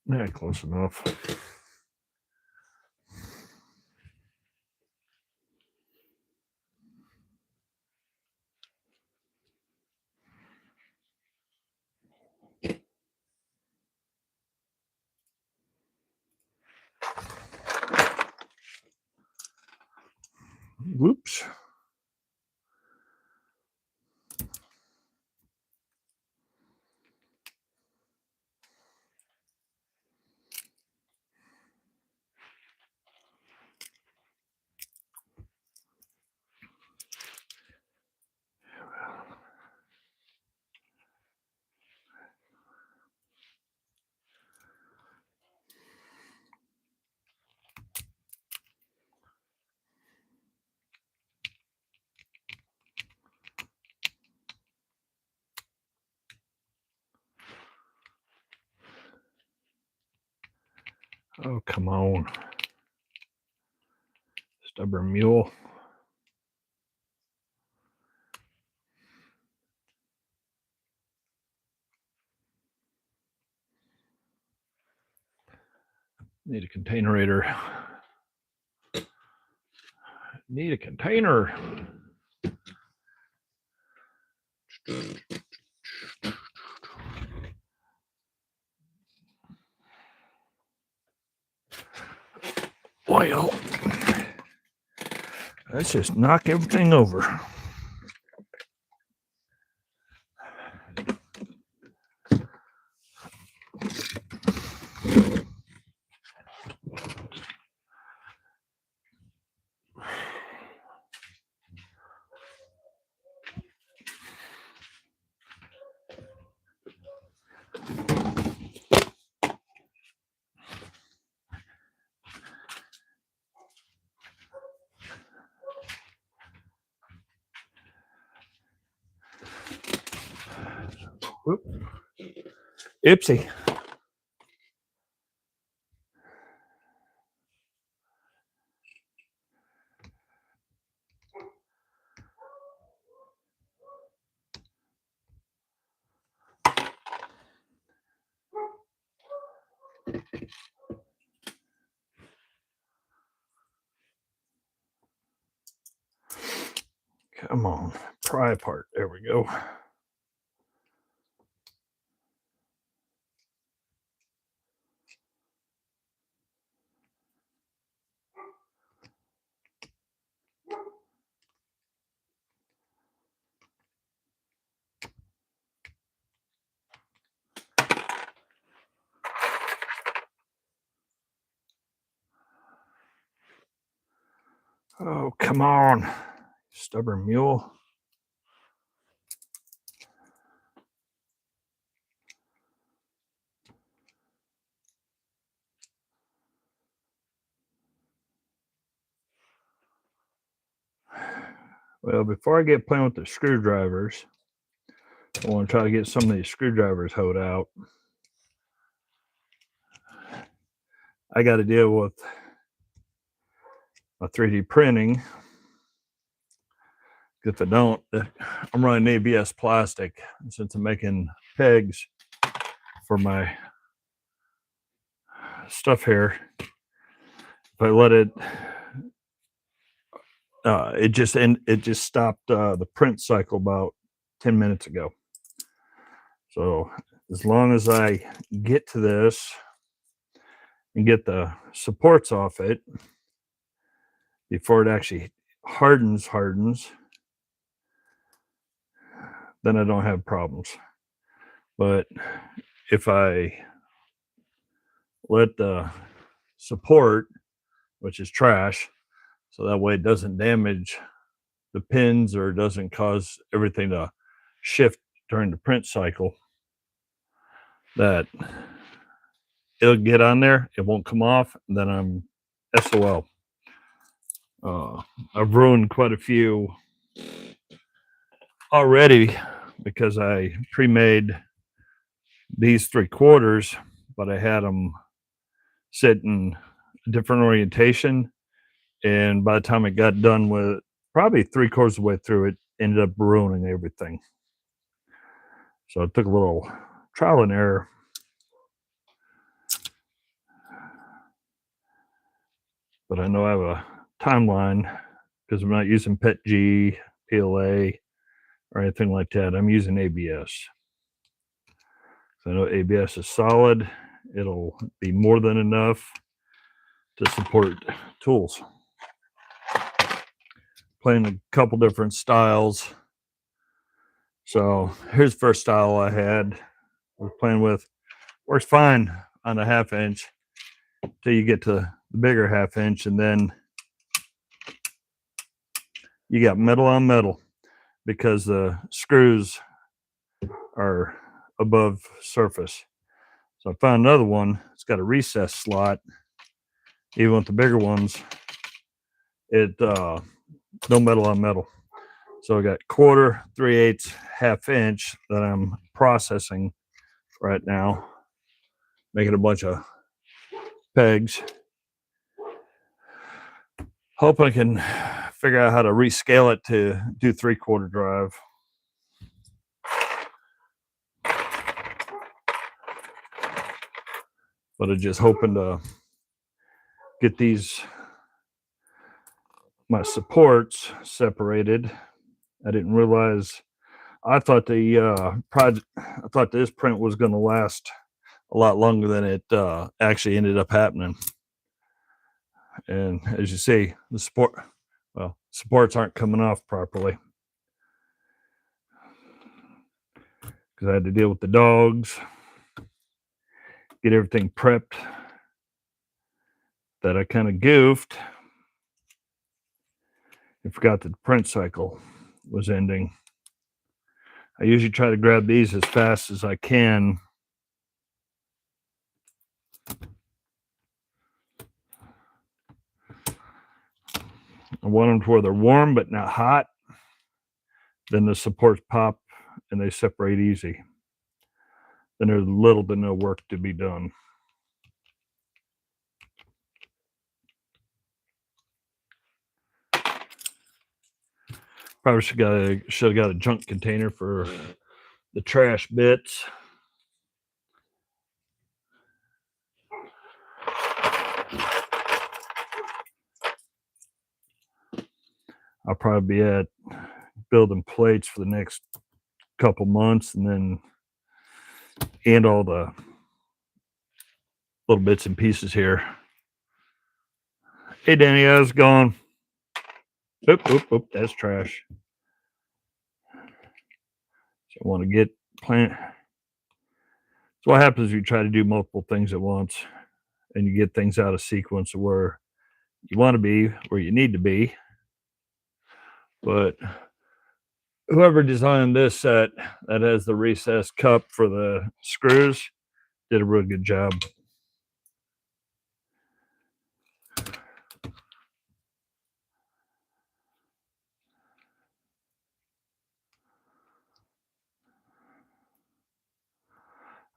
Yeah, close enough. Whoops. Oh, come on. Stubborn mule. Need a containerator. Need a container. Well, let's just knock everything over. Whoop. Ipsy. Come on, pry apart. There we go. Oh, come on, stubborn mule. Well, before I get playing with the screwdrivers, I want to try to get some of these screwdrivers hoed out. I got to deal with my 3D printing. If I don't, I'm running ABS plastic. Since I'm making pegs for my stuff here, if I let it, it just stopped the print cycle about 10 minutes ago. So as long as I get to this and get the supports off it before it actually hardens, then I don't have problems. But if I let the support, which is trash, so that way it doesn't damage the pins or doesn't cause everything to shift during the print cycle, that it'll get on there, it won't come off, and then I'm SOL. I've ruined quite a few already because I pre-made these 3/4, but I had them sit in a different orientation, and by the time it got done with probably 3/4 of the way through, it ended up ruining everything. So it took a little trial and error. but I know I have a timeline because I'm not using PETG, PLA, or anything like that. I'm using ABS. So I know ABS is solid. It'll be more than enough to support tools. Playing a couple different styles. So here's the first style I had. Was playing with. Works fine on a 1/2 inch till you get to the bigger 1/2 inch, and then you got metal on metal because the screws are above surface. So I found another one. It's got a recess slot. Even with the bigger ones, it no metal on metal. So I got 1/4, 3/8, 1/2 inch that I'm processing right now, making a bunch of pegs. Hope I can figure out how to rescale it to do 3/4 drive. But I'm just hoping to get my supports separated. I didn't realize. I thought I thought this print was going to last a lot longer than it actually ended up happening. And as you see, the supports aren't coming off properly because I had to deal with the dogs, get everything prepped that I kind of goofed. I forgot that the print cycle was ending. I usually try to grab these as fast as I can. I want them to where they're warm but not hot. Then the supports pop and they separate easy. Then there's little to no work to be done. Probably should have got a junk container for the trash bits. I'll probably be at building plates for the next couple months, and all the little bits and pieces here. Hey, Danny, how's it going? Oop, that's trash. So I want to get plant. So what happens if you try to do multiple things at once and you get things out of sequence of where you want to be, where you need to be? But whoever designed this set that has the recessed cup for the screws did a really good job.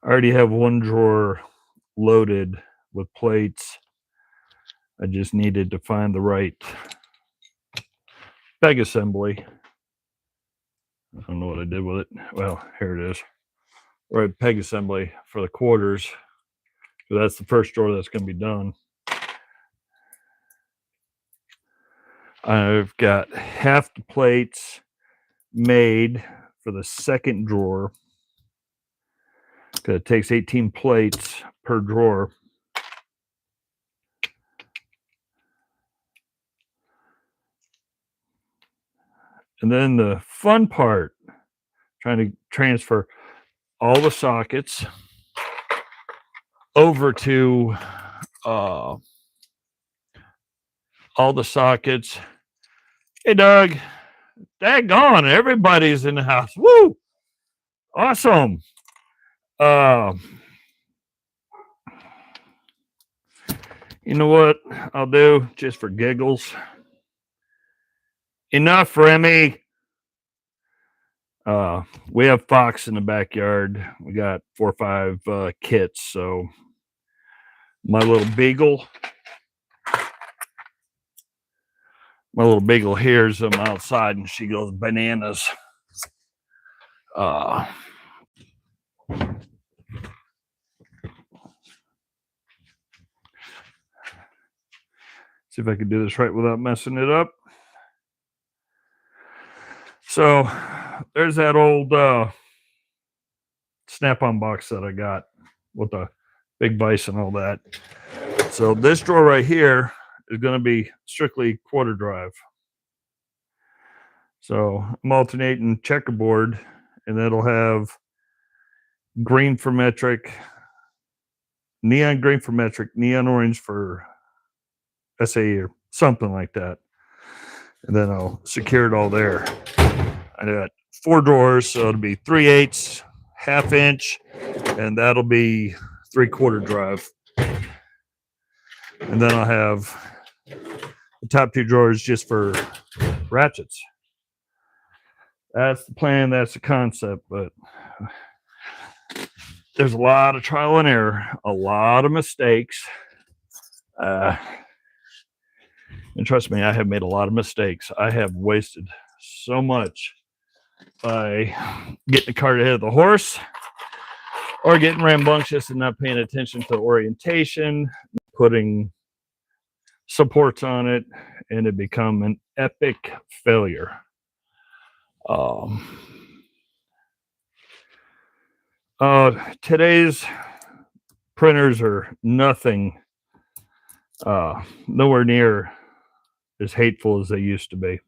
I already have one drawer loaded with plates. I just needed to find the right peg assembly. I don't know what I did with it. Well, here it is. Right, peg assembly for the quarters. So that's the first drawer that's going to be done. I've got half the plates made for the second drawer because it takes 18 plates per drawer. And then the fun part, trying to transfer all the sockets over to all the sockets. Hey, Doug, daggone, everybody's in the house. Woo! Awesome. You know what I'll do just for giggles? Enough, Remy. We have fox in the backyard. We got 4 or 5 kits. So my little beagle hears them outside and she goes bananas. So See if I can do this right without messing it up. So there's that old Snap-on box that I got with the big vise and all that. So this drawer right here is going to be strictly quarter drive. So I'm alternating checkerboard, and that'll have green for metric, neon green for metric, neon orange for SA or something like that. And then I'll secure it all there. I got 4 drawers, so it'll be 3/8, ½ inch, and that'll be 3/4 drive. And then I'll have the top 2 drawers just for ratchets. That's the plan, that's the concept, but there's a lot of trial and error, a lot of mistakes. And trust me, I have made a lot of mistakes. I have wasted so much by getting the cart ahead of the horse, or getting rambunctious and not paying attention to orientation, putting supports on it, and it become an epic failure. Today's printers are nothing, nowhere near as hateful as they used to be.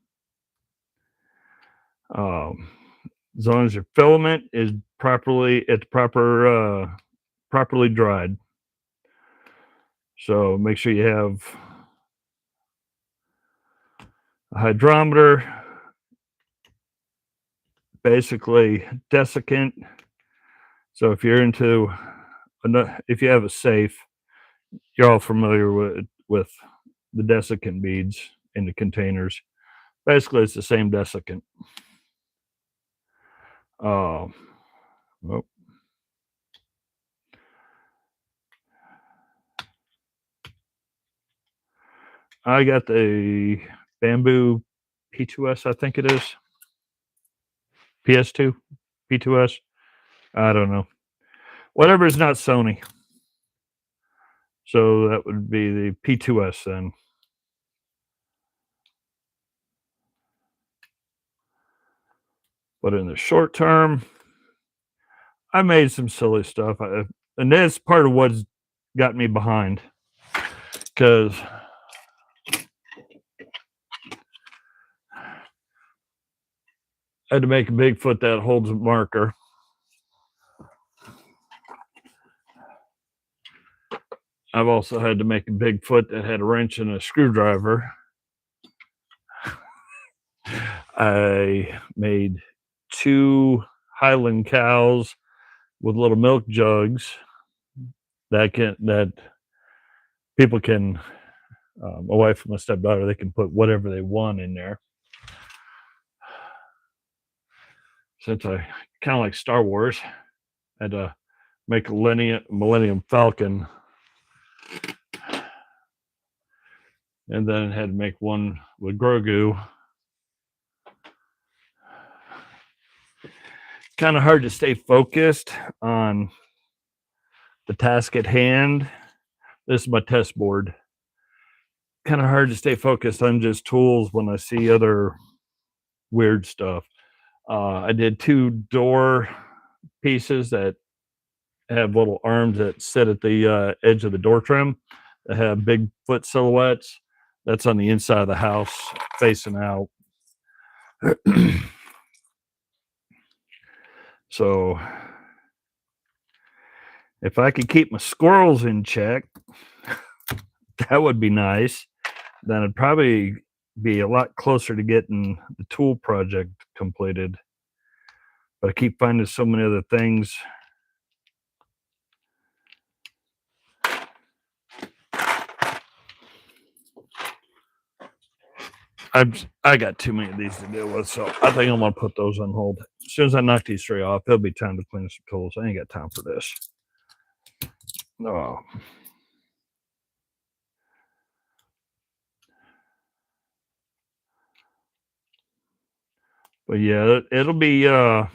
As long as your filament is properly properly dried. So make sure you have a hydrometer, basically desiccant. So if you're into, if you have a safe, you're all familiar with the desiccant beads in the containers. Basically, it's the same desiccant. Oh. I got the Bamboo P2S, I think it is. PS2, P2S. I don't know. Whatever is not Sony. So that would be the P2S then. But in the short term, I made some silly stuff. And that's part of what's got me behind. Because I had to make a Bigfoot that holds a marker. I've also had to make a Bigfoot that had a wrench and a screwdriver. I made 2 Highland cows with little milk jugs that people can, my wife and my stepdaughter, they can put whatever they want in there. Since I kind of like Star Wars, I had to make a Millennium Falcon, and then had to make one with Grogu. Kind of hard to stay focused on the task at hand. This is my test board. Kind of hard to stay focused on just tools when I see other weird stuff. I did 2 door pieces that have little arms that sit at the edge of the door trim that have Bigfoot silhouettes. That's on the inside of the house facing out. So if I could keep my squirrels in check, that would be nice. Then I'd probably be a lot closer to getting the tool project completed. But I keep finding so many other things. I got too many of these to deal with, so I think I'm gonna put those on hold. As soon as I knock these 3 off, it'll be time to clean some tools. I ain't got time for this. No. But yeah, it'll be a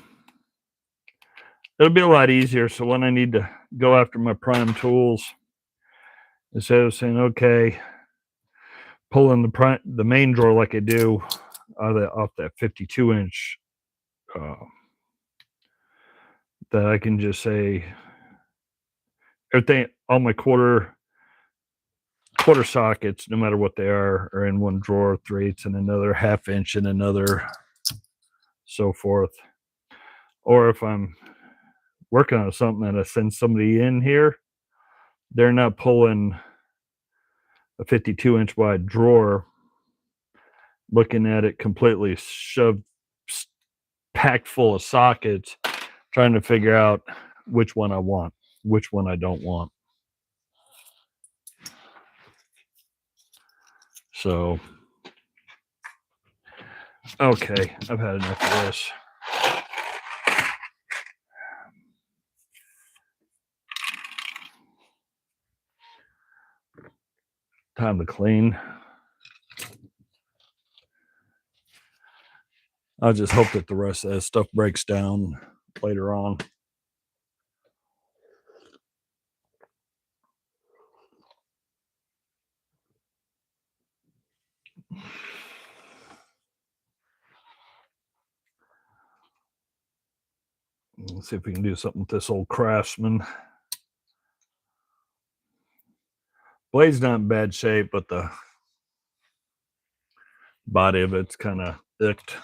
lot easier. So when I need to go after my prime tools, instead of saying, okay, pulling the main drawer like I do off that 52-inch, that I can just say everything, all my quarter sockets, no matter what they are in one drawer, 3/8 in another, 1/2 inch in another, so forth. Or if I'm working on something and I send somebody in here, they're not pulling a 52-inch wide drawer, looking at it completely shoved, packed full of sockets, trying to figure out which one I want, which one I don't want. So, okay, I've had enough of this. Time to clean. I'll just hope that the rest of that stuff breaks down later on. Let's see if we can do something with this old Craftsman. Blade's not in bad shape, but the body of it's kind of icked.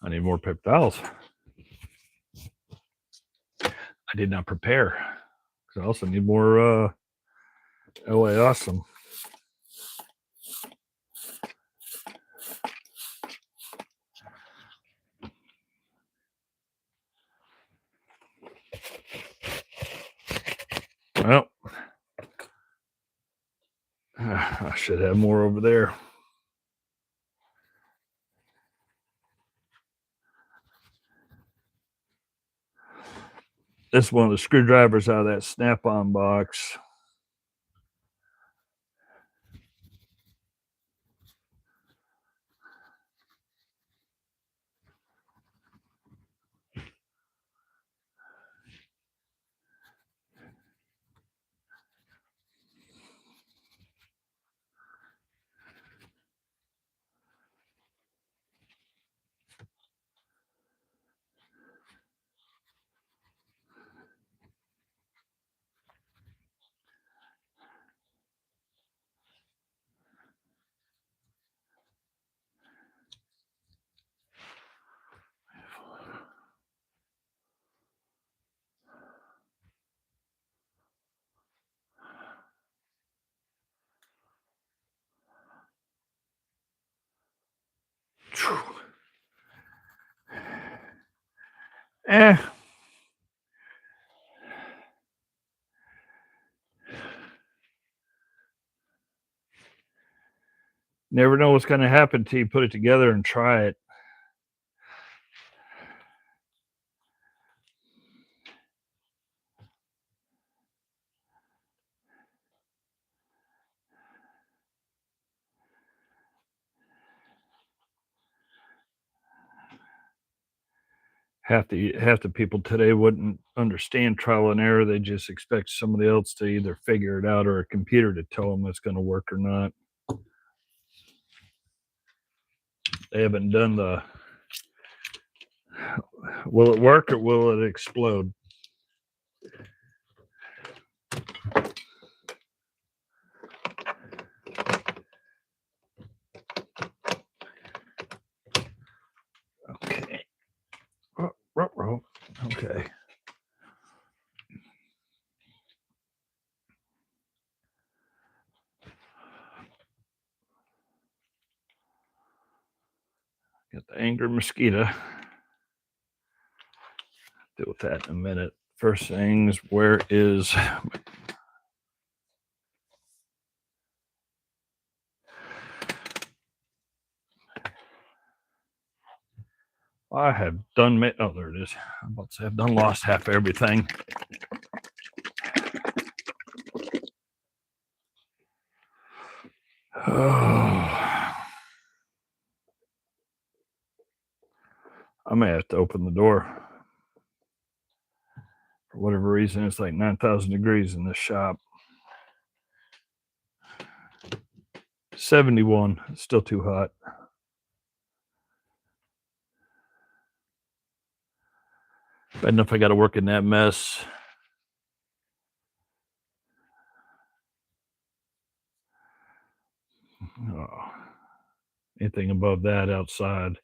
I need more paper towels. I did not prepare. I also need more LA Awesome. Well, I should have more over there. This is one of the screwdrivers out of that Snap-on box. Eh. Never know what's going to happen till you put it together and try it. Half the people today wouldn't understand trial and error. They just expect somebody else to either figure it out or a computer to tell them it's going to work or not. They haven't done the will it work or will it explode? Okay. Okay. Got the angry mosquito. Deal with that in a minute. First things, where is I have done oh, there it is. I'm about to say I've done lost half everything. Oh. I may have to open the door. For whatever reason, it's like 9,000 degrees in this shop. 71, still too hot. Bad enough I got to work in that mess. Oh, anything above that outside.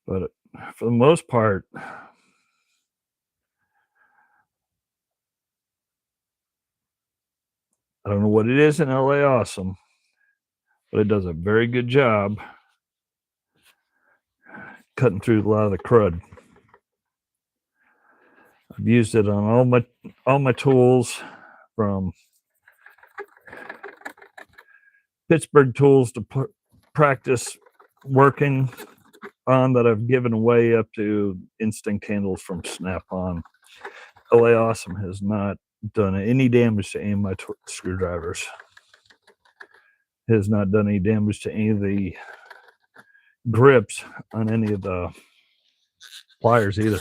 But for the most part, I don't know what it is in LA Awesome, but it does a very good job cutting through a lot of the crud. I've used it on all my tools, from Pittsburgh tools to practice working on, that I've given away, up to instinct handles from Snap-on. LA Awesome has not done any damage to any of my screwdrivers. It has not done any damage to any of the grips on any of the pliers either.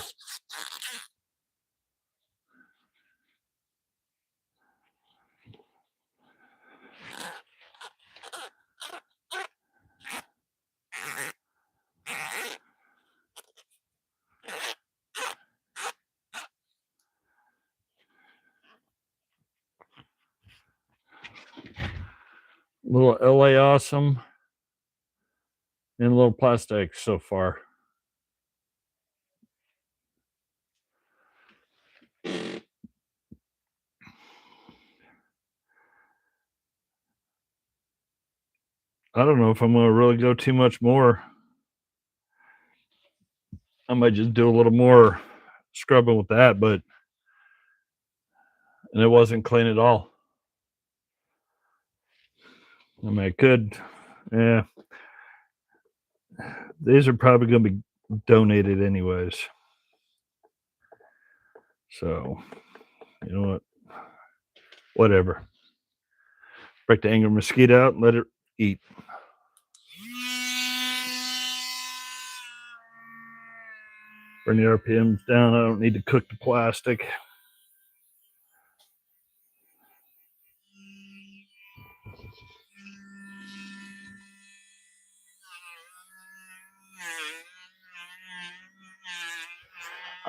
Little LA Awesome and a little plastic so far. I don't know if I'm going to really go too much more. I might just do a little more scrubbing with that, and it wasn't clean at all. I mean, I could, yeah. These are probably going to be donated anyways. So, you know what? Whatever. Break the angry mosquito out and let it eat. Bring the RPMs down. I don't need to cook the plastic.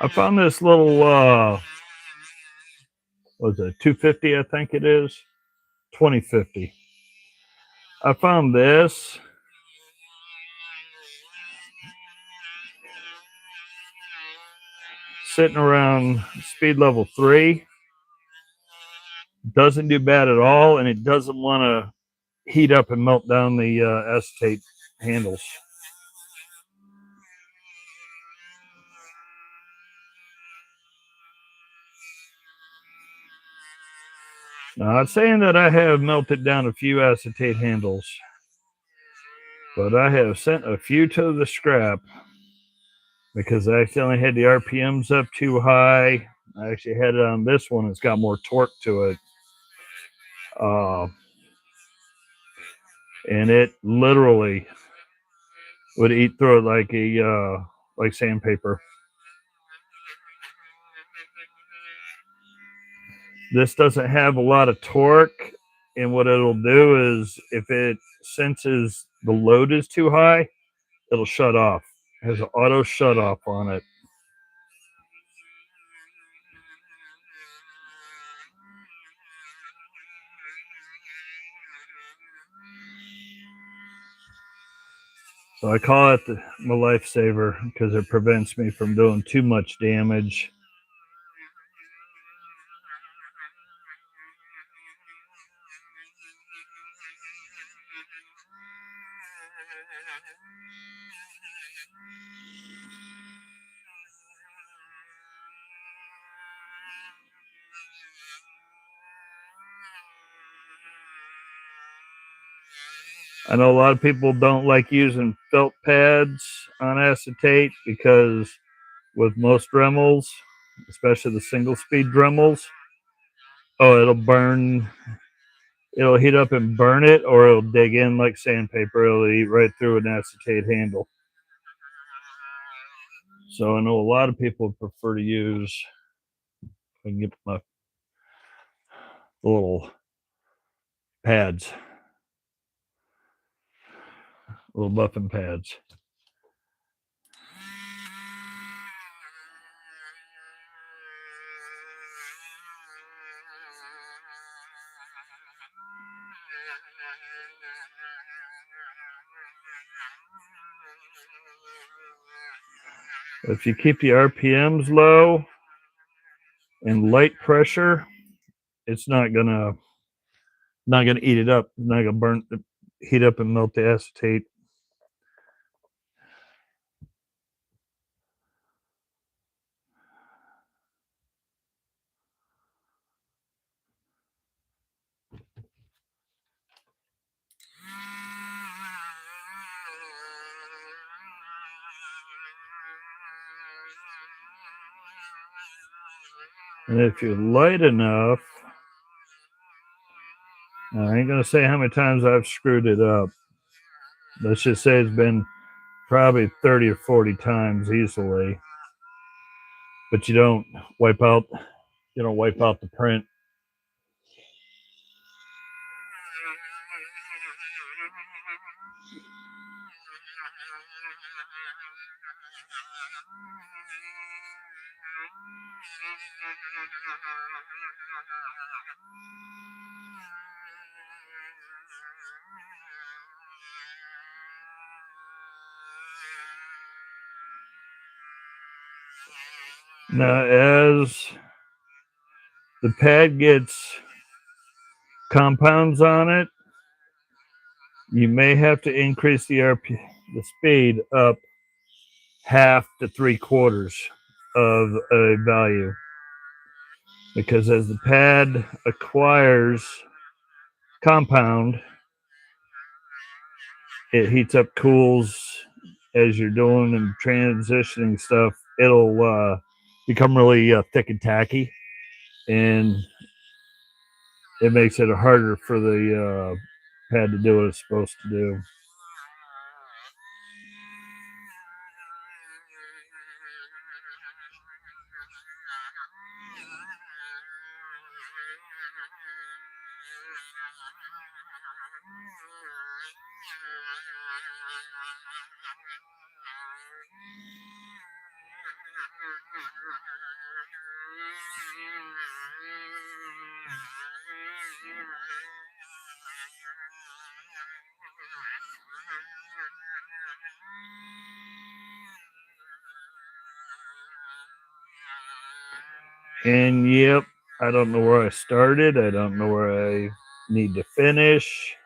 I found this little, what is it, 250, I think it is? 2050. I found this. Sitting around speed level 3. Doesn't do bad at all, and it doesn't want to heat up and melt down the acetate handles. Now, I'm saying that I have melted down a few acetate handles, but I have sent a few to the scrap because I accidentally had the RPMs up too high. I actually had it on this one. It's got more torque to it. And it literally would eat through it like sandpaper. This doesn't have a lot of torque, and what it'll do is, if it senses the load is too high, it'll shut off. It has an auto shut off on it. So I call it my lifesaver because it prevents me from doing too much damage. I know a lot of people don't like using felt pads on acetate because with most Dremels, especially the single speed Dremels, it'll burn. It'll heat up and burn it, or it'll dig in like sandpaper. It'll eat right through an acetate handle. So I know a lot of people prefer to use, I can get my little pads, little buffing pads. If you keep the RPMs low and light pressure, it's not gonna eat it up. It's not gonna heat up and melt the acetate. And if you're light enough, I ain't gonna say how many times I've screwed it up. Let's just say it's been probably 30 or 40 times easily. But you don't wipe out the print. Now, as the pad gets compounds on it, you may have to increase the speed up half to 3/4 of a value, because as the pad acquires compound, it heats up, cools as you're doing and transitioning stuff. It'll become really thick and tacky, and it makes it harder for the pad to do what it's supposed to do. And yep, I don't know where I started. I don't know where I need to finish.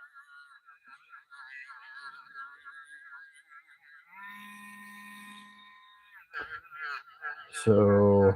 So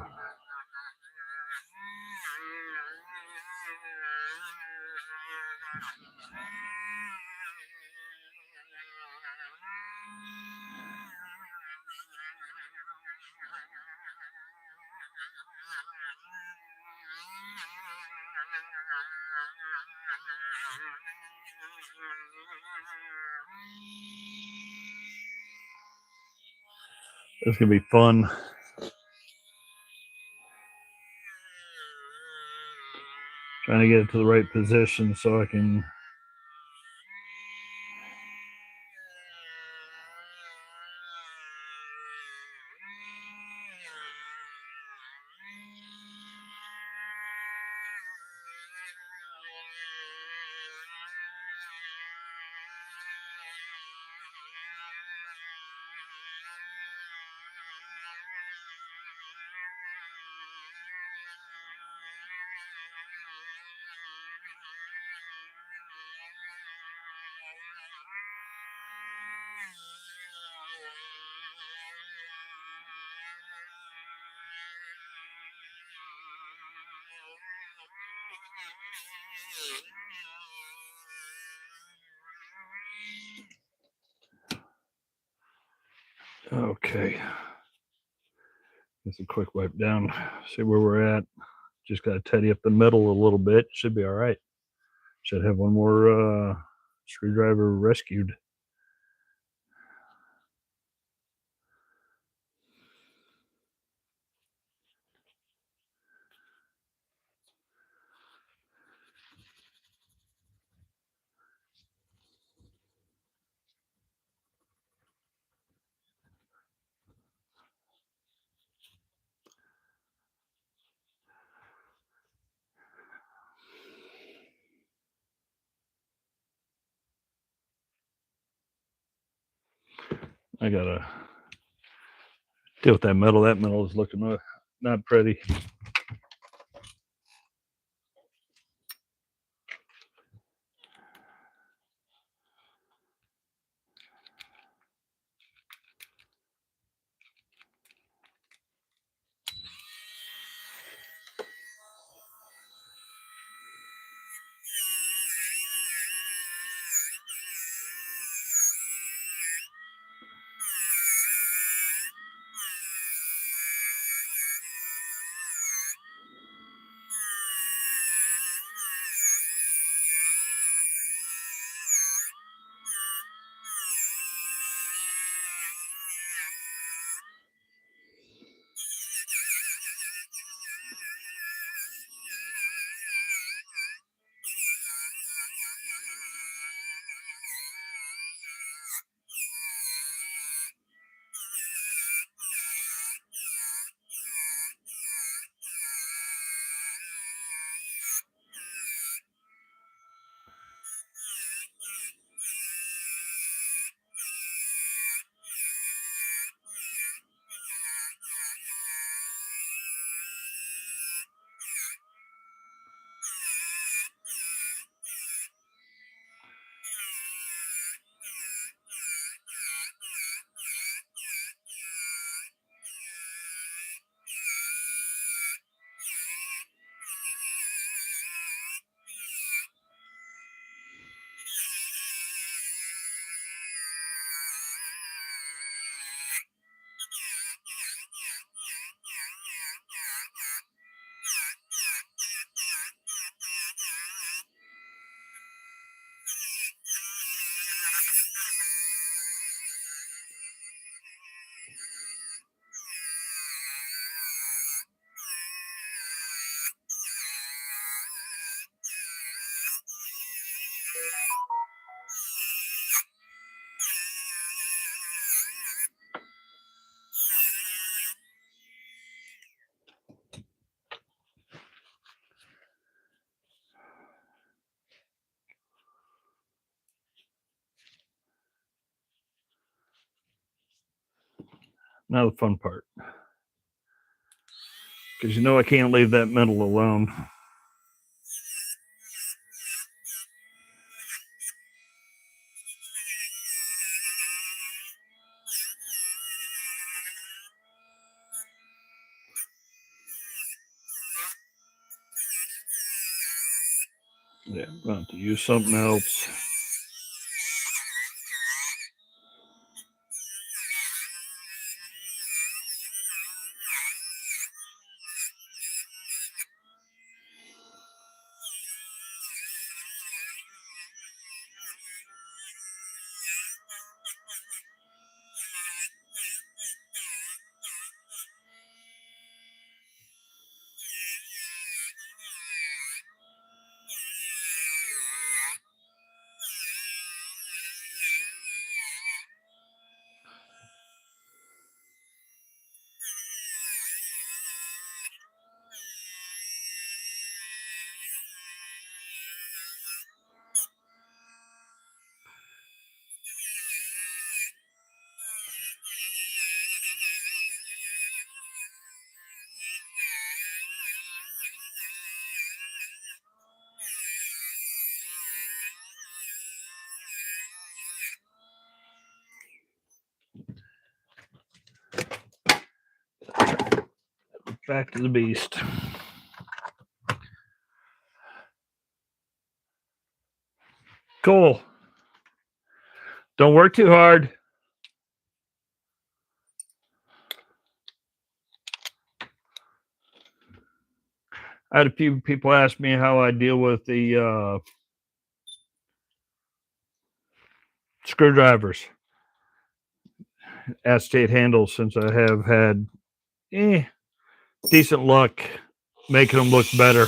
it's gonna be fun. Trying to get it to the right position so I can okay. Just a quick wipe down, see where we're at. Just got to tidy up the middle a little bit. Should be all right. Should have one more screwdriver rescued. I gotta deal with that metal. That metal is looking not pretty. Now the fun part, because you know I can't leave that metal alone. Yeah, I'm going to have to use something else. Back to the beast. Cool. Don't work too hard. I had a few people ask me how I deal with the screwdrivers, acetate handles, since I have had decent luck making them look better.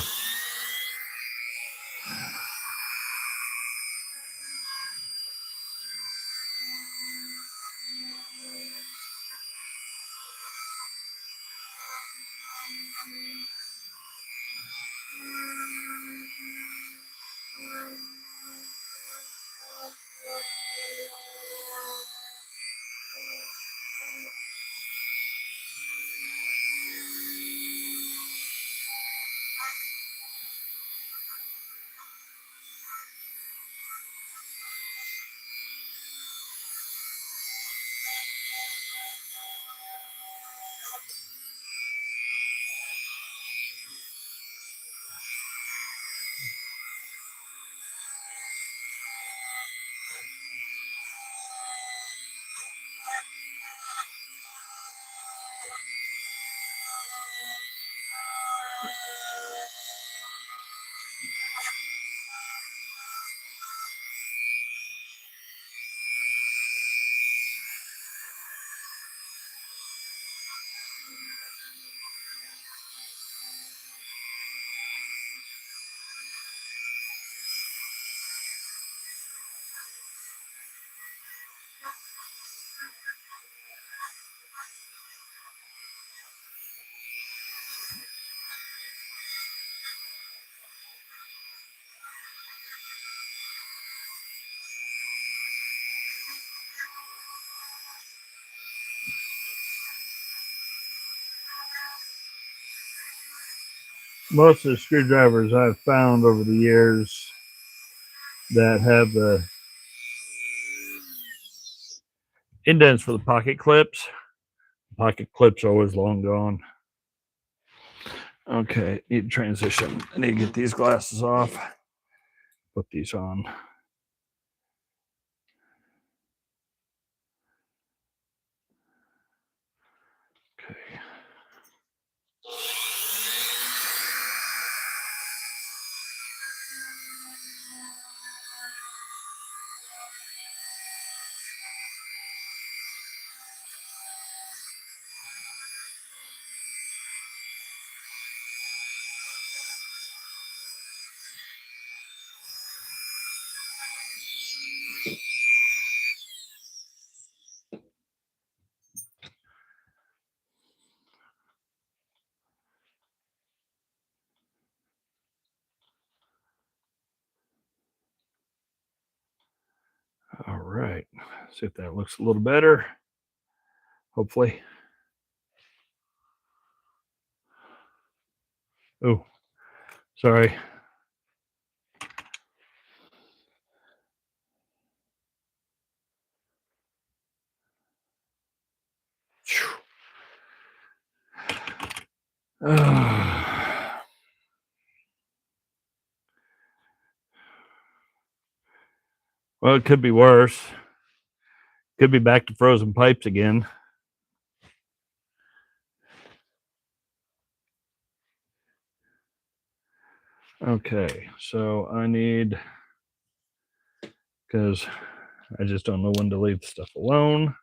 Most of the screwdrivers I've found over the years that have the indents for the pocket clips are always long gone. Okay, need to transition. I need to get these glasses off, put these on. Okay. All right, see if that looks a little better. Hopefully. Oh, sorry. Well, it could be worse. Could be back to frozen pipes again. Okay, so I need, because I just don't know when to leave stuff alone.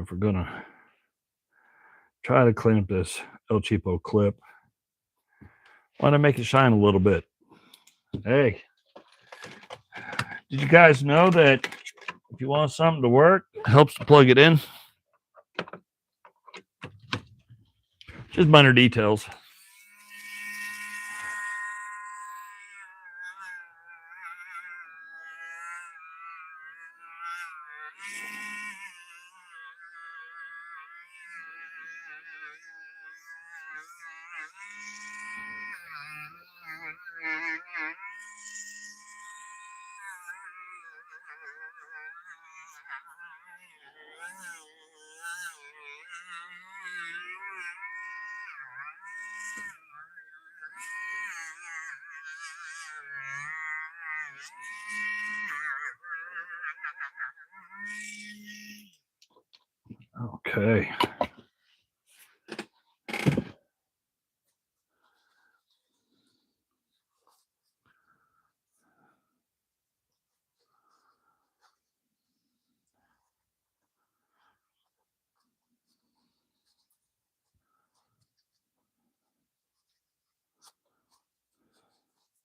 If we're gonna try to clean up this El Cheapo clip, want to make it shine a little bit. Hey, did you guys know that if you want something to work, it helps to plug it in? Just minor details. Okay.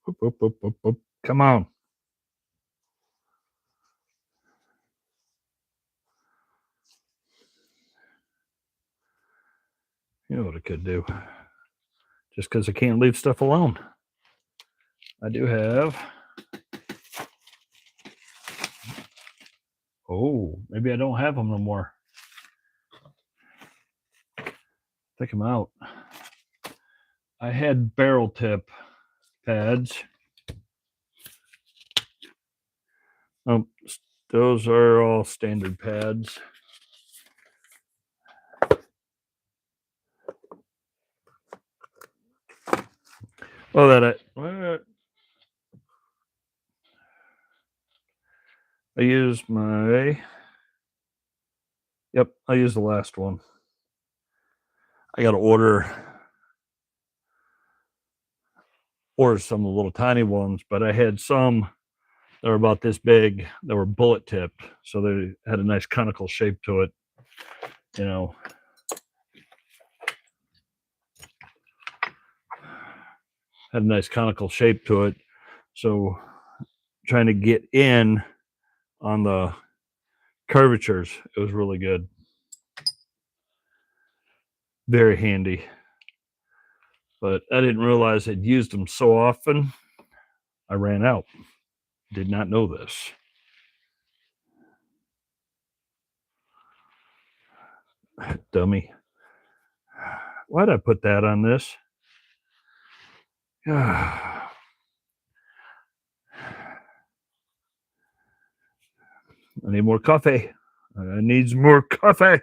Whoop, whoop, whoop, whoop, whoop. Come on. You know what I could do? Just because I can't leave stuff alone. I do have. Oh, maybe I don't have them no more. Take them out. I had barrel tip pads. Those are all standard pads. Oh, I used my. Yep, I used the last one. I got to order some of the little tiny ones, but I had some that were about this big that were bullet tipped, so they had a nice conical shape to it. You know, had a nice conical shape to it. So trying to get in on the curvatures, it was really good. Very handy. But I didn't realize I'd used them so often. I ran out. Did not know this. Dummy. Why'd I put that on this? I need more coffee. I need more coffee.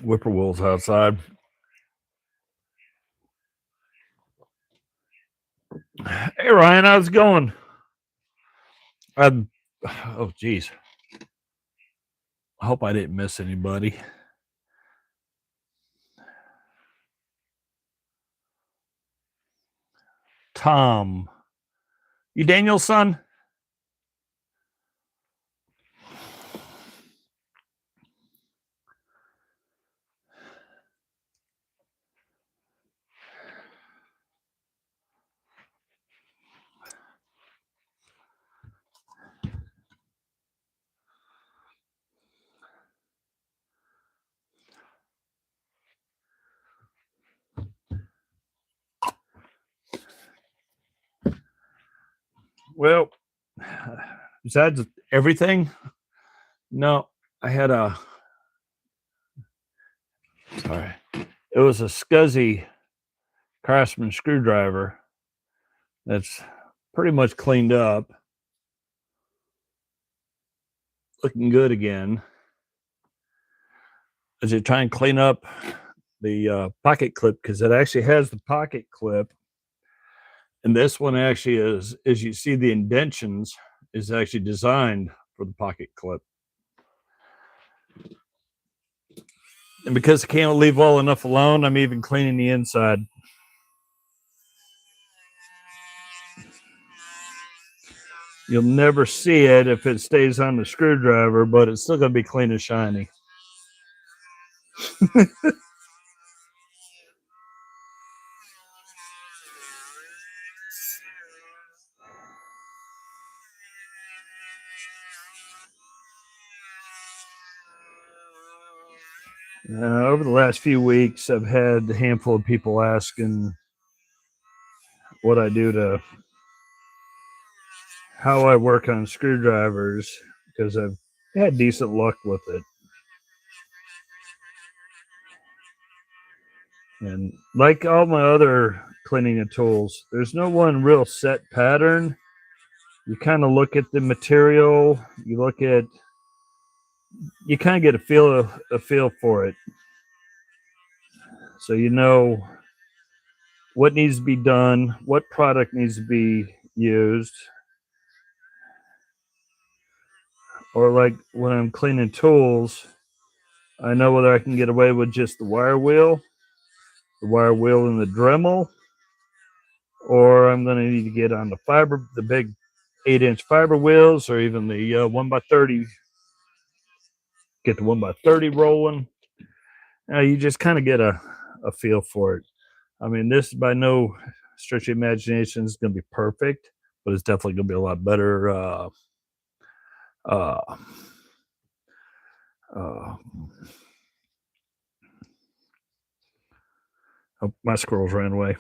Whippoorwills outside. Hey Ryan, how's it going? Oh geez. I hope I didn't miss anybody. Tom. You Daniel's son? Well, besides everything, no, I had a. Sorry, it was a Scuzzy Craftsman screwdriver that's pretty much cleaned up, looking good again. As you try and clean up the pocket clip, because it actually has the pocket clip, and this one actually is, as you see, the indentions is actually designed for the pocket clip. And because I can't leave well enough alone, I'm even cleaning the inside. You'll never see it if it stays on the screwdriver, but it's still going to be clean and shiny. Over the last few weeks, I've had a handful of people asking what I do to how I work on screwdrivers, because I've had decent luck with it. And like all my other cleaning of tools, there's no one real set pattern. You kind of look at the material, you kind of get a feel for it. So you know what needs to be done, what product needs to be used. Or like when I'm cleaning tools, I know whether I can get away with just the wire wheel and the Dremel, or I'm going to need to get on the big 8-inch fiber wheels, or even the 1x30. Get the 1x30 rolling. You just kind of get a feel for it. I mean, this by no stretch of imagination is going to be perfect, but it's definitely going to be a lot better. Uh, oh, my squirrels ran away.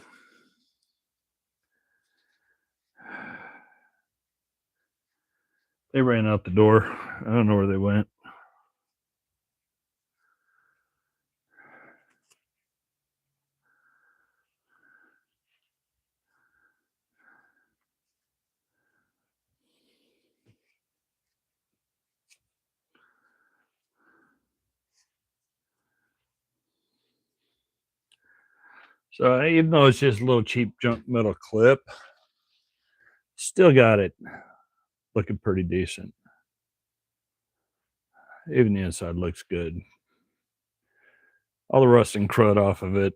They ran out the door. I don't know where they went. So even though it's just a little cheap junk metal clip, still got it looking pretty decent. Even the inside looks good. All the rust and crud off of it.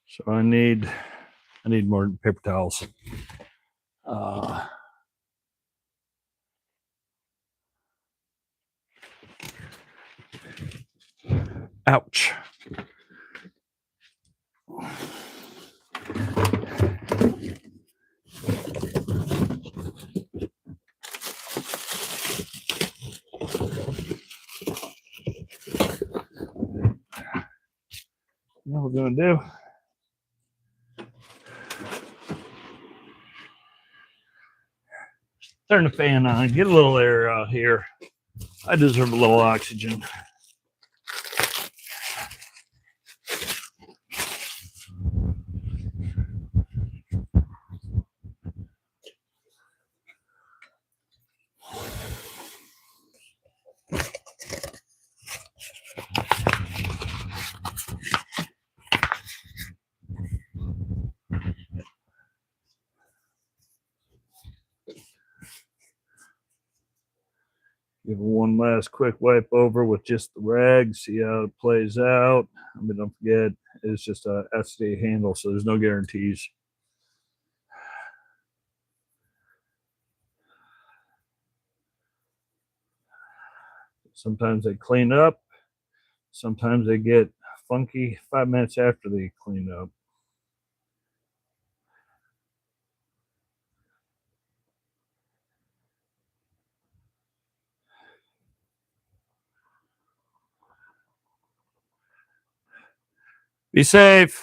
So I need more paper towels. Ouch. What we're gonna do? Turn the fan on, get a little air out here. I deserve a little oxygen. Give it one last quick wipe over with just the rag, see how it plays out. I mean, don't forget, it's just a acetate handle, so there's no guarantees. Sometimes they clean up, sometimes they get funky 5 minutes after they clean up. Be safe.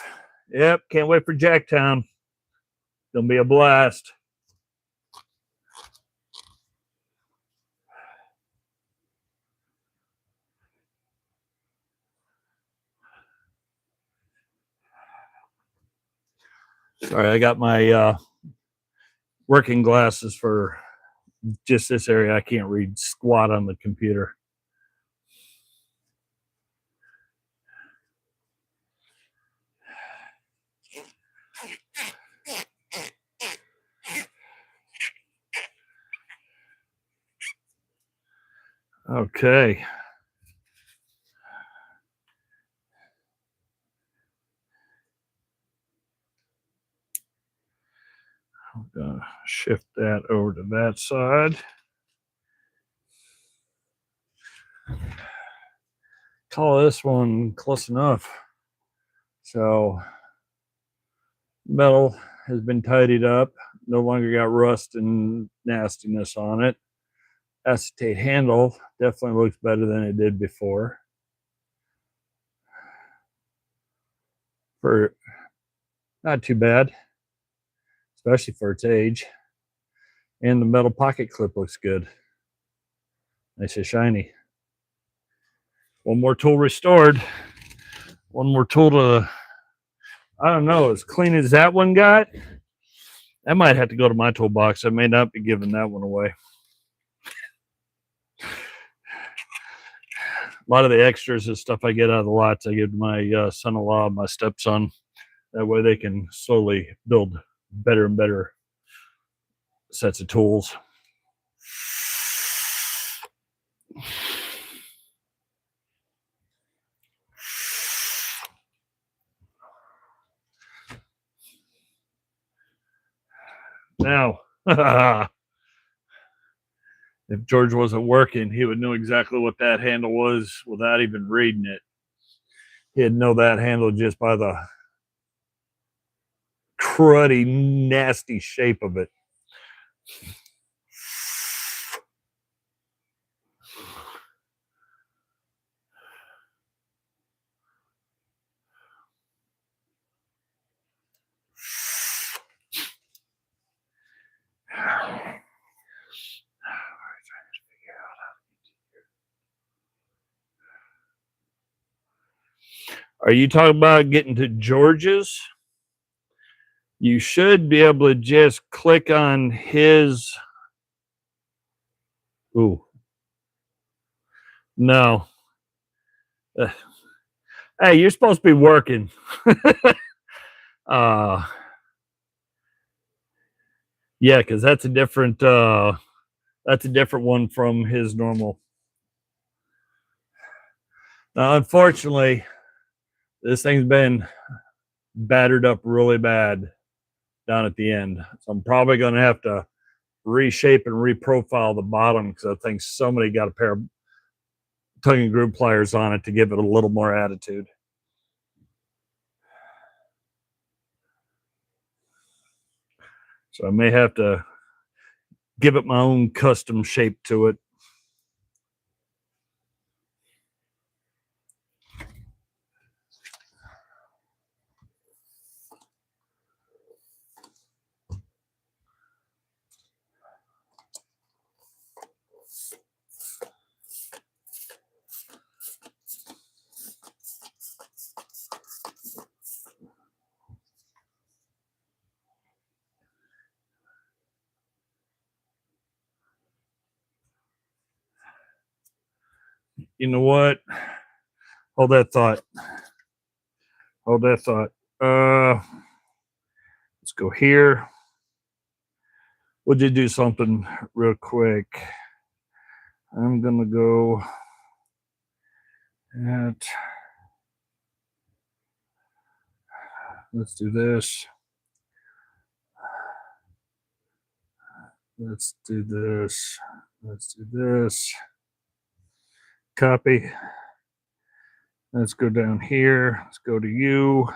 Yep, can't wait for Jacktown. Gonna be a blast. Sorry, I got my working glasses for just this area. I can't read squat on the computer. Okay. I'm gonna shift that over to that side. Call this one close enough. So metal has been tidied up, no longer got rust and nastiness on it. Acetate handle definitely looks better than it did before. For not too bad, especially for its age. And the metal pocket clip looks good. Nice and shiny. One more tool restored. One more tool to, I don't know, as clean as that one got. I might have to go to my toolbox. I may not be giving that one away. A lot of the extras and stuff I get out of the lots, I give to my son-in-law, my stepson. That way they can slowly build better and better sets of tools. Now, If George wasn't working, he would know exactly what that handle was without even reading it. He'd know that handle just by the cruddy, nasty shape of it. Are you talking about getting to George's? You should be able to just click on his. Ooh. No. Hey, you're supposed to be working. Yeah, because that's a different one from his normal. Now, unfortunately, this thing's been battered up really bad down at the end. So I'm probably going to have to reshape and reprofile the bottom because I think somebody got a pair of tongue and groove pliers on it to give it a little more attitude. So I may have to give it my own custom shape to it. You know what? Hold that thought. Hold that thought. Let's go here. We'll just do something real quick. I'm gonna go at. Let's do this. Let's do this. Let's do this. Copy. Let's go down here. Let's go to you.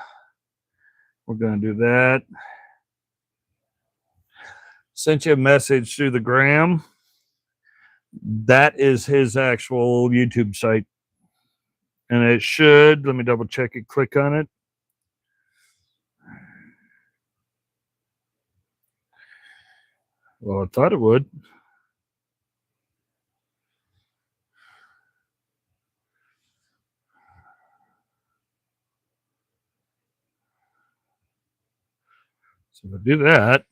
We're going to do that. Sent you a message through the gram. That is his actual YouTube site. And it should, let me double check it, click on it. Well, I thought it would. So if I do that,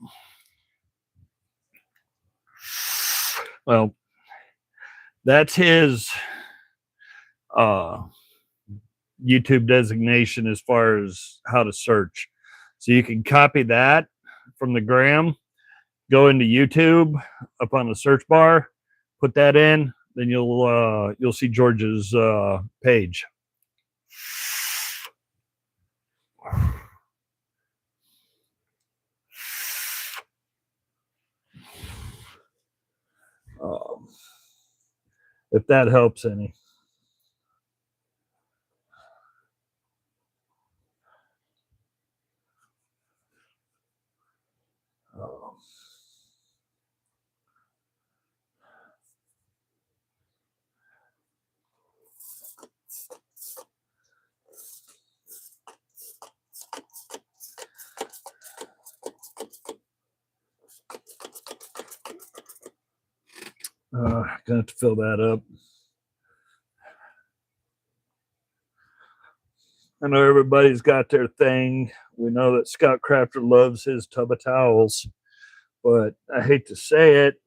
well, that's his YouTube designation as far as how to search. So you can copy that from the gram, go into YouTube up on the search bar, put that in, then you'll see George's page. If that helps any. Gonna have to fill that up. I know everybody's got their thing. We know that Scott Crafter loves his tub of towels, but I hate to say it.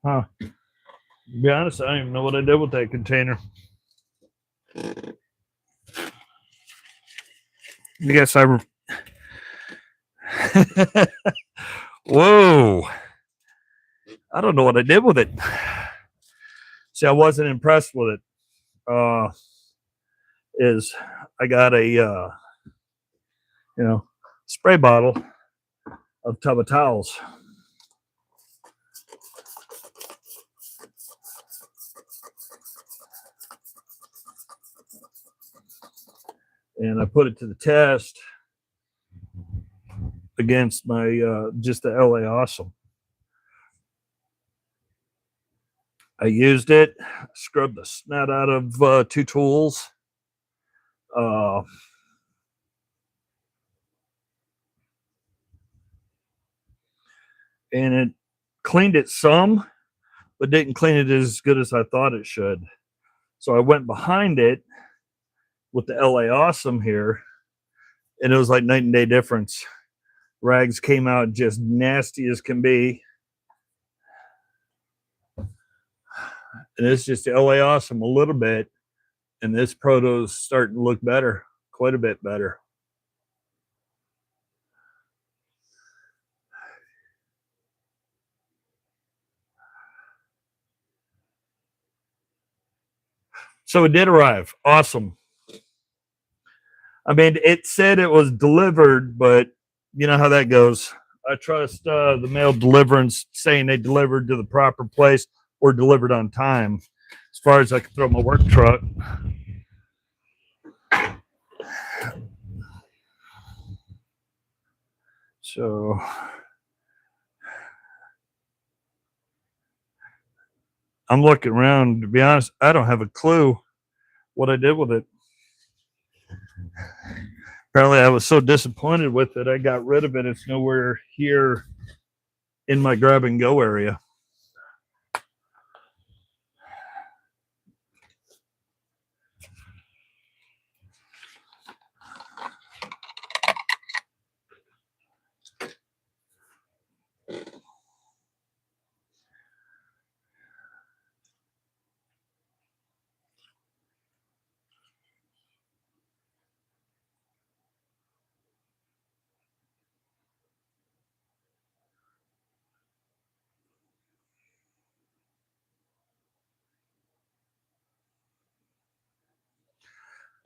Huh. To be honest, I don't even know what I did with that container. I guess I. Whoa. I don't know what I did with it. See, I wasn't impressed with it. Is I got a spray bottle of tub of towels. And I put it to the test against my just the LA Awesome. I used it, scrubbed the snot out of 2 tools. And it cleaned it some, but didn't clean it as good as I thought it should. So I went behind it with the LA Awesome here, and it was like night and day difference. Rags came out just nasty as can be. And it's just the LA Awesome a little bit, and this Proto's starting to look better, quite a bit better. So it did arrive. Awesome. I mean, it said it was delivered, but you know how that goes. I trust the mail deliverance saying they delivered to the proper place or delivered on time. As far as I can throw my work truck. So I'm looking around. To be honest, I don't have a clue what I did with it. Apparently, I was so disappointed with it, I got rid of it. It's nowhere here in my grab and go area.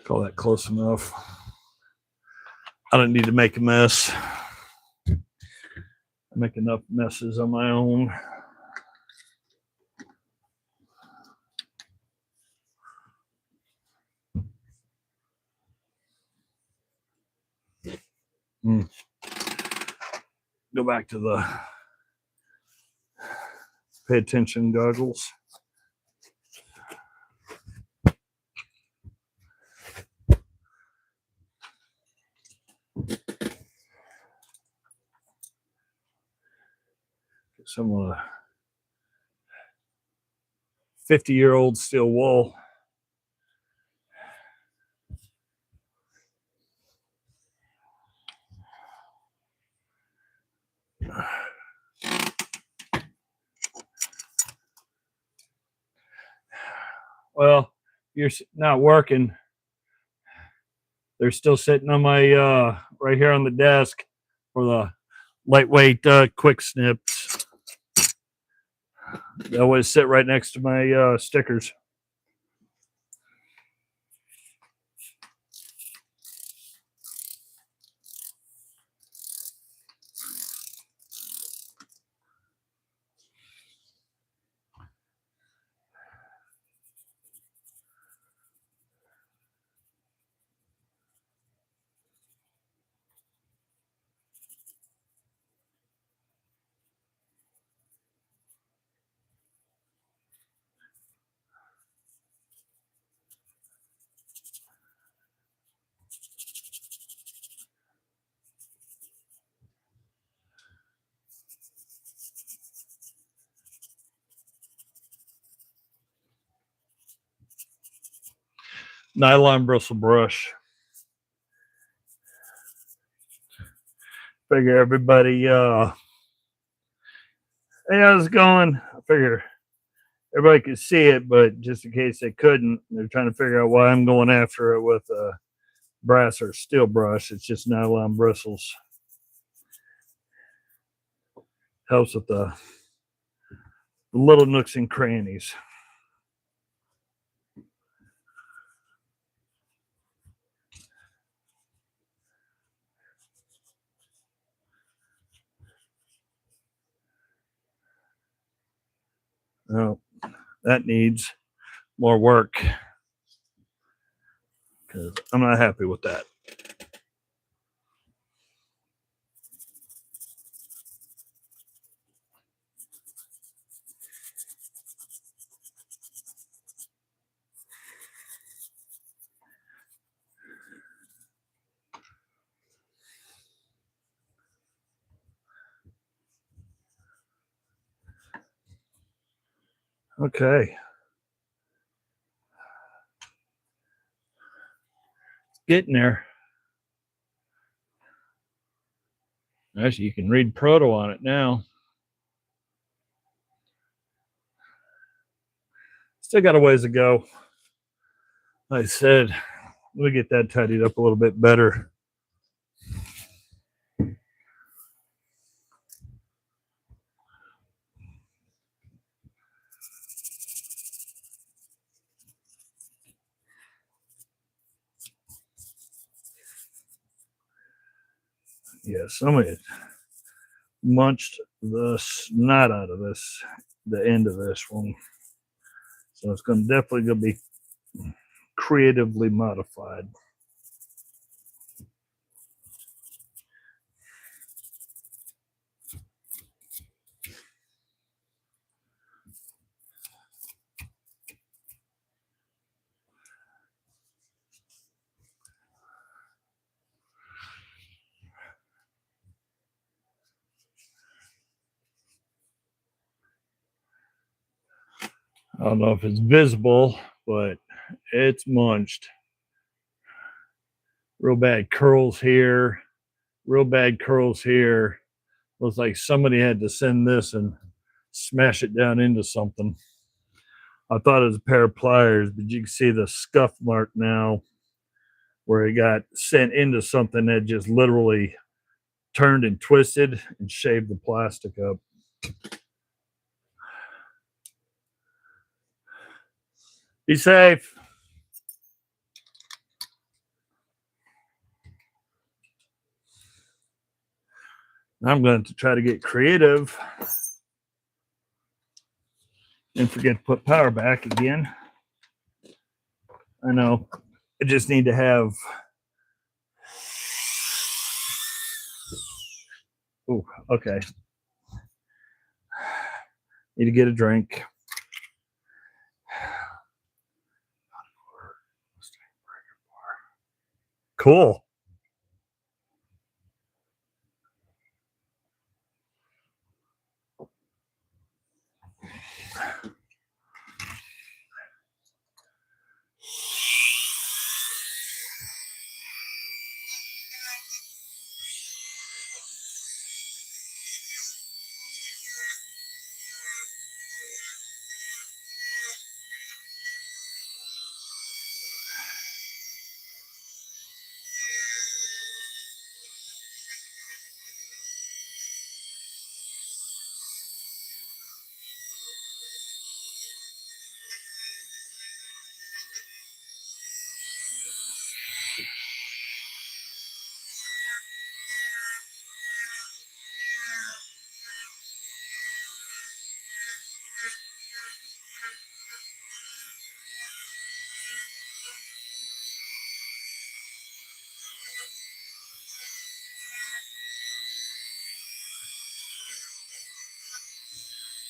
Call that close enough. I don't need to make a mess. I make enough messes on my own. Go back to the pay attention goggles. Some of the 50-year-old steel wool. Well, you're not working. They're still sitting on my right here on the desk for the lightweight quick snips. They always sit right next to my stickers. Nylon bristle brush. Figure everybody hey, how's it going? I figure everybody could see it, but just in case they couldn't, they're trying to figure out why I'm going after it with a brass or steel brush. It's just nylon bristles. Helps with the little nooks and crannies. Well, that needs more work because I'm not happy with that. Okay. Getting there. Actually, you can read proto on it now. Still got a ways to go. Like I said, we'll get that tidied up a little bit better. Yeah, somebody munched the snot out of this, the end of this one. So it's going to definitely going to be creatively modified. I don't know if it's visible, but it's munched. Real bad curls here, real bad curls here. Looks like somebody had to send this and smash it down into something. I thought it was a pair of pliers, but you can see the scuff mark now where it got sent into something that just literally turned and twisted and shaved the plastic up. Be safe. I'm going to try to get creative and forget to put power back again. I know. I just need to have. Oh, okay. Need to get a drink. Cool.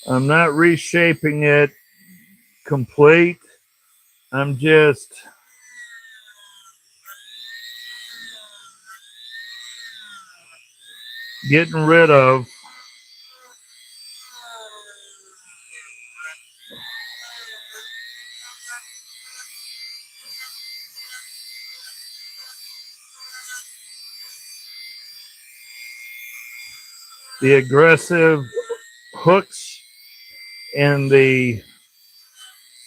I'm not reshaping it complete. I'm just getting rid of the aggressive hooks and the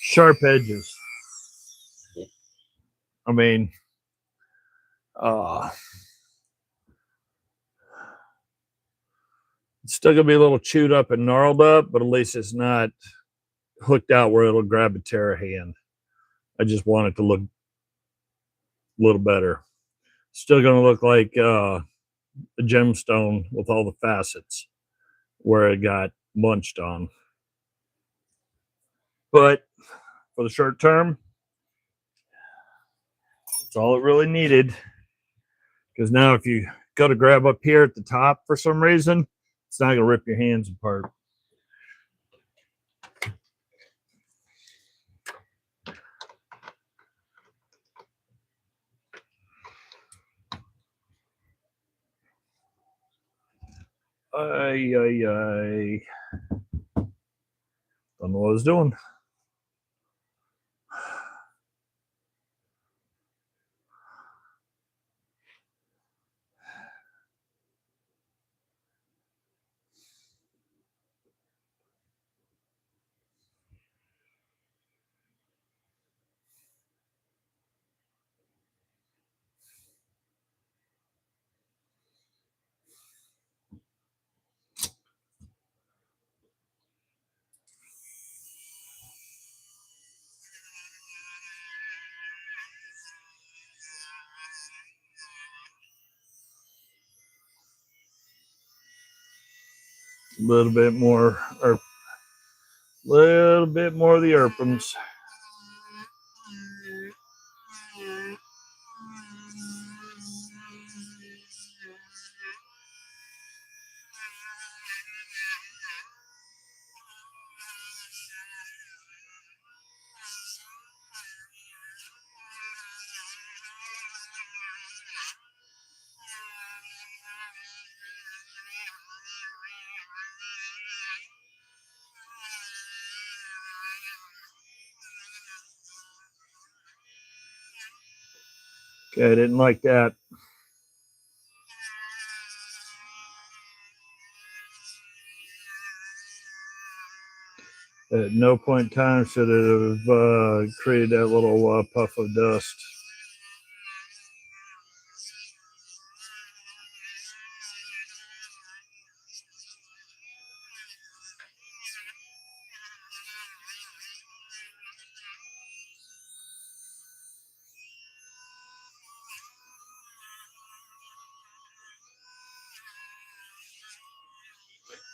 sharp edges. I mean, it's still gonna be a little chewed up and gnarled up, but at least it's not hooked out where it'll grab a tear a hand. I just want it to look a little better. Still gonna look like a gemstone with all the facets where it got munched on. But for the short term, that's all it really needed. Because now if you go to grab up here at the top for some reason, it's not going to rip your hands apart. I don't know what I was doing. A little bit more, or a little bit more of the Erpums. Okay, I didn't like that. At no point in time should it have created that little puff of dust.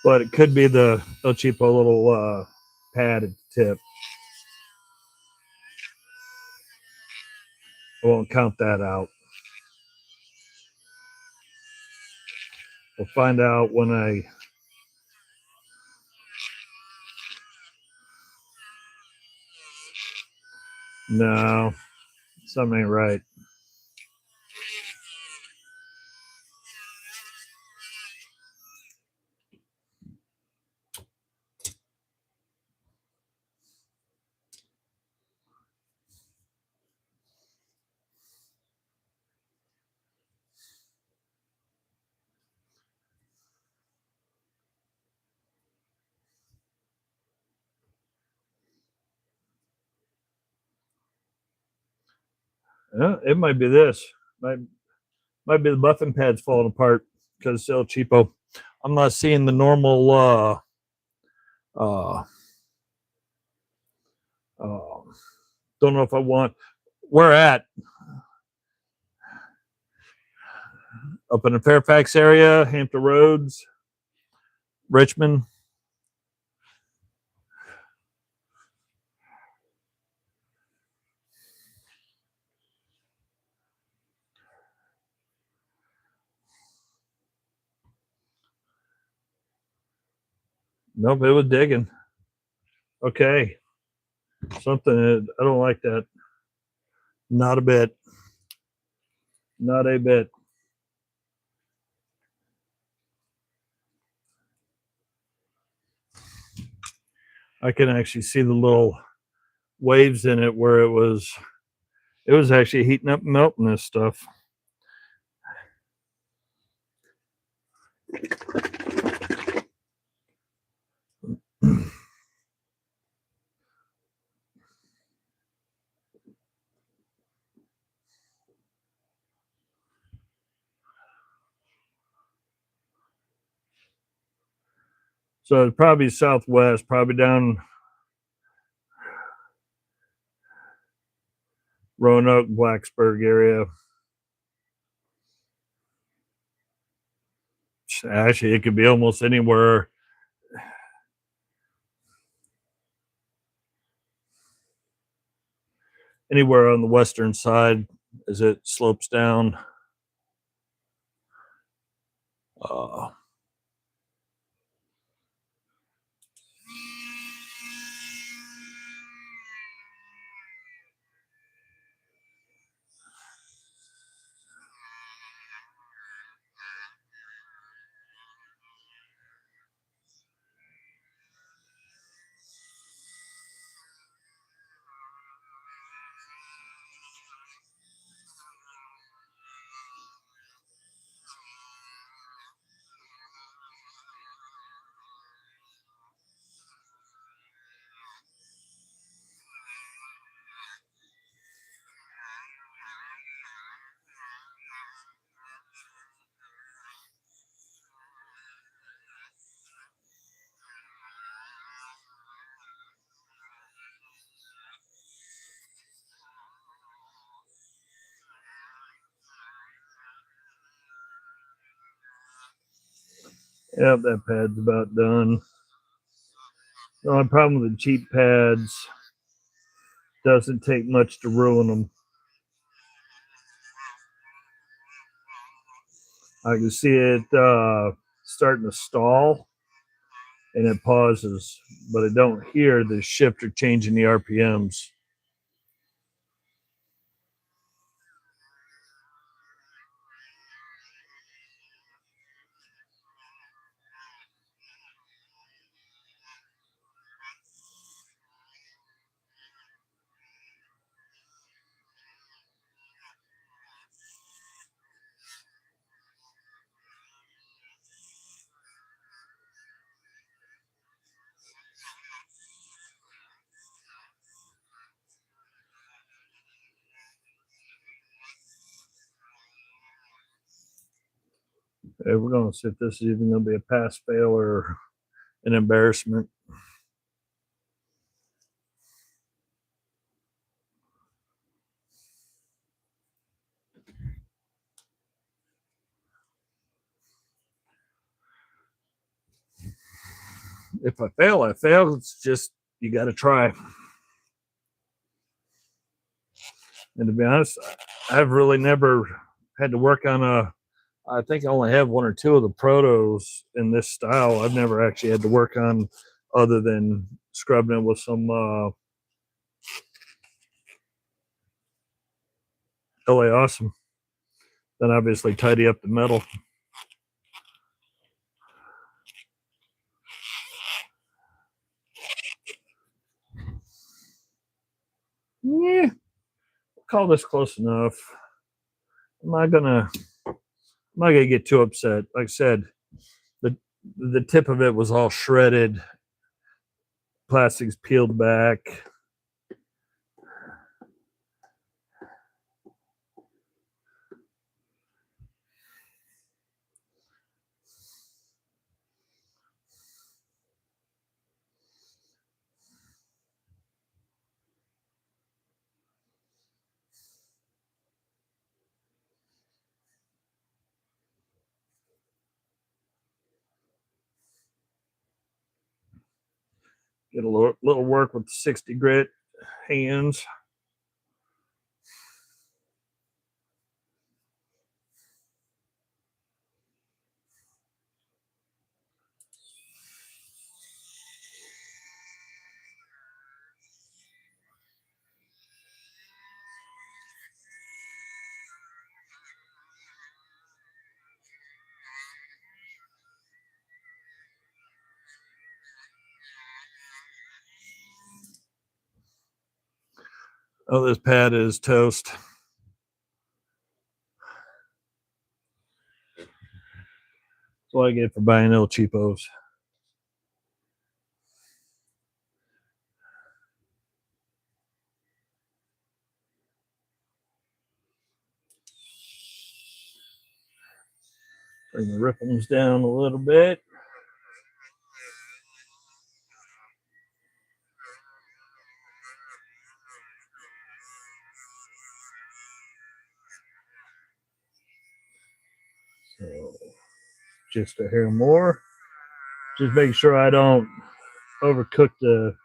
But it could be the El Cheapo little pad at the tip. I won't count that out. We'll find out when I... No, something ain't right. It might be this. Might be the buffing pads falling apart because it's El Cheapo. I'm not seeing the normal don't know if I want... Where at? Up in the Fairfax area, Hampton Roads, Richmond. Nope, it was digging. Okay. Something, I don't like that. Not a bit. Not a bit. I can actually see the little waves in it where it was actually heating up and melting this stuff. So it's probably southwest, probably down Roanoke, Blacksburg area. Actually, it could be almost anywhere. anywhere on the western side as it slopes down. Yep, that pad's about done. The only problem with the cheap pads, doesn't take much to ruin them. I can see it starting to stall, and it pauses, but I don't hear the shifter changing the RPMs. Okay, we're going to see if this is even going to be a pass fail or an embarrassment. If I fail, I fail. It's just, you got to try. And to be honest, I've really never had to work on I think I only have one or two of the protos in this style. I've never actually had to work on other than scrubbing it with some LA Awesome. Then obviously tidy up the metal. Yeah, we'll call this close enough. I'm not gonna get too upset. Like I said, the tip of it was all shredded, plastics peeled back. Get a little work with the 60 grit hands. Oh, this pad is toast. That's what I get for buying little cheapos. Bring the ripples down a little bit. So just a hair more. Just make sure I don't overcook the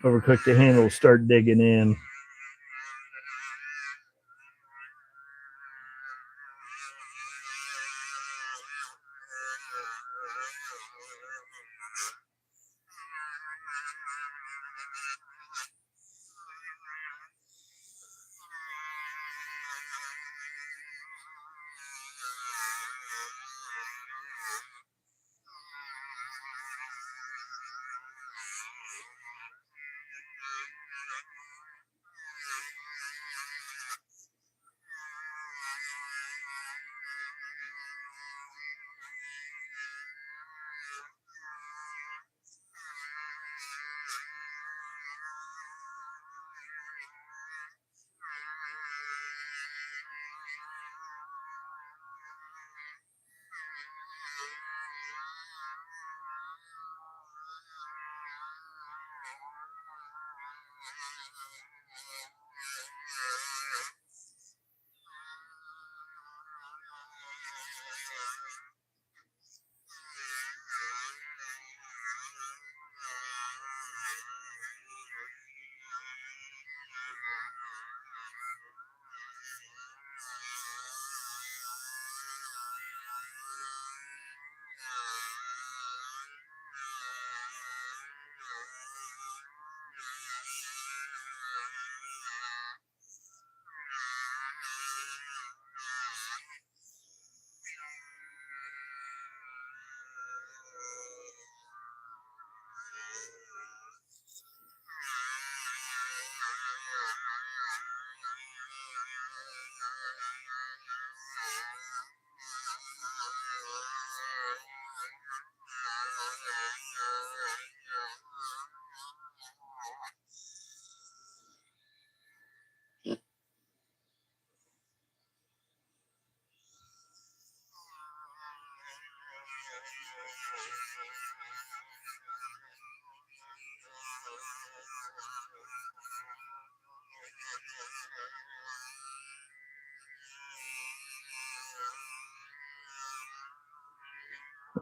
Overcook the handle, start digging in.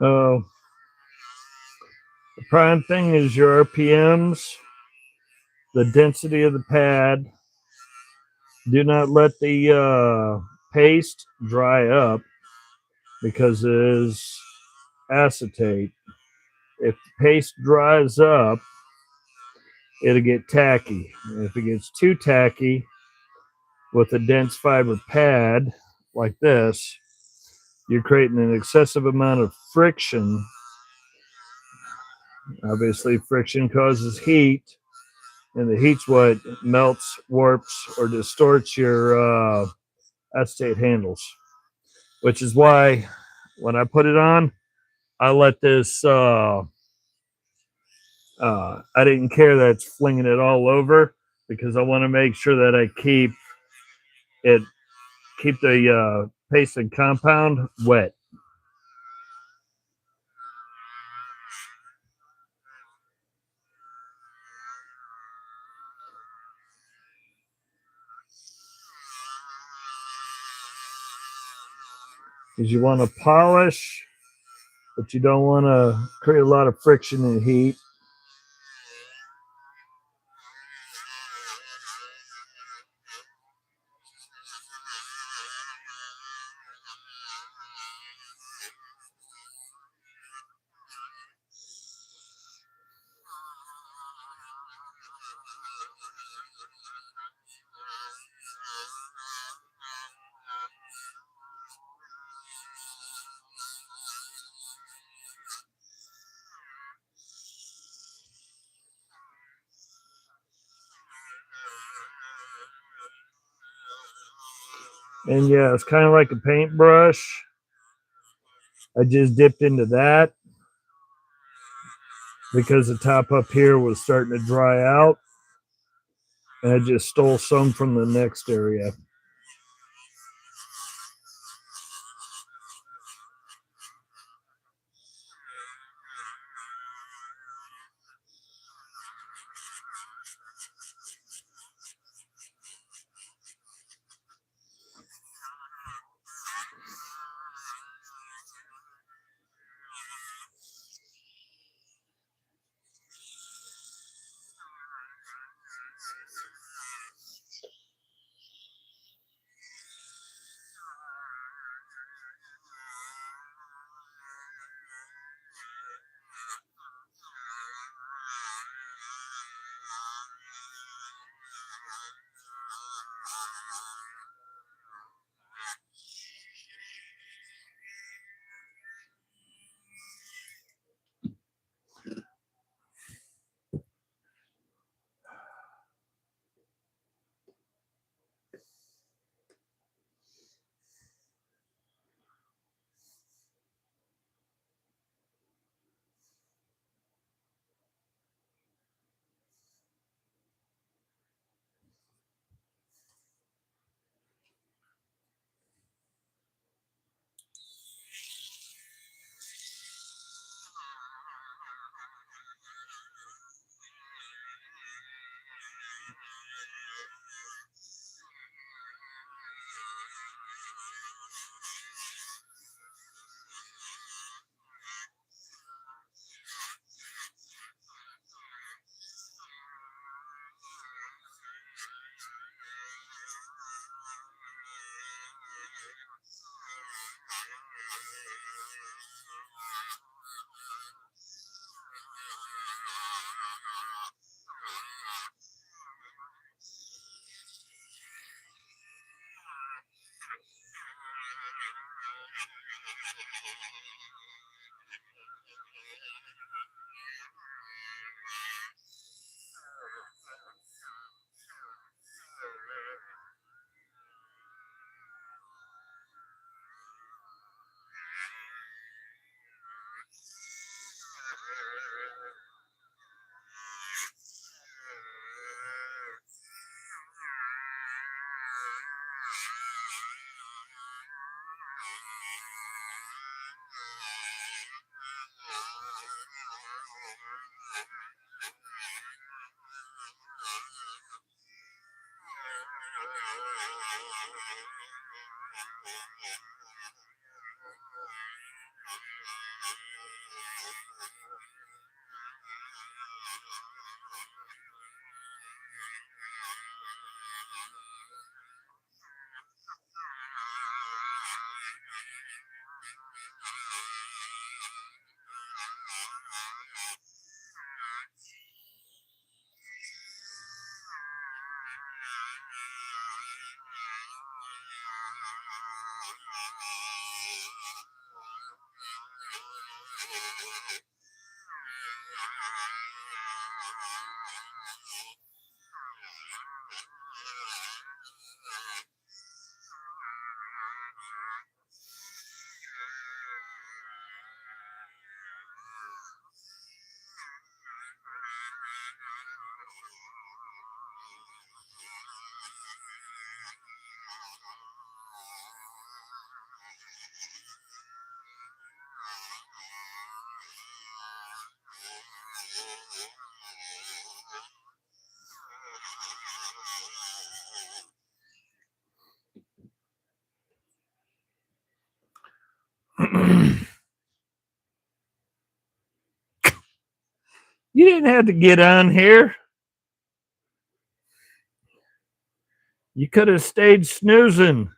The prime thing is your RPMs, the density of the pad. Do not let the paste dry up because it is acetate. If the paste dries up, it'll get tacky. If it gets too tacky with a dense fiber pad like this, you're creating an excessive amount of friction. Obviously, friction causes heat, and the heat's what melts, warps, or distorts your acetate handles, which is why when I put it on, I let this, I didn't care that it's flinging it all over because I want to make sure that I keep the paste and compound wet. Because you want to polish, but you don't want to create a lot of friction and heat. And yeah, it's kind of like a paintbrush. I just dipped into that because the top up here was starting to dry out. And I just stole some from the next area. You didn't have to get on here. You could have stayed snoozing.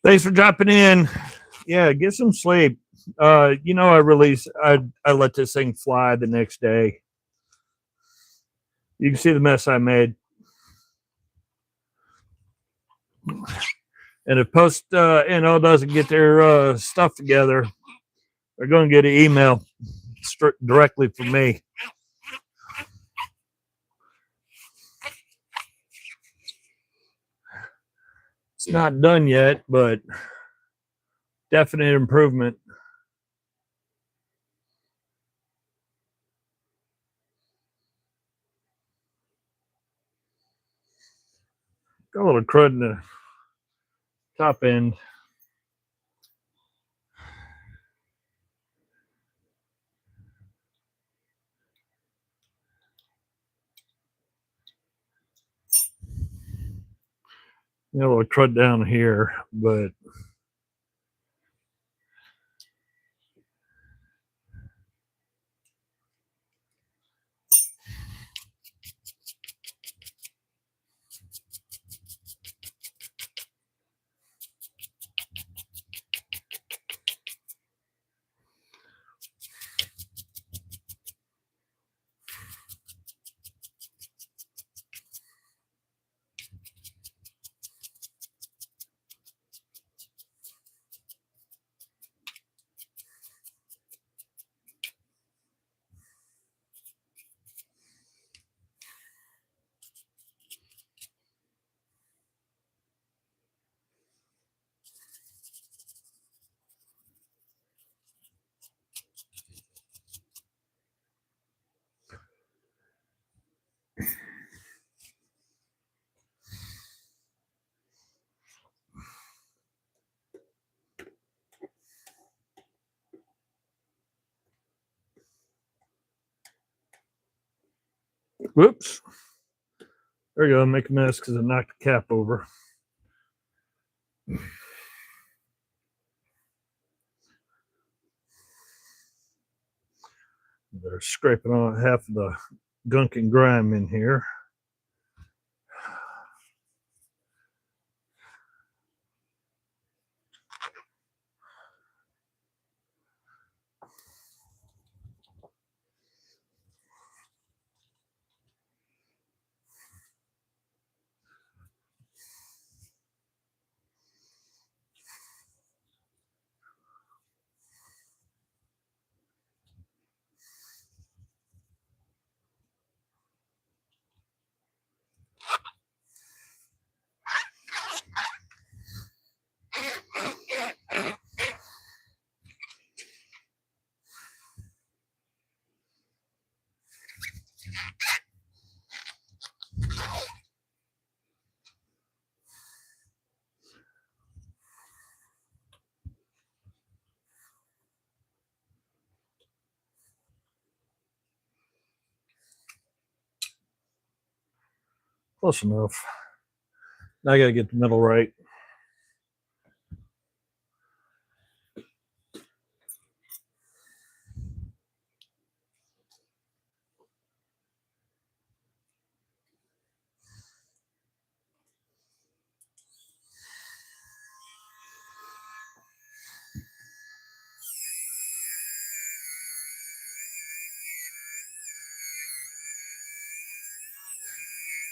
Thanks for dropping in. Yeah, get some sleep. I let this thing fly the next day. You can see the mess I made. And if Post NO doesn't get their stuff together, they're going to get an email directly from me. It's not done yet, but definite improvement. Got a little crud in the top end. Got a little crud down here, but Whoops. There we go. Make a mess because I knocked the cap over. They're scraping on half of the gunk and grime in here. Close enough. Now I got to get the middle right.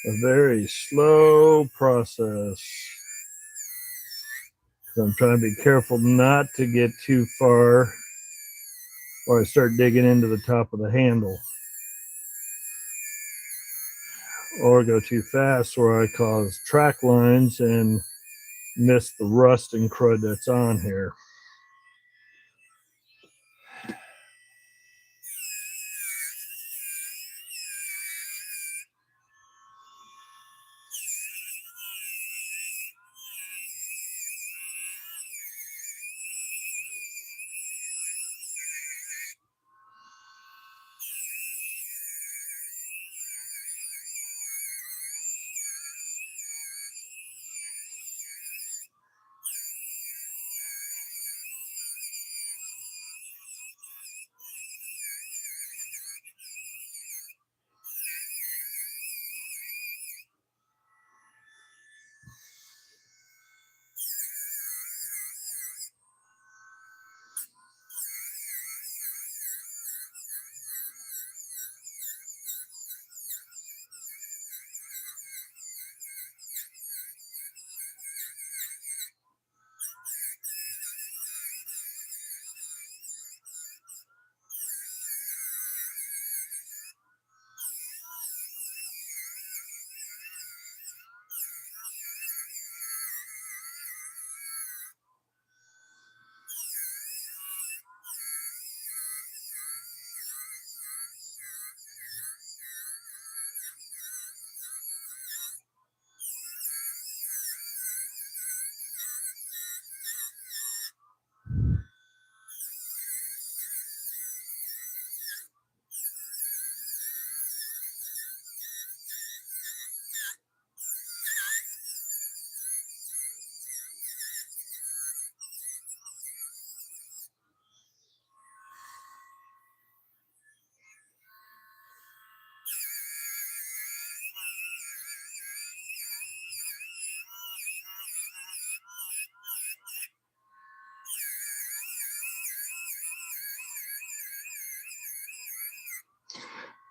A very slow process. So I'm trying to be careful not to get too far or I start digging into the top of the handle. Or go too fast where I cause track lines and miss the rust and crud that's on here.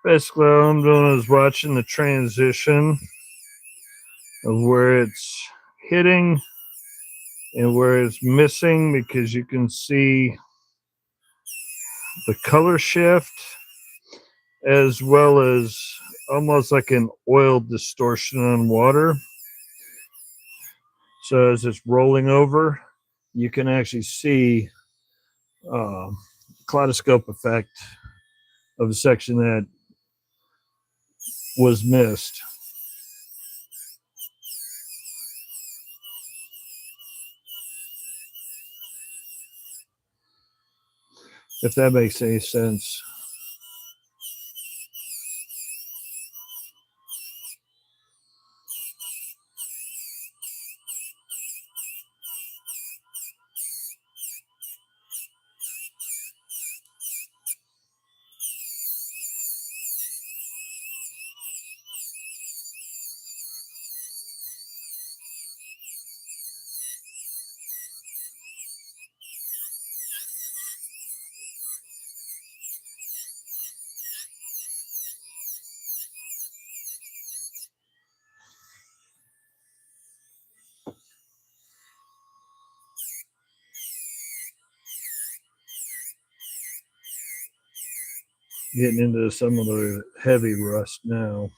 Basically, all I'm doing is watching the transition of where it's hitting and where it's missing, because you can see the color shift as well as almost like an oil distortion on water. So as it's rolling over, you can actually see kaleidoscope effect of a section that was missed. If that makes any sense. getting into some of the heavy rust now.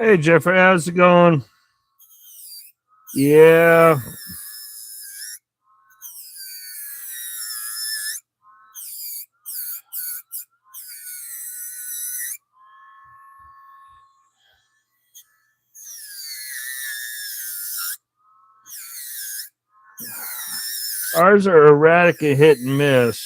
Hey, Jeffrey, how's it going? Yeah. Ours are erratic and hit and miss.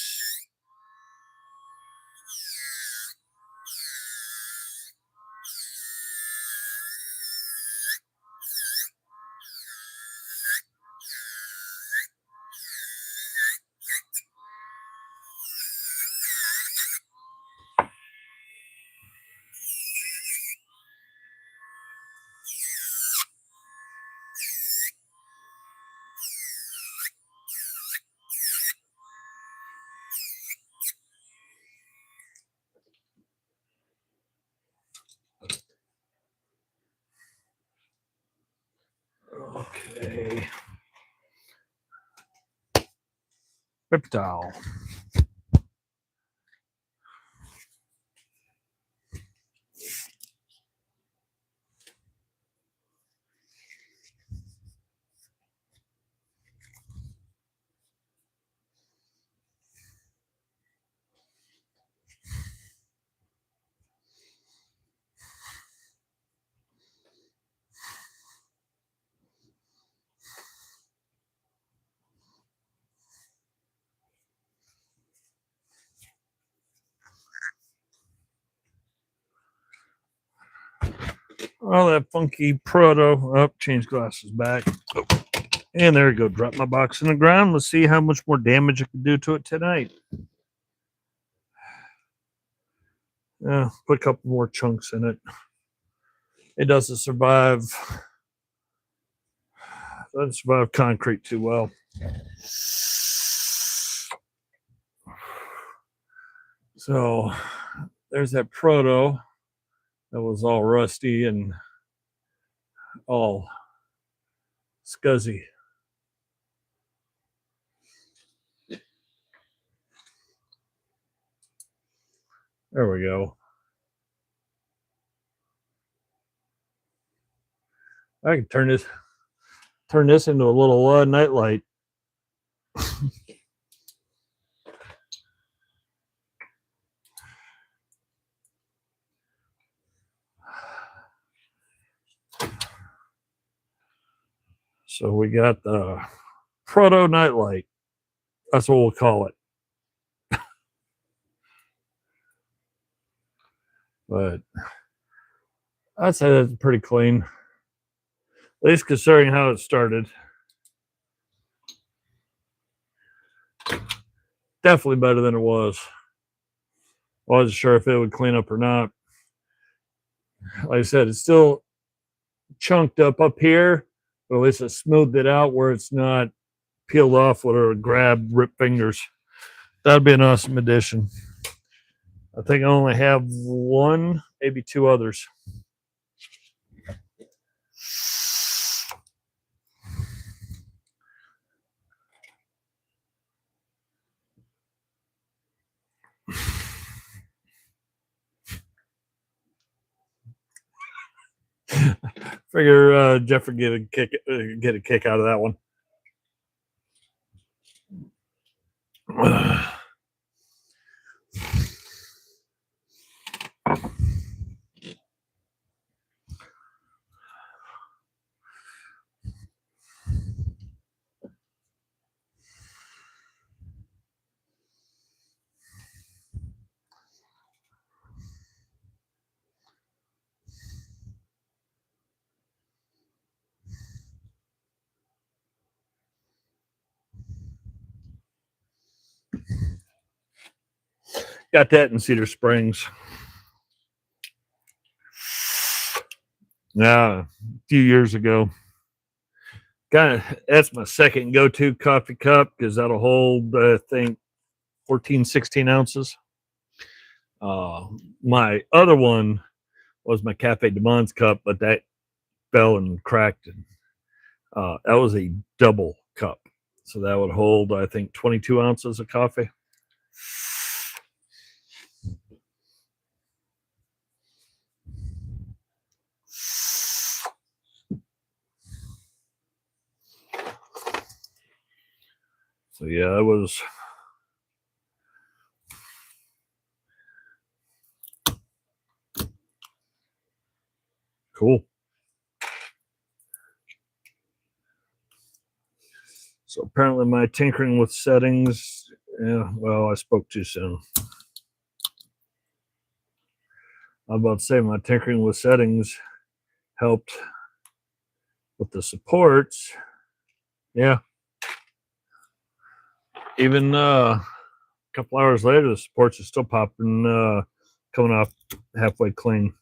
Paper towel. Oh, that funky proto. Oh, change glasses back. Oh. And there we go. Drop my box in the ground. Let's see how much more damage I can do to it tonight. Put a couple more chunks in it. It doesn't survive concrete too well. So there's that proto that was all rusty and all scuzzy. There we go. I can turn this into a little night light. So we got the proto nightlight. That's what we'll call it. But I'd say that's pretty clean. At least considering how it started. Definitely better than it was. I wasn't sure if it would clean up or not. Like I said, it's still chunked up here, but at least it smoothed it out where it's not peeled off with a grab, rip fingers. That'd be an awesome addition. I think I only have one, maybe two others. Figure Jeff would get a kick out of that one. Got that in Cedar Springs. Yeah, a few years ago. That's my second go-to coffee cup because that'll hold, I think, 14, 16 ounces. My other one was my Cafe de Monde cup, but that fell and cracked. And that was a double cup. So that would hold, I think, 22 ounces of coffee. So yeah, it was cool. So apparently my tinkering with settings, yeah, well, I spoke too soon. I'm about to say my tinkering with settings helped with the supports. Yeah. Even a couple hours later, the supports are still popping, coming off halfway clean.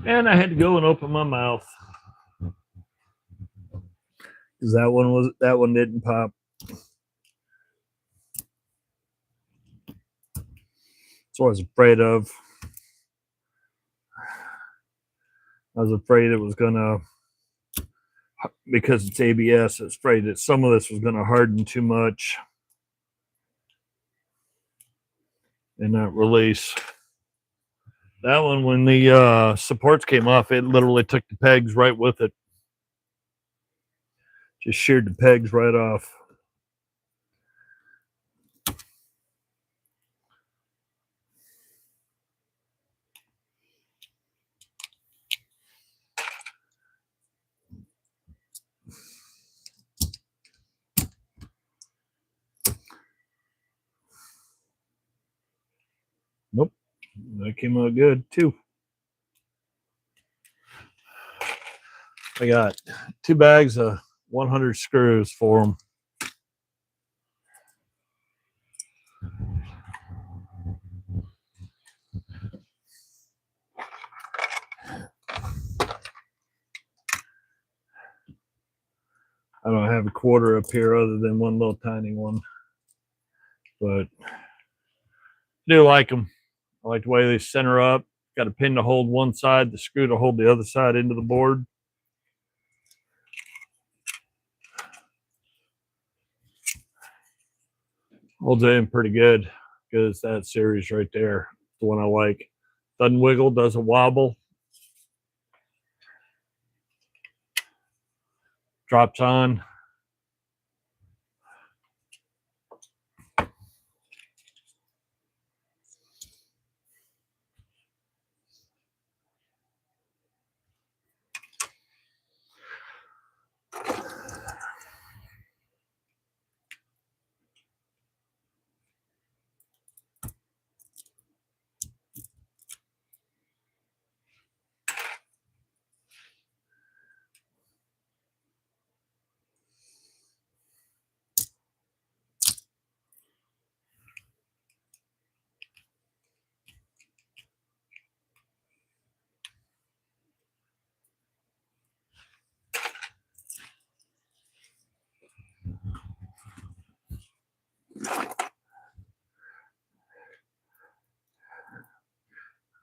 And I had to go and open my mouth. because that one didn't pop. That's what I was afraid of. I was afraid it was gonna, because it's ABS, I was afraid that some of this was gonna harden too much and not release. That one, when the supports came off, it literally took the pegs right with it. Just sheared the pegs right off. Nope, that came out good too. I got 2 bags of 100 screws for them. I don't have a quarter up here other than one little tiny one, but I do like them. I like the way they center up. Got a pin to hold one side, the screw to hold the other side into the board. Holds it in pretty good because that series right there, the one I like. Doesn't wiggle, doesn't wobble. Drops on.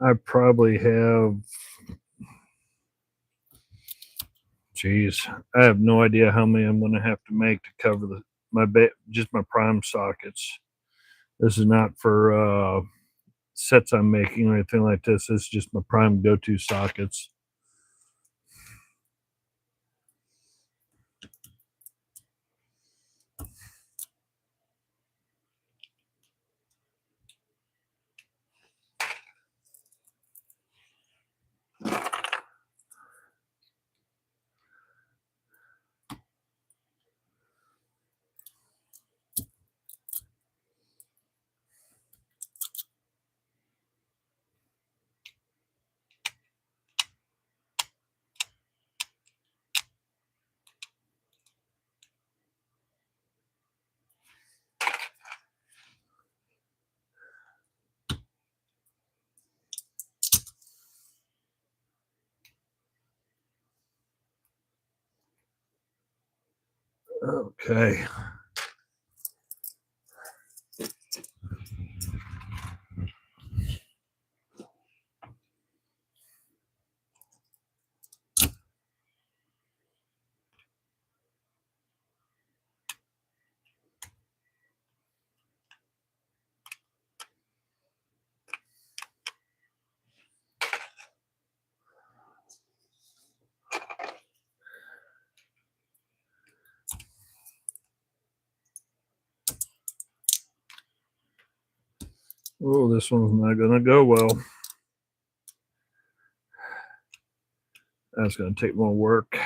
I probably have, geez, I have no idea how many I'm going to have to make to cover just my prime sockets. This is not for sets I'm making or anything like this. This is just my prime go-to sockets. Okay. Oh, this one's not going to go well. That's going to take more work.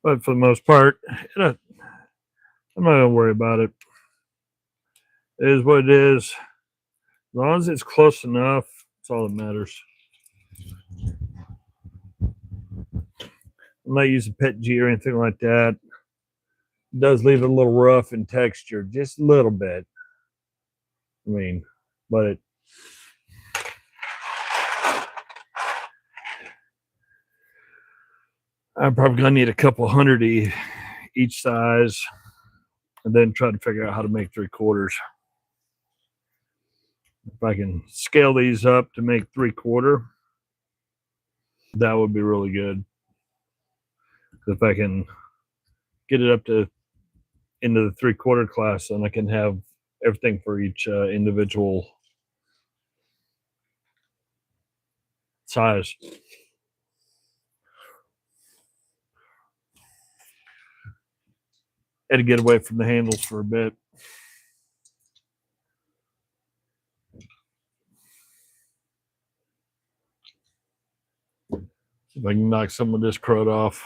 But for the most part, I'm not going to worry about it. It is what it is. As long as it's close enough, that's all that matters. I'm not using PETG or anything like that. It does leave it a little rough in texture, just a little bit. I mean, but I'm probably gonna need a couple hundred each size, and then try to figure out how to make 3/4. If I can scale these up to make 3/4, that would be really good. If I can get it up to into the 3/4 class, then I can have everything for each individual size. Had to get away from the handles for a bit. See if I can knock some of this crud off.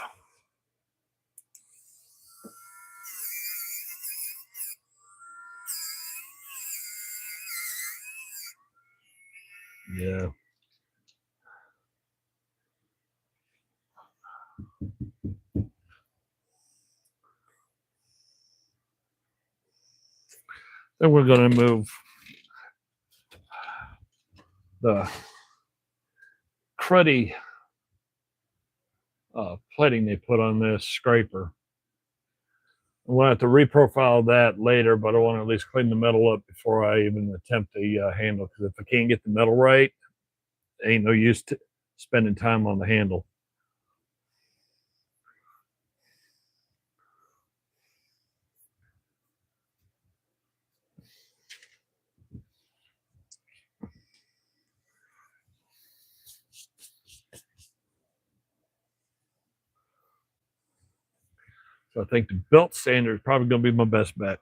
Yeah. Then we're going to move the cruddy plating they put on this scraper. I'm going to have to reprofile that later, but I want to at least clean the metal up before I even attempt the handle, because if I can't get the metal right, ain't no use to spending time on the handle. So I think the belt sander is probably going to be my best bet.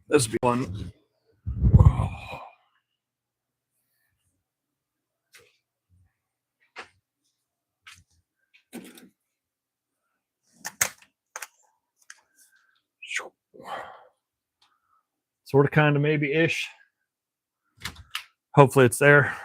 This will be fun. Sort of, kind of, maybe ish. Hopefully it's there.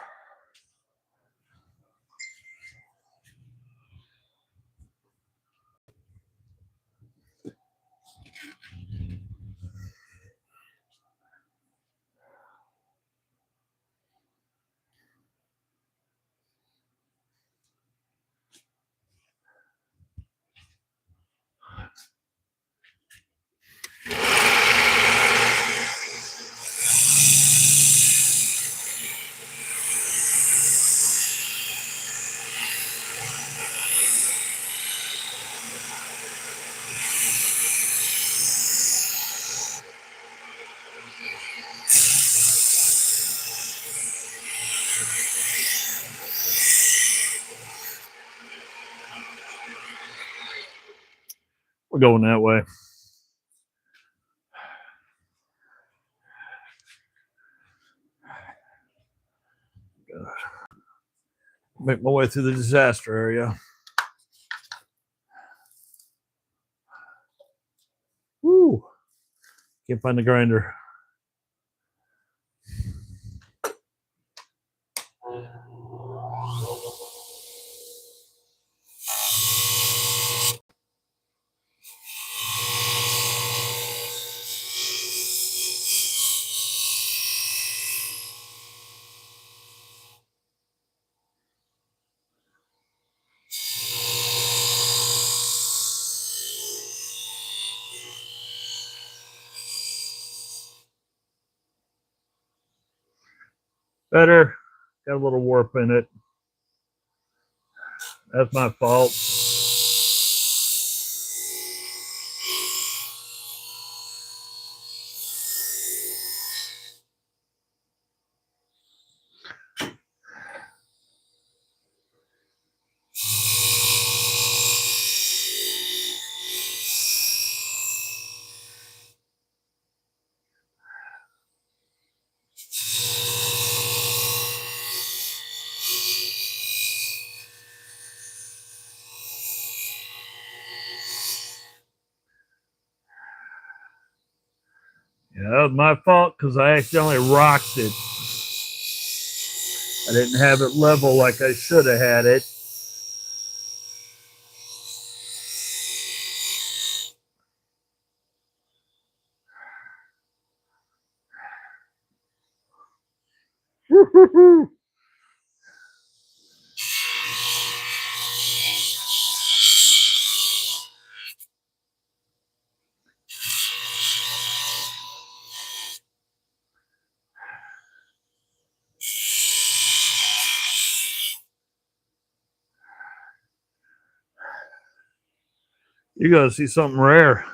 We're going that way. Make my way through the disaster area. Woo! Can't find the grinder. Better. Got a little warp in it. That's my fault. that was my fault because I accidentally rocked it. I didn't have it level like I should have had it. You gotta see something rare.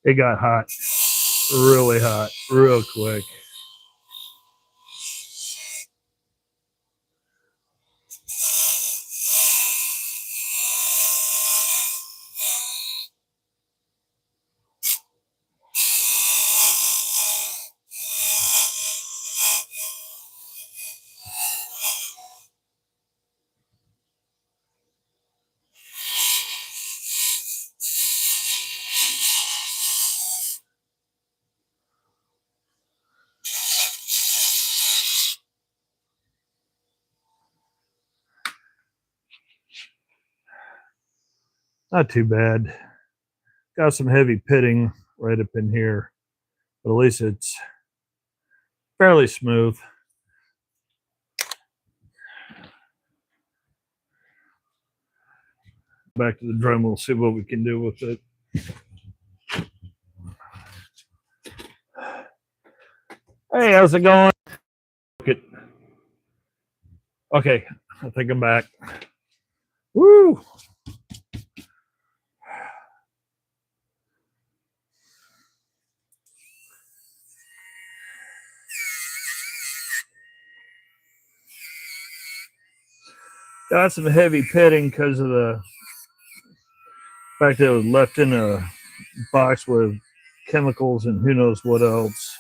It got hot, really hot, real quick. Not too bad. Got some heavy pitting right up in here, but at least it's fairly smooth. Back to the drum, we'll see what we can do with it. Hey, how's it going? Okay, I think I'm back. Woo! Got some heavy pitting because of the fact that it was left in a box with chemicals and who knows what else.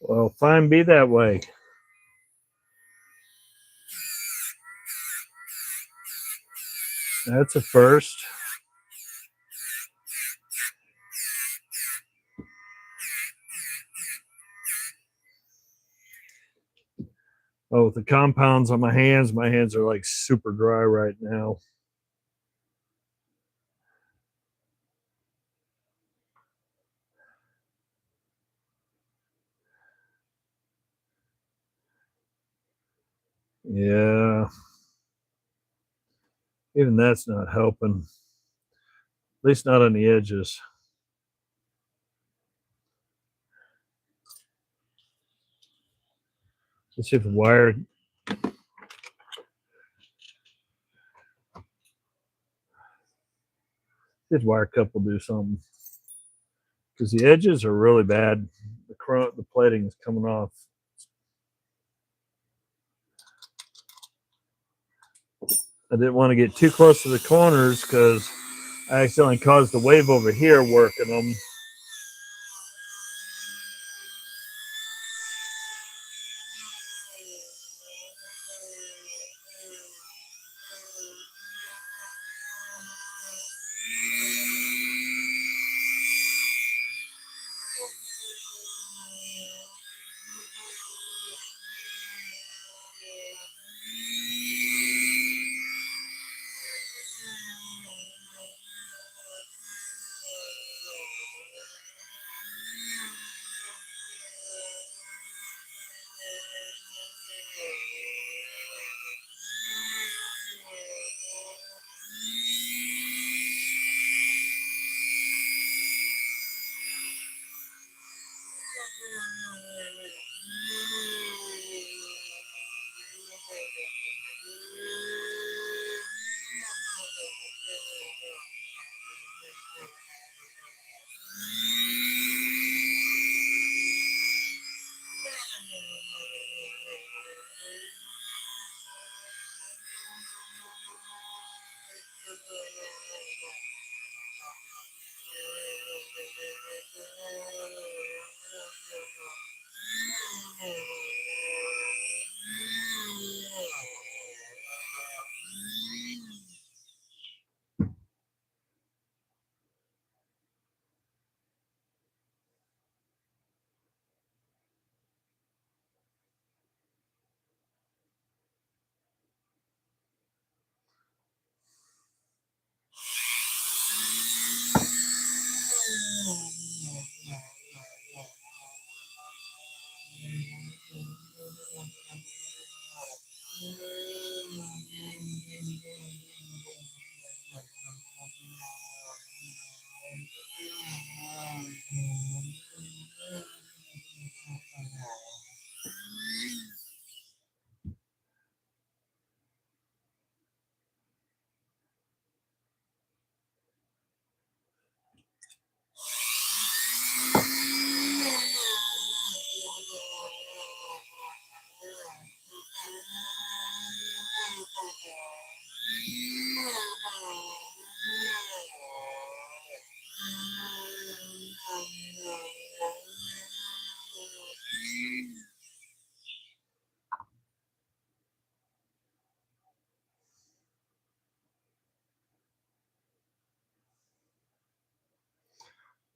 Well, fine, be that way. That's a first. Oh, with the compounds on my hands are like super dry right now. Yeah. Even that's not helping. At least not on the edges. Let's see if the wire. This wire cup will do something. Because the edges are really bad. The plating is coming off. I didn't want to get too close to the corners because I accidentally caused the wave over here working them.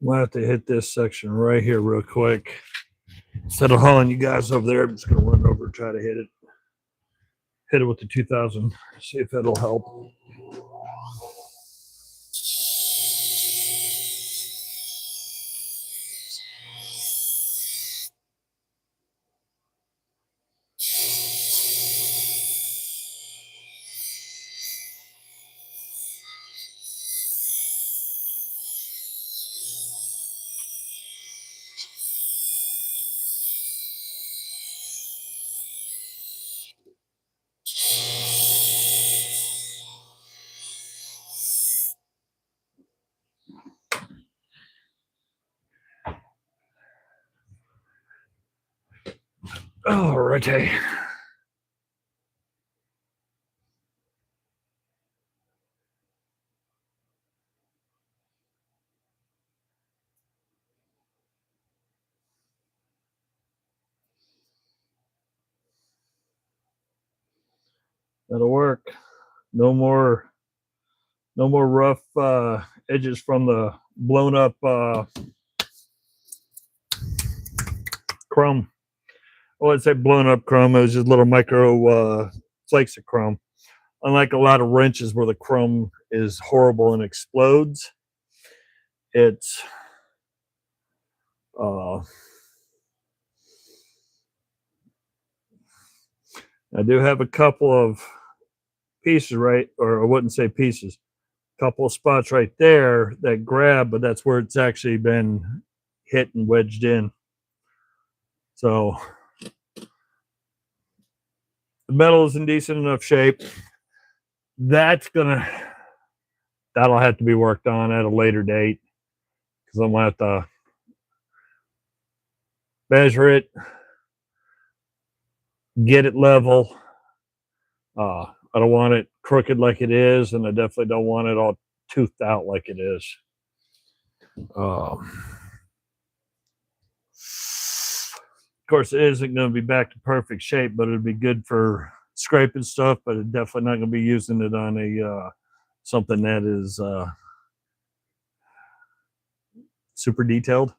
I'm gonna have to hit this section right here real quick. Instead of hauling you guys over there, I'm just gonna run over and try to hit it. Hit it with the 2000. See if it'll help. All righty. That'll work. No more rough edges from the blown up chrome. Well, I'd say blown up chrome. It was just little micro flakes of chrome. Unlike a lot of wrenches where the chrome is horrible and explodes, it's I do have a couple of pieces, right? Or I wouldn't say pieces, a couple of spots right there that grab, but that's where it's actually been hit and wedged in. So the metal is in decent enough shape. That'll have to be worked on at a later date because I'm gonna have to measure it, get it level. I don't want it crooked like it is, and I definitely don't want it all toothed out like it is. Of course, it isn't going to be back to perfect shape, but it'd be good for scraping stuff. But it's definitely not going to be using it on a something that is super detailed.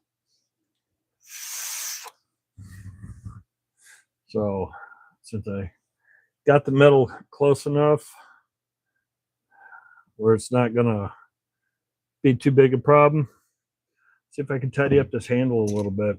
So, since I got the metal close enough where it's not going to be too big a problem, see if I can tidy up this handle a little bit.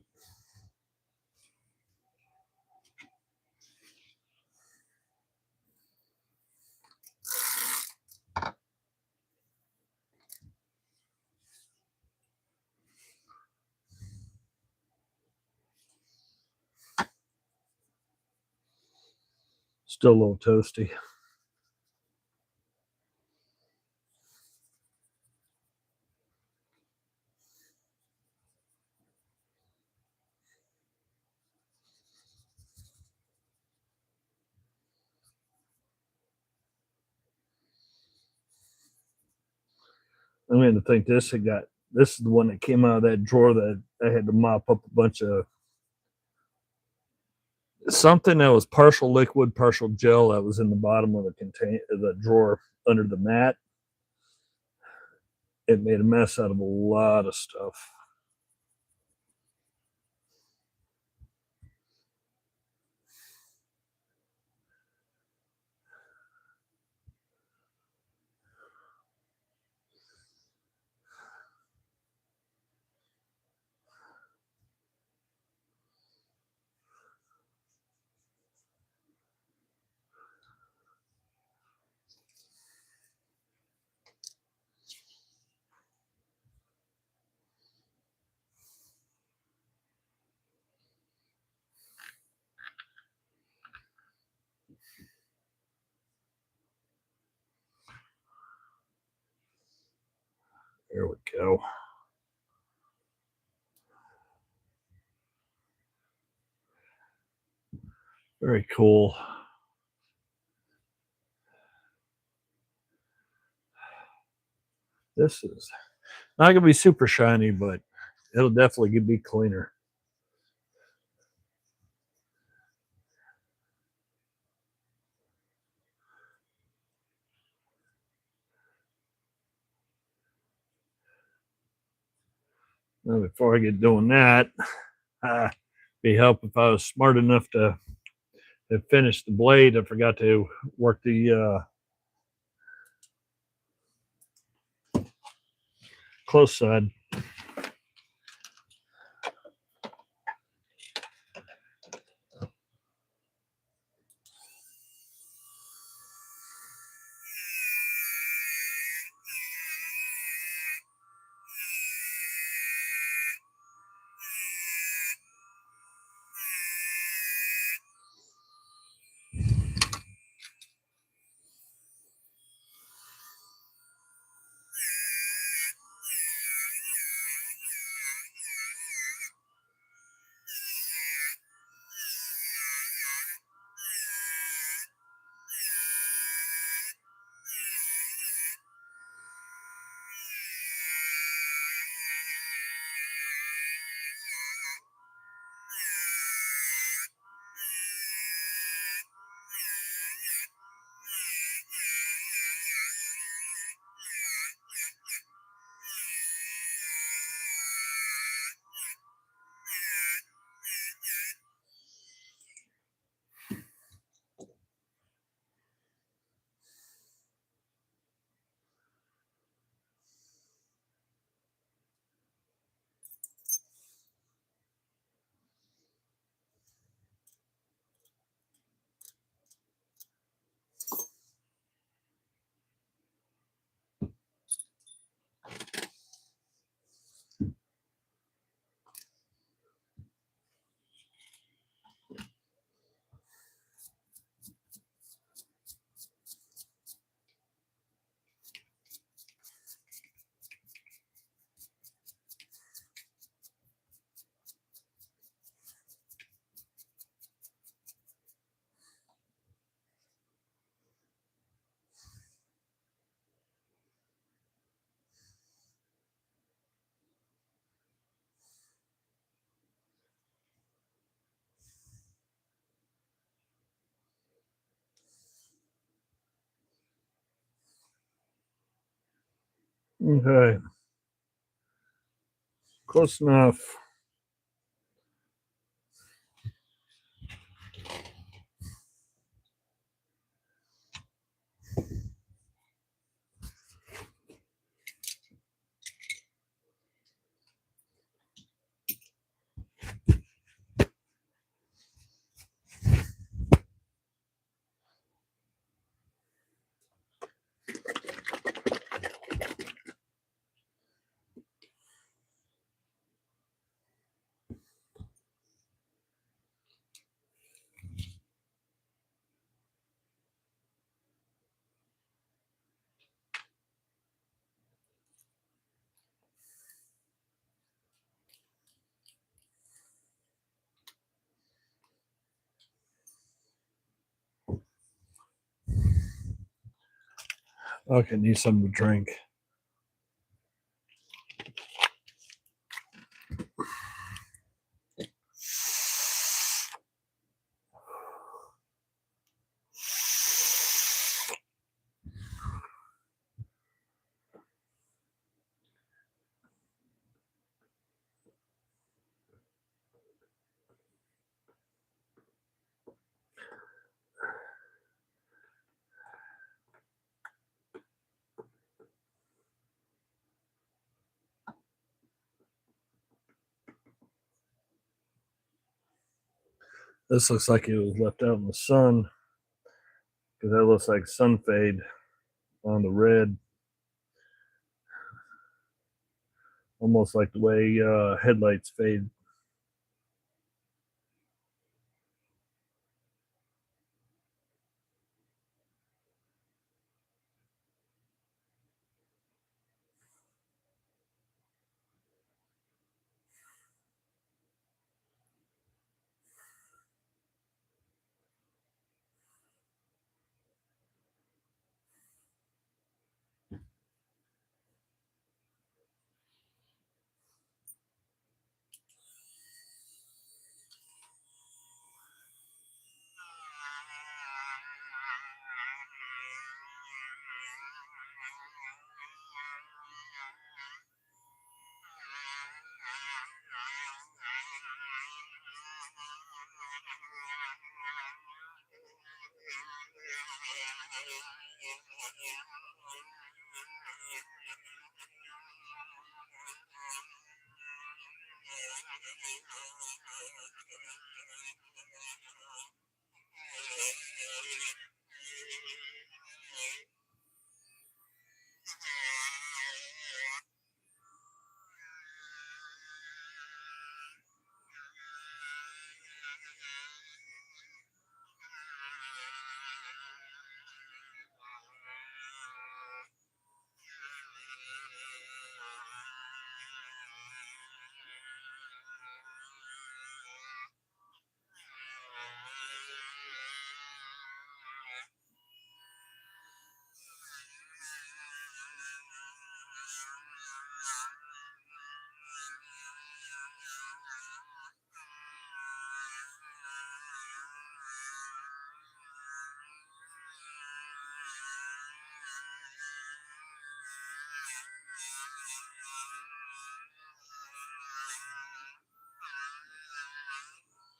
Still a little toasty. I mean, to think this is the one that came out of that drawer that I had to mop up a bunch of something that was partial liquid, partial gel that was in the bottom of the drawer under the mat. It made a mess out of a lot of stuff. There we go. Very cool. This is not gonna be super shiny, but it'll definitely be cleaner. Now, before I get doing that, be help if I was smart enough to finish the blade. I forgot to work the close side. Okay, close enough. Okay, need something to drink. This looks like it was left out in the sun because that looks like sun fade on the red. Almost like the way headlights fade.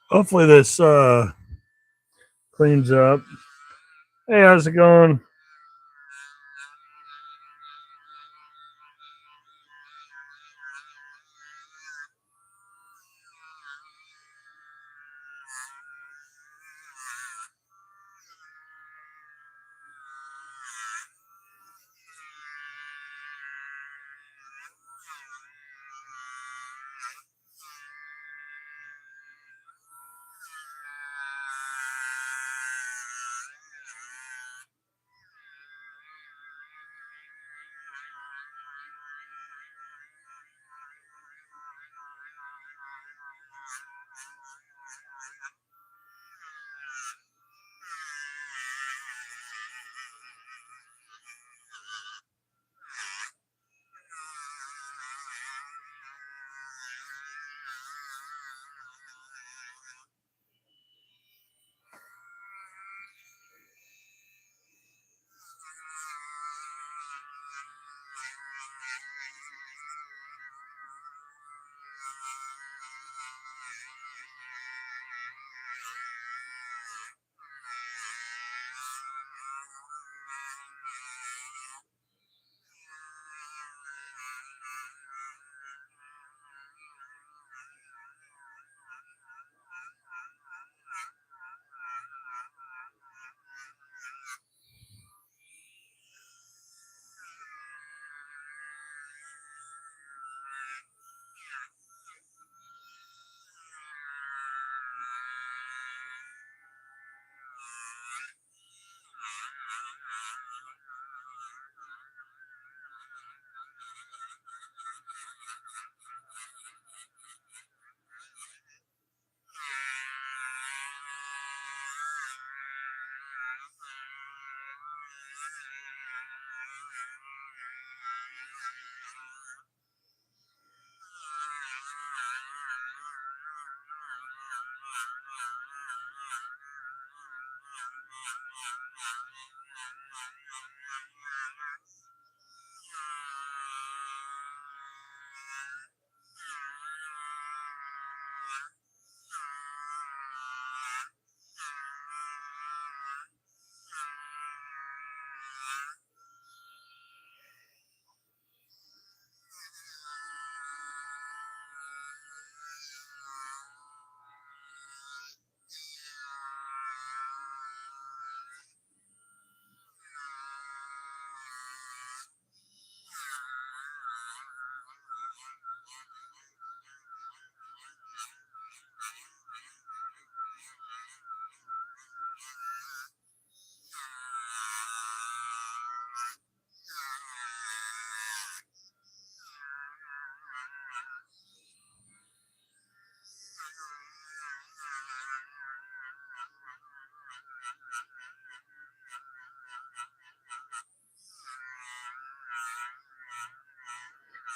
Hopefully this cleans up. Hey, how's it going?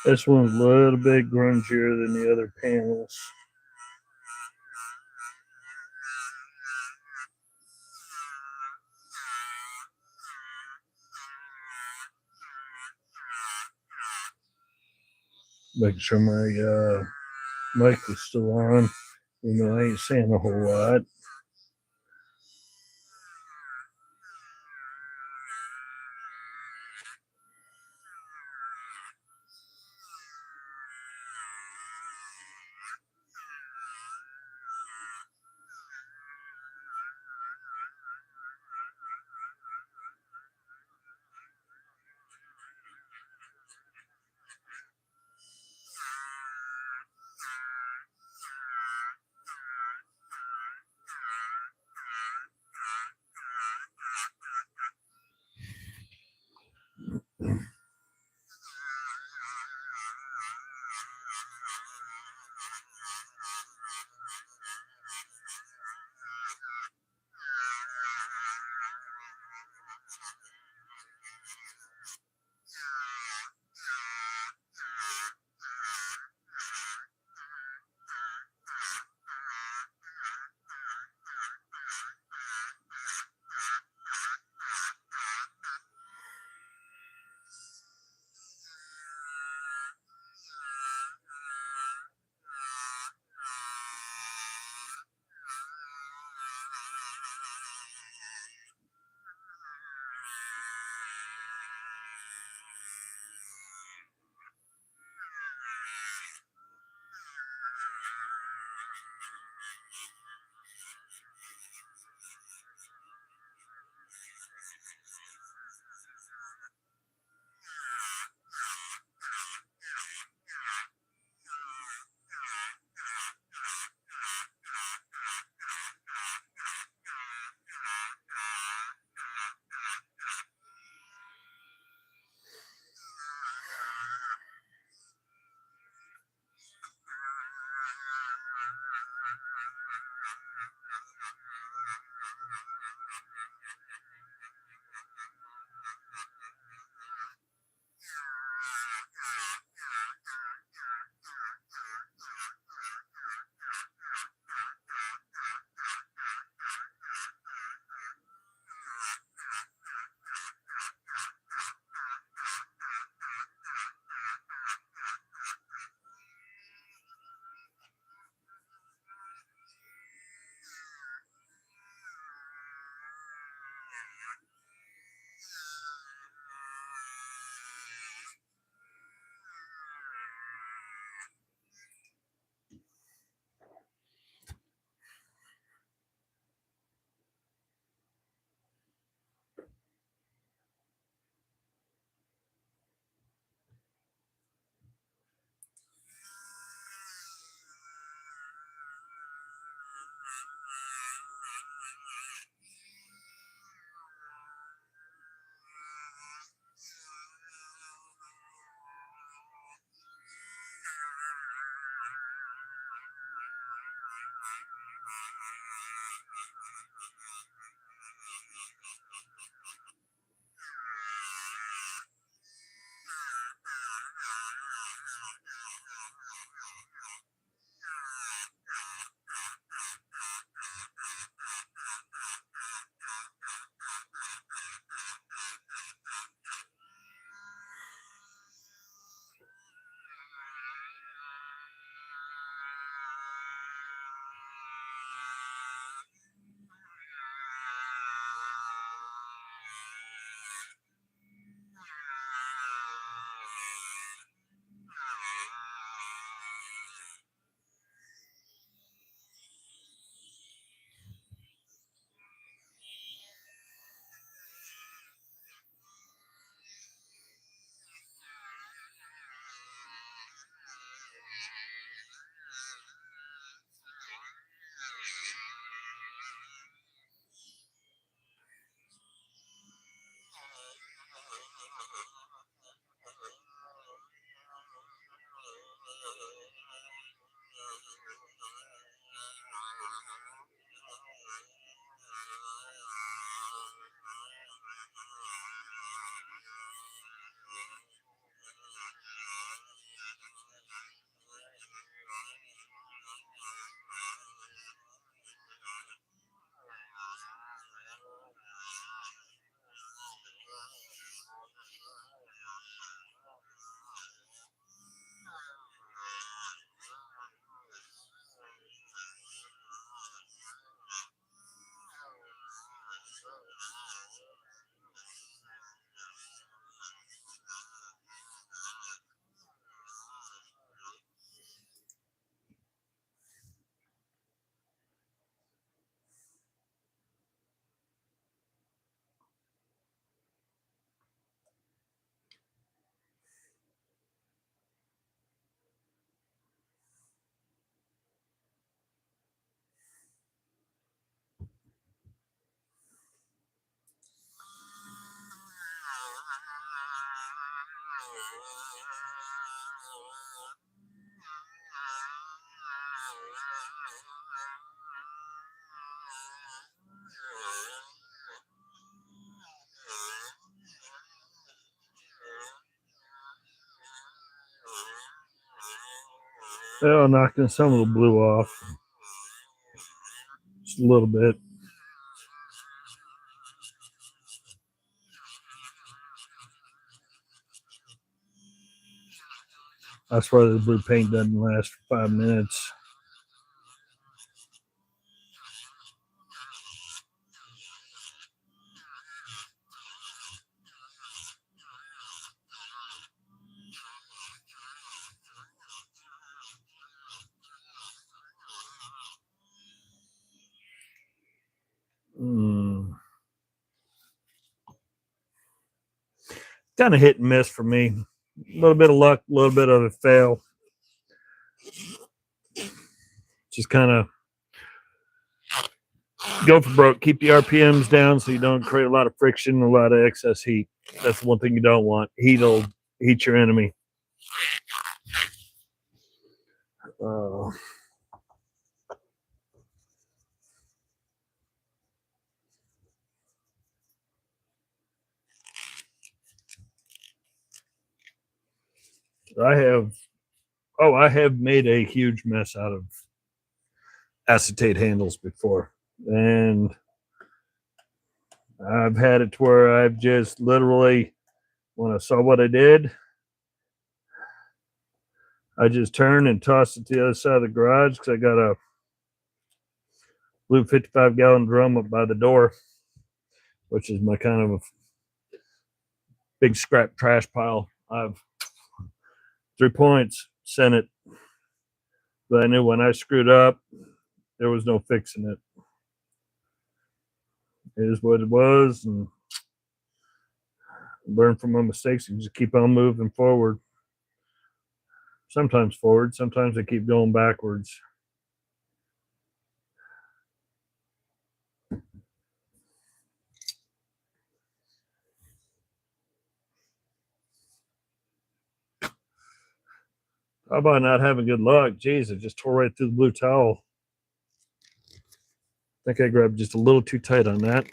This one's a little bit grungier than the other panels. Making sure my mic is still on. You know, I ain't saying a whole lot. Well, knocking some of the blue off just a little bit. I swear the blue paint doesn't last for 5 minutes. Kind of hit and miss for me. A little bit of luck, a little bit of a fail. Just kind of go for broke. Keep the RPMs down so you don't create a lot of friction, a lot of excess heat. That's the one thing you don't want. Heat will heat your enemy. I have made a huge mess out of acetate handles before, and I've had it to where I've just literally, when I saw what I did, I just turned and tossed it to the other side of the garage because I got a blue 55-gallon drum up by the door, which is my kind of a big scrap trash pile. I've 3 points, sent it, but I knew when I screwed up, there was no fixing it. It is what it was, and learn from my mistakes and just keep on moving forward. Sometimes forward, sometimes I keep going backwards. How about not having good luck? Jeez, I just tore right through the blue towel. I think I grabbed just a little too tight on that.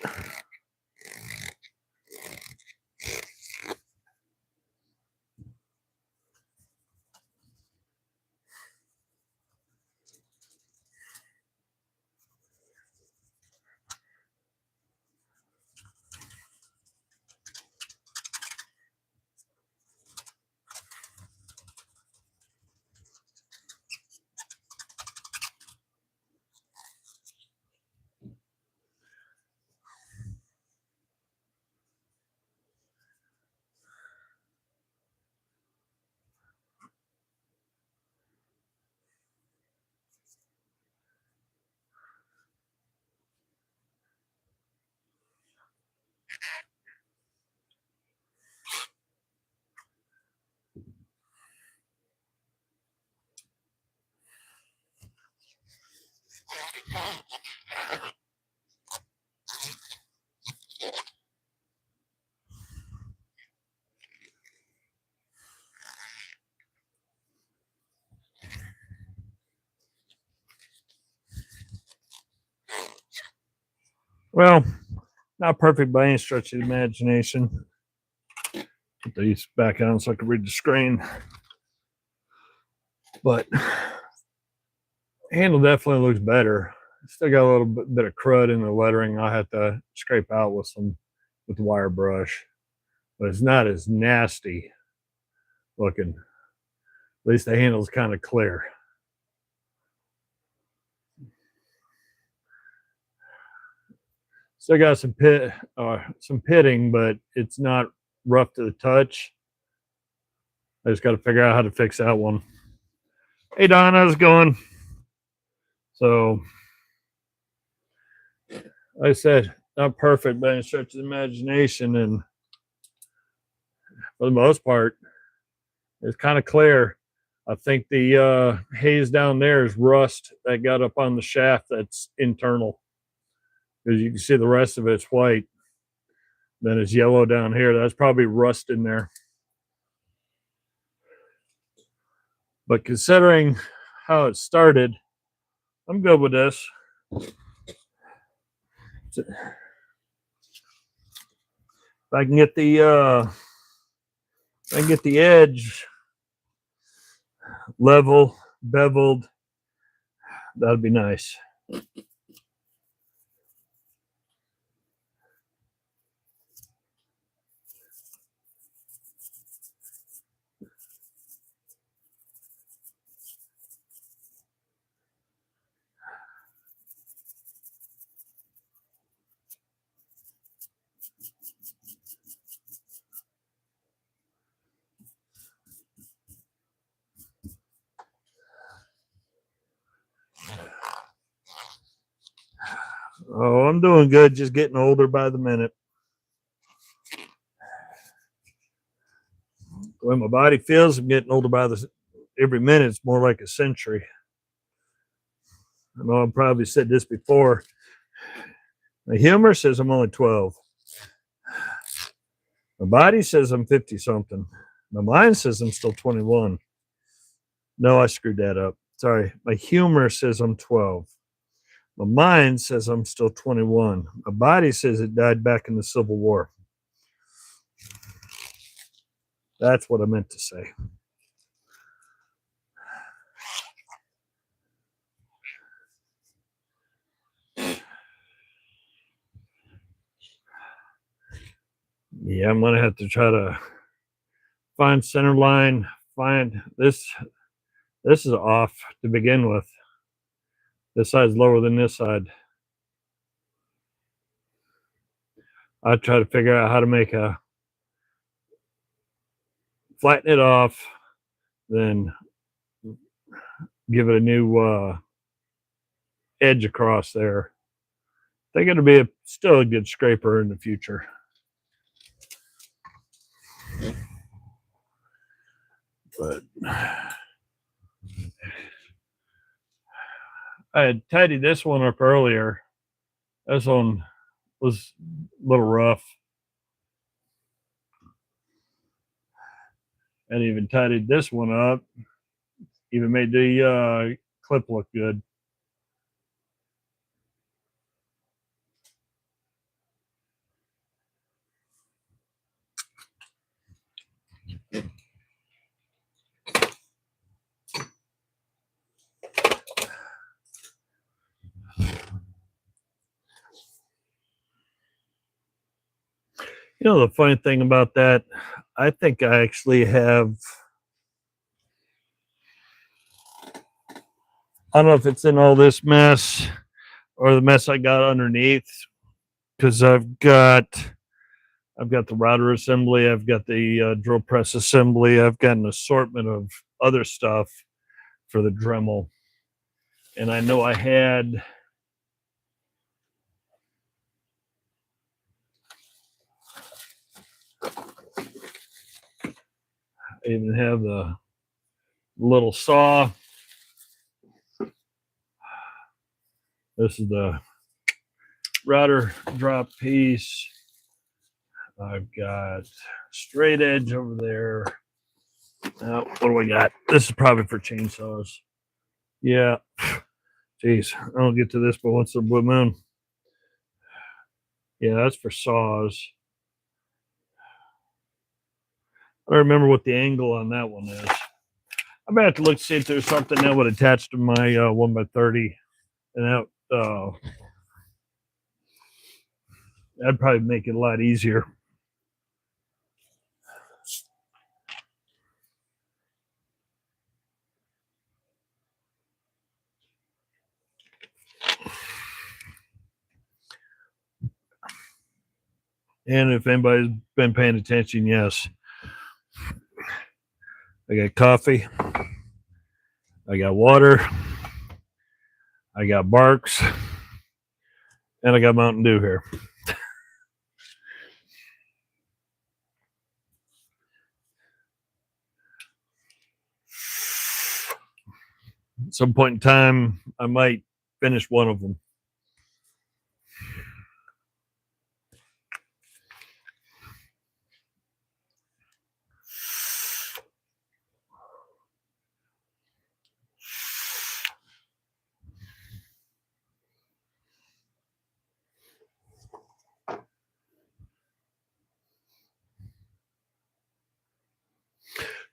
Well, not perfect by any stretch of the imagination. Put these back on so I can read the screen. But handle definitely looks better. Still got a little bit of crud in the lettering. I have to scrape out with the wire brush, but it's not as nasty looking. At least the handle's kind of clear. Still got some pitting, but it's not rough to the touch. I just got to figure out how to fix that one. Hey Don, how's it going? So, like I said, not perfect by any stretch of the imagination, and for the most part, it's kind of clear. I think the haze down there is rust that got up on the shaft that's internal. Because you can see the rest of it's white. Then it's yellow down here. That's probably rust in there. But considering how it started, I'm good with this. If I can get the edge level, beveled, that'd be nice. Oh, I'm doing good, just getting older by the minute. When my body feels, I'm getting older by every minute. It's more like a century. I know I've probably said this before. My humor says I'm only 12. My body says I'm 50 something. My mind says I'm still 21. No, I screwed that up. Sorry. My humor says I'm 12. My mind says I'm still 21. My body says it died back in the Civil War. That's what I meant to say. Yeah, I'm gonna have to try to find center line. Find this. This is off to begin with. This side's lower than this side. I try to figure out how to make a flatten it off, then give it a new edge across there. I think it'll be still a good scraper in the future. But I had tidied this one up earlier. This one was a little rough. And even tidied this one up. Even made the clip look good. You know, the funny thing about that, I think I actually have, I don't know if it's in all this mess or the mess I got underneath, because I've got the router assembly, I've got the drill press assembly, I've got an assortment of other stuff for the Dremel. And I know I even have the little saw. This is the router drop piece. I've got straight edge over there. Now, what do we got? This is probably for chainsaws. Yeah. Jeez, I don't get to this, but once the blue moon. Yeah, that's for saws. I don't remember what the angle on that one is. I'm gonna have to look to see if there's something that would attach to my 1x30, and that'd probably make it a lot easier. And if anybody's been paying attention, yes, I got coffee, I got water, I got Barks, and I got Mountain Dew here. At some point in time, I might finish one of them.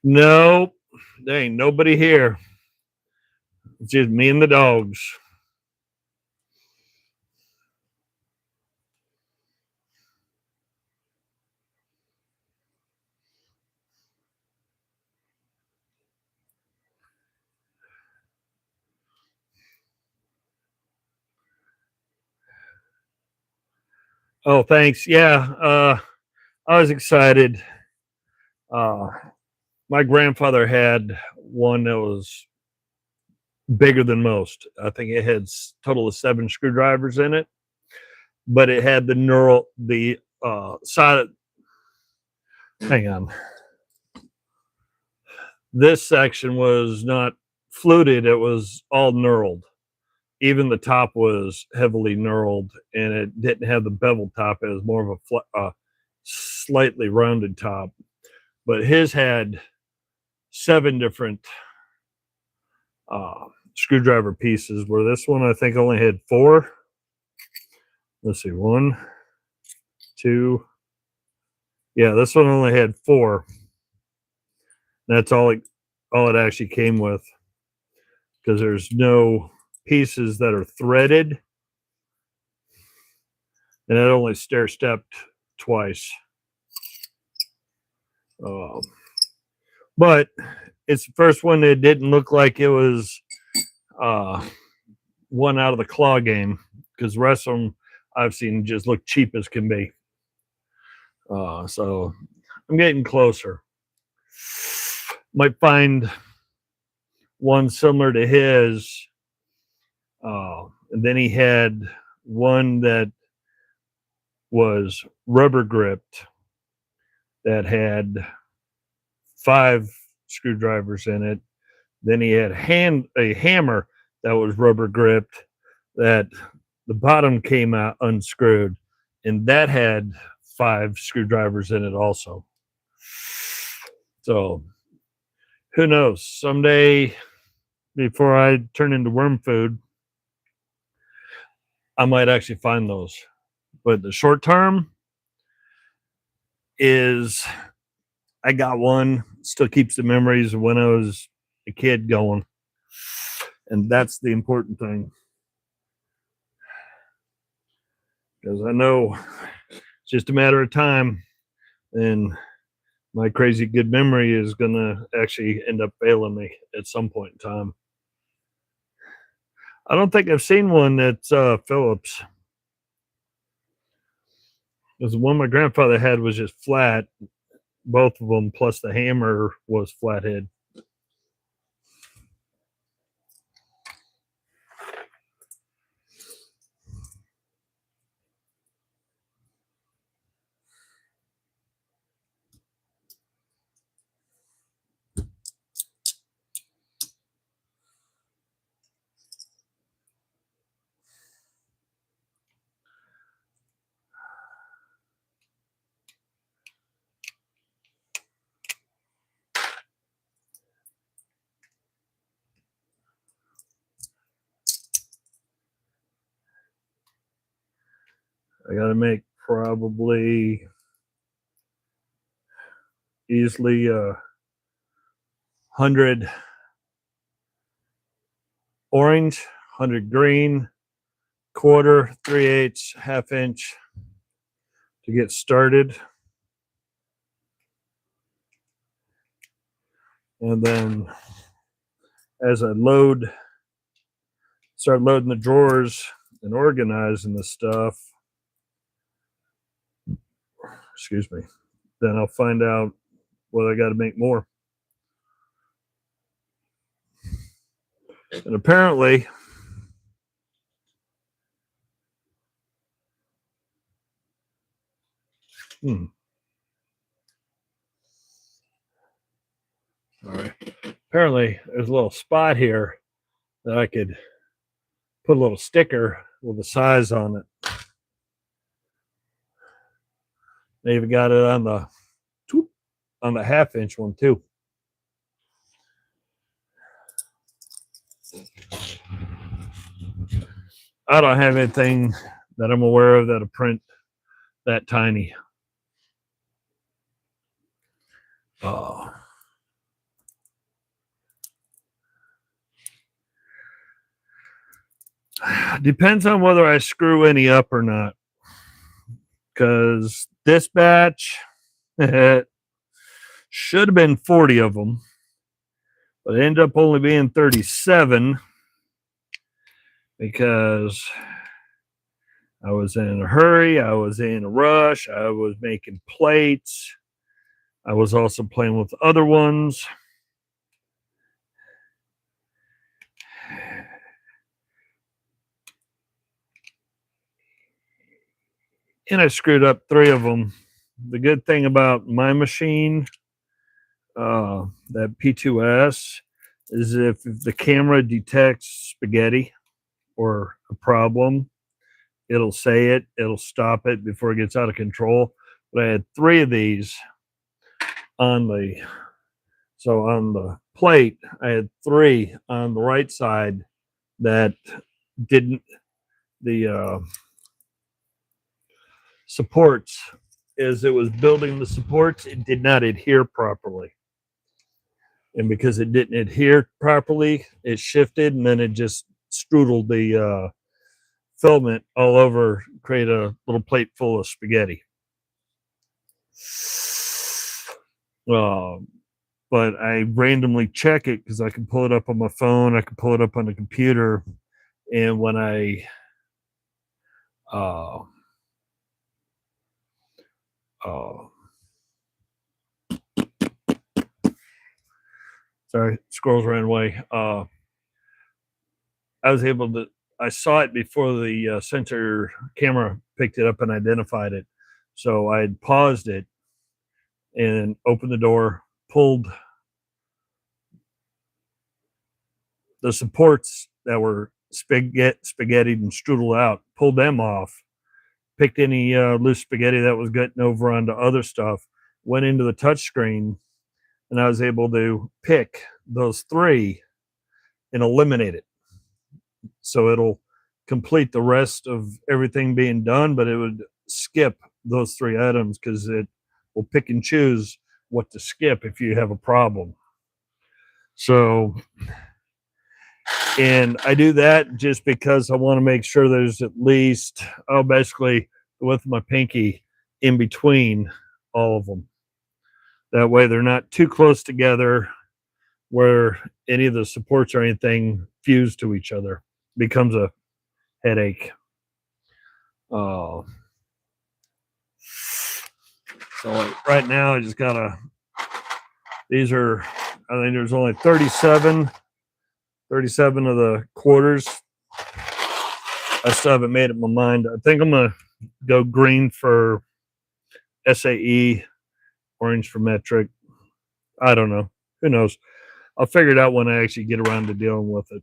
No, there ain't nobody here. It's just me and the dogs. Oh, thanks. Yeah, I was excited. Uh, my grandfather had one that was bigger than most. I think it had total of 7 screwdrivers in it, but it had the side. Hang on. This section was not fluted; it was all knurled. Even the top was heavily knurled, and it didn't have the bevel top. It was more of a slightly rounded top. But his had 7 different screwdriver pieces, where this one I think only had 4. Let's see, 1, 2. Yeah, this one only had 4. That's all it actually came with, because there's no pieces that are threaded, and it only stair stepped twice. But it's the first one that didn't look like it was one out of the claw game, because the rest of them I've seen just look cheap as can be. So I'm getting closer. Might find one similar to his. And then he had one that was rubber gripped that had 5 screwdrivers in it. Then he had a hammer that was rubber gripped, that the bottom came out unscrewed, and that had 5 screwdrivers in it also. So who knows? Someday, before I turn into worm food, I might actually find those. But the short term is, I got one, still keeps the memories of when I was a kid going. And that's the important thing. Because I know it's just a matter of time, and my crazy good memory is going to actually end up failing me at some point in time. I don't think I've seen one that's Phillips. Because the one my grandfather had was just flat. Both of them, plus the hammer, was flathead. I got to make probably easily 100 orange, 100 green, quarter, 3/8, half inch to get started. And then as I start loading the drawers and organizing the stuff, excuse me, then I'll find out what I got to make more. And apparently, all right. Apparently, there's a little spot here that I could put a little sticker with the size on it. They even got it on the half-inch one too. I don't have anything that I'm aware of that'll print that tiny. Oh. Depends on whether I screw any up or not. Because this batch should have been 40 of them, but it ended up only being 37 because I was in a hurry, I was in a rush, I was making plates, I was also playing with other ones. And I screwed up 3 of them. The good thing about my machine, that P2S, is if the camera detects spaghetti or a problem, it'll say it, it'll stop it before it gets out of control. But I had 3 of these on the, so on the plate, I had 3 on the right side that didn't, the supports, as it was building the supports, it did not adhere properly. And because it didn't adhere properly, it shifted and then it just strudelled the filament all over, create a little plate full of spaghetti. But I randomly check it because I can pull it up on my phone, I can pull it up on the computer, and when I sorry, squirrels ran away. I was able to, I saw it before the sensor camera picked it up and identified it. So I had paused it and opened the door, pulled the supports that were spaghettied and strudelled out, pulled them off, picked any loose spaghetti that was getting over onto other stuff, went into the touchscreen, and I was able to pick those 3 and eliminate it. So it'll complete the rest of everything being done, but it would skip those 3 items because it will pick and choose what to skip if you have a problem. So, and I do that just because I want to make sure there's at least, basically the width of my pinky in between all of them. That way they're not too close together where any of the supports or anything fuse to each other. It becomes a headache. So right now I just gotta, these are, I think there's only 37 of the quarters. I still haven't made up my mind. I think I'm gonna go green for SAE, orange for metric. I don't know. Who knows? I'll figure it out when I actually get around to dealing with it.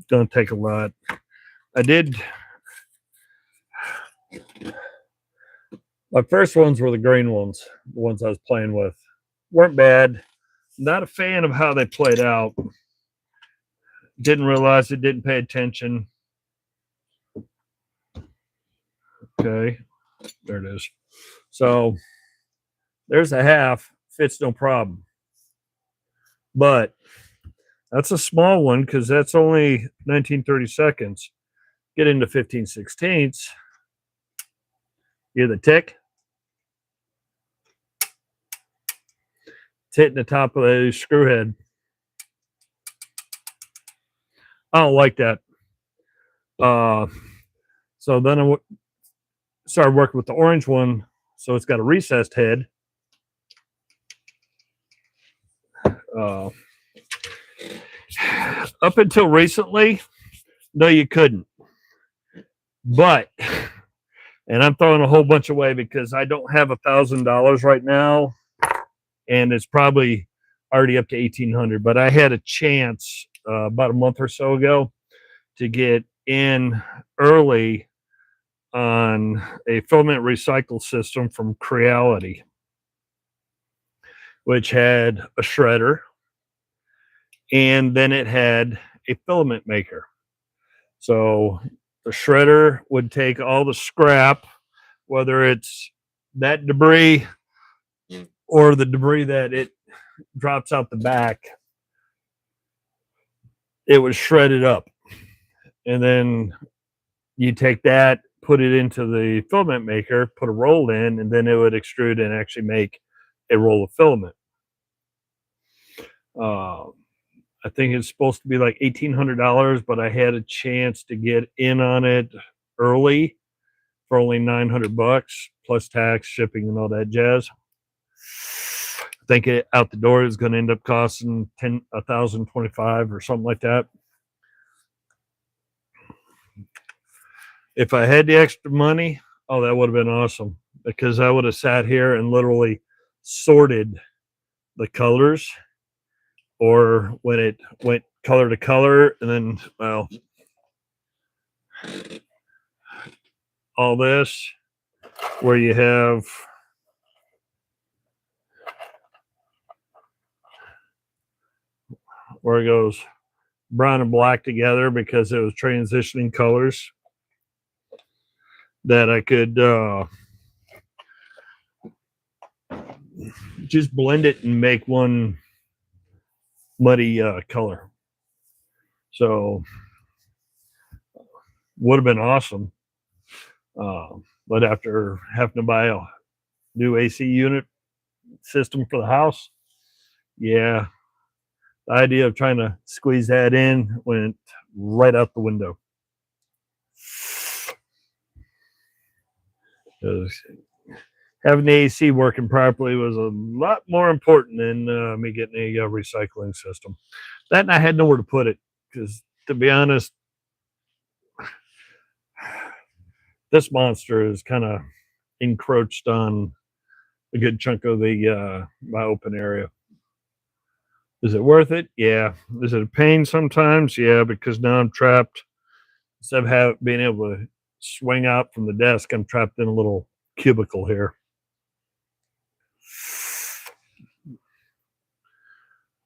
Don't take a lot. I did. My first ones were the green ones, the ones I was playing with. Weren't bad. Not a fan of how they played out. Didn't realize it, didn't pay attention. Okay, there it is. So there's a half, fits no problem. But that's a small one because that's only 19/32. Get into 15/16. Hear the tick? It's hitting the top of the screw head. I don't like that. So then I started working with the orange one. So it's got a recessed head. Up until recently, no, you couldn't. But, and I'm throwing a whole bunch away because I don't have $1,000 right now, and it's probably already up to $1,800. But I had a chance about a month or so ago to get in early on a filament recycle system from Creality, which had a shredder, and then it had a filament maker. So the shredder would take all the scrap, whether it's that debris or the debris that it drops out the back, it was shredded up. And then you take that, put it into the filament maker, put a roll in, and then it would extrude and actually make a roll of filament. I think it's supposed to be like $1,800, but I had a chance to get in on it early for only $900 plus tax, shipping, and all that jazz. I think it out the door is going to end up costing $1,025 or something like that. If I had the extra money, oh, that would have been awesome, because I would have sat here and literally sorted the colors, or when it went color to color, and then, well, all this where you have where it goes brown and black together because it was transitioning colors, that I could just blend it and make one muddy color. So would have been awesome. But after having to buy a new AC unit system for the house, yeah, the idea of trying to squeeze that in went right out the window. Having the AC working properly was a lot more important than me getting a recycling system. That, and I had nowhere to put it, because, to be honest, this monster is kind of encroached on a good chunk of the my open area. Is it worth it? Yeah. Is it a pain sometimes? Yeah, because now I'm trapped. Instead of being able to swing out from the desk, I'm trapped in a little cubicle here.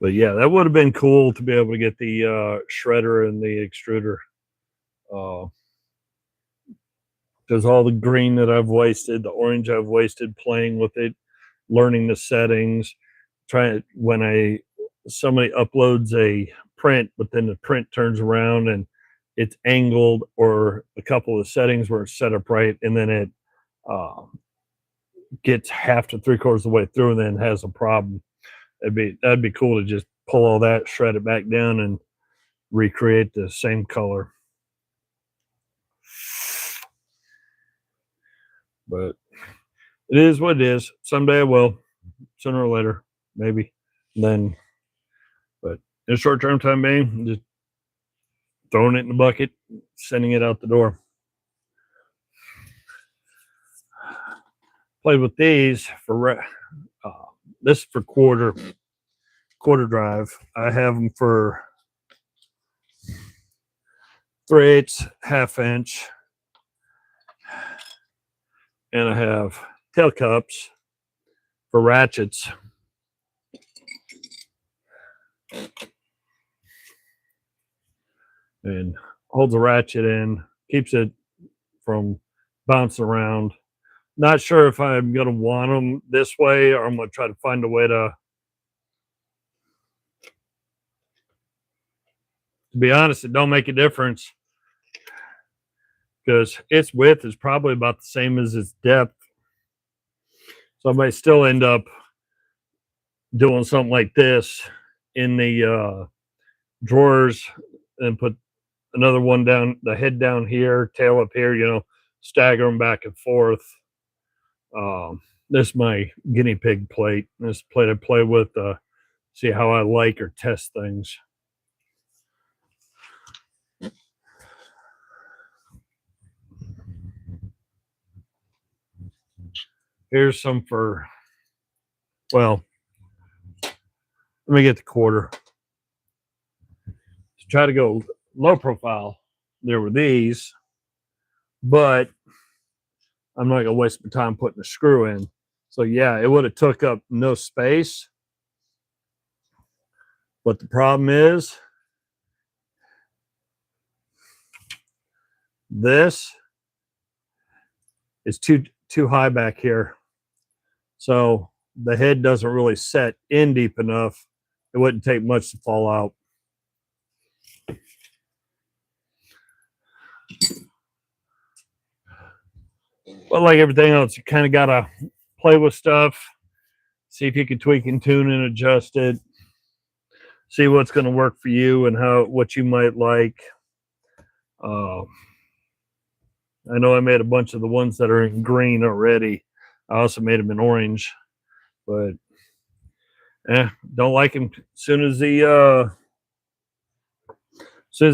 But yeah, that would have been cool to be able to get the shredder and the extruder. Because all the green that I've wasted, the orange I've wasted playing with it, learning the settings, trying when somebody uploads a print, but then the print turns around and it's angled, or a couple of settings where it's set up right, and then it gets half to 3/4 of the way through and then has a problem. That'd be cool to just pull all that, shred it back down, and recreate the same color. But it is what it is. Someday I will, sooner or later, maybe. And then, but in a short-term time being, just throwing it in the bucket, sending it out the door. Played with these for this for quarter drive. I have them for 3/8, ½ inch, and I have tail cups for ratchets. And holds a ratchet in, keeps it from bouncing around. Not sure if I'm going to want them this way, or I'm going to try to find a way to be honest, it don't make a difference, because its width is probably about the same as its depth. So I might still end up doing something like this in the drawers, and put another one down, the head down here, tail up here, stagger them back and forth. This is my guinea pig plate. This plate I play with, see how I like or test things. Here's some for, well, let me get the quarter. To try to go low profile, there were these, but I'm not going to waste my time putting a screw in. So yeah, it would have took up no space. But the problem is, this is too high back here. So the head doesn't really set in deep enough. It wouldn't take much to fall out. But like everything else, you kind of got to play with stuff, see if you can tweak and tune and adjust it, see what's going to work for you and what you might like. Uh, I know I made a bunch of the ones that are in green already. I also made them in orange, but don't like them. As soon as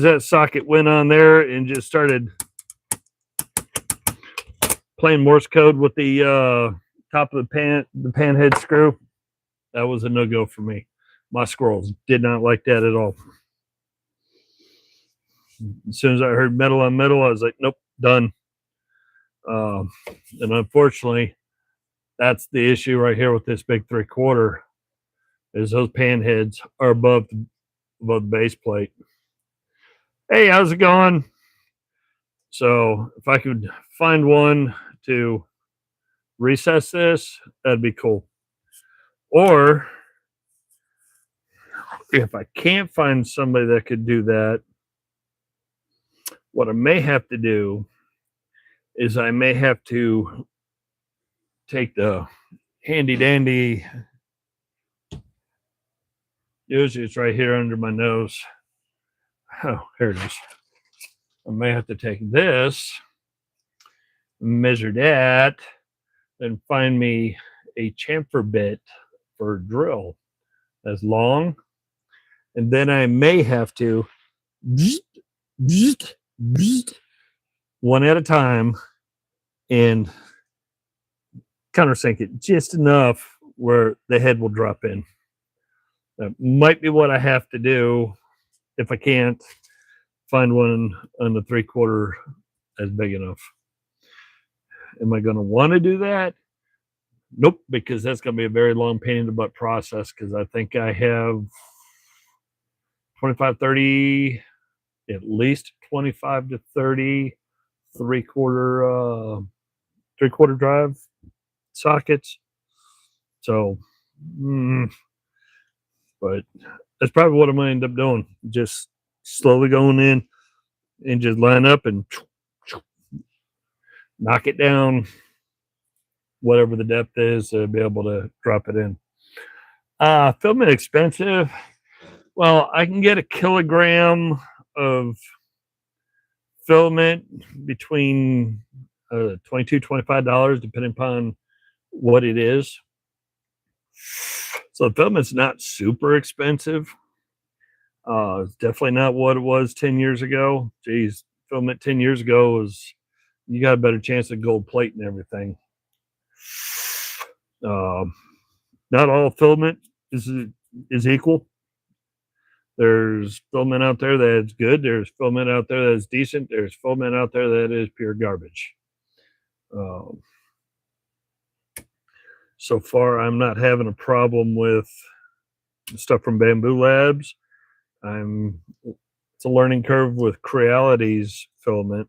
that socket went on there and just started playing Morse code with the top of the pan head screw, that was a no go for me. My squirrels did not like that at all. As soon as I heard metal on metal, I was like, nope, done. And unfortunately, that's the issue right here with this big 3/4 is those pan heads are above the base plate. Hey, how's it going? So if I could find one to recess this, that'd be cool. Or if I can't find somebody that could do that, what I may have to do is I may have to take the handy dandy, usually it's right here under my nose. Oh, here it is. I may have to take this, measure that, and find me a chamfer bit for a drill that's long. And then I may have to one at a time and countersink it just enough where the head will drop in. That might be what I have to do if I can't find one on the 3/4 as big enough. Am I going to want to do that? Nope, because that's going to be a very long pain in the butt process because I think I have 25, 30, at least 25 to 30 3/4 drive sockets. So, but that's probably what I'm going to end up doing. Just slowly going in and just line up and knock it down, whatever the depth is, to be able to drop it in. Filament expensive. Well, I can get a kilogram of filament between $22, $25, depending upon what it is. So filament's not super expensive. It's definitely not what it was 10 years ago. Geez, filament 10 years ago was, you got a better chance of gold plate and everything. Not all filament is equal. There's filament out there that's good. There's filament out there that's decent. There's filament out there that is pure garbage. So far, I'm not having a problem with stuff from Bamboo Labs. It's a learning curve with Creality's filament.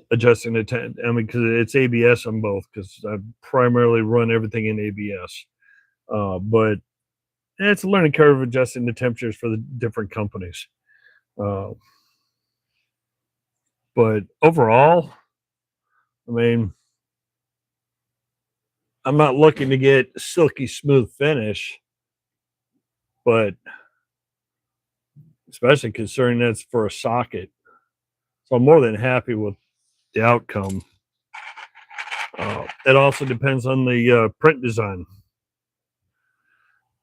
Adjusting the time, because it's ABS on both, because I primarily run everything in ABS. But it's a learning curve adjusting the temperatures for the different companies. But overall, I mean, I'm not looking to get silky smooth finish, but especially considering that's for a socket. So I'm more than happy with the outcome. It also depends on the print design.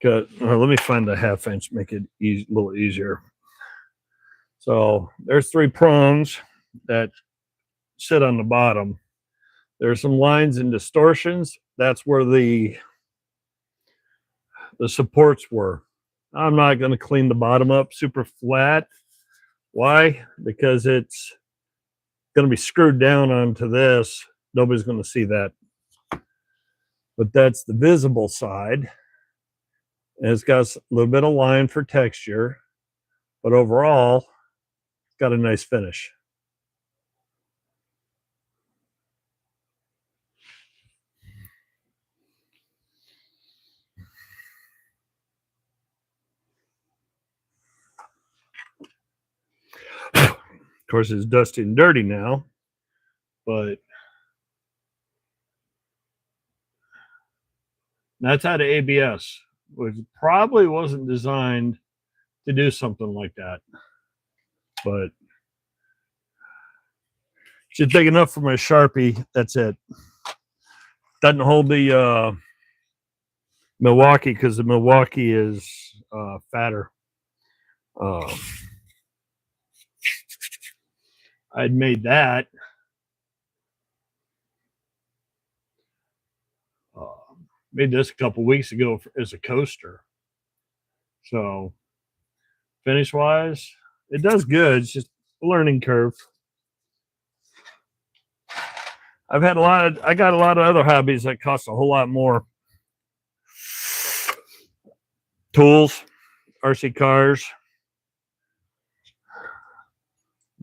Let me find the 1/2 inch, make it a little easier. So there's 3 prongs that sit on the bottom. There's some lines and distortions. That's where the supports were. I'm not going to clean the bottom up super flat. Why? Because it's going to be screwed down onto this. Nobody's going to see that. But that's the visible side. And it's got a little bit of line for texture. But overall, it's got a nice finish. course, it's dusty and dirty now, but that's out of ABS, which probably wasn't designed to do something like that. But should take enough for my Sharpie. That's it. Doesn't hold the Milwaukee because the Milwaukee is fatter. I'd made that. Made this a couple weeks ago as a coaster. So finish wise, it does good. It's just a learning curve. I got a lot of other hobbies that cost a whole lot more. Tools, RC cars,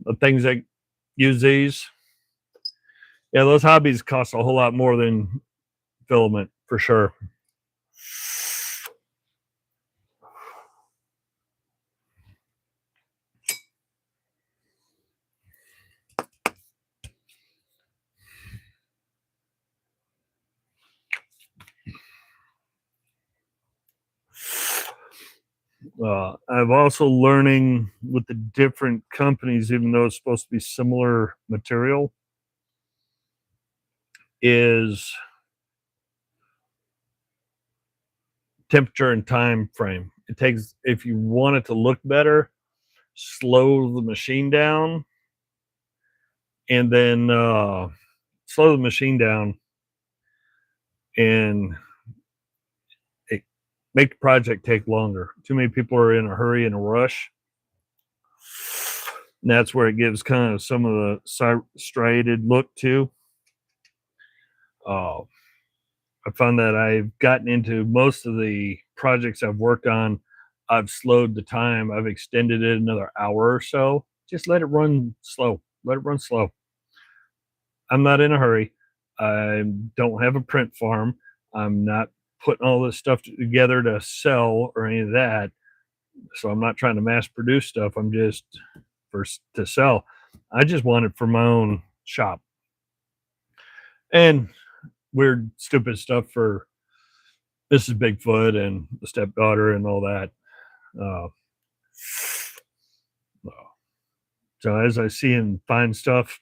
the things that use these. Yeah, those hobbies cost a whole lot more than filament for sure. I've also learning with the different companies, even though it's supposed to be similar material, is temperature and time frame. It takes, if you want it to look better, slow the machine down, and then slow the machine down and make the project take longer. Too many people are in a hurry and a rush. And that's where it gives kind of some of the striated look too. I found that I've gotten into most of the projects I've worked on. I've slowed the time. I've extended it another hour or so. Just let it run slow. Let it run slow. I'm not in a hurry. I don't have a print farm. I'm not putting all this stuff together to sell or any of that. So I'm not trying to mass produce stuff. I'm just to sell. I just want it for my own shop. And weird, stupid stuff for Mrs. Bigfoot and the stepdaughter and all that. So as I see and find stuff,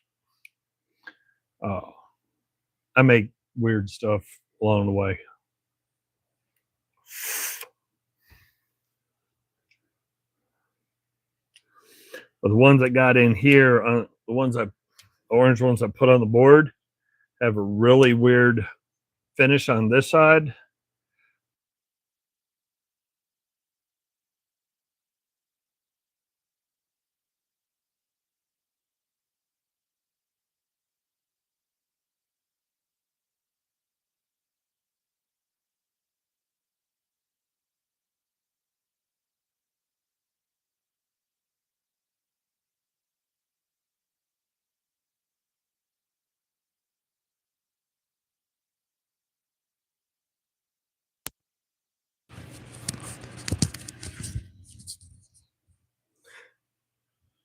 I make weird stuff along the way. But the ones that got in here, the orange ones I put on the board, have a really weird finish on this side.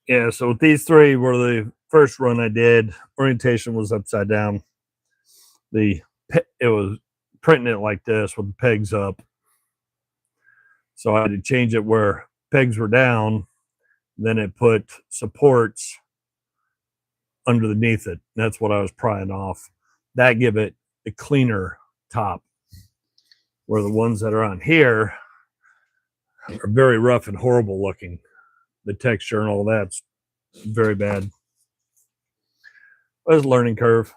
Yeah, so these three were the first run I did. Orientation was upside down. It was printing it like this with the pegs up. So I had to change it where pegs were down. Then it put supports underneath it. That's what I was prying off. That give it a cleaner top. Where the ones that are on here are very rough and horrible looking. The texture and all that's very bad. It was a learning curve.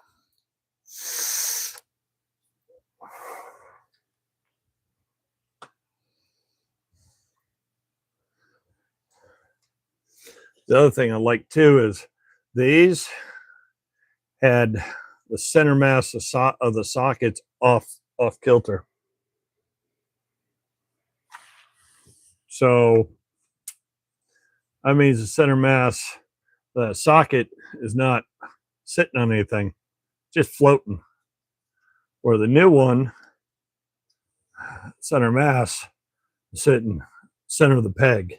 The other thing I like too is these had the center mass of the sockets off kilter. So that means the center mass, the socket is not sitting on anything, just floating. Where the new one, center mass, is sitting center of the peg.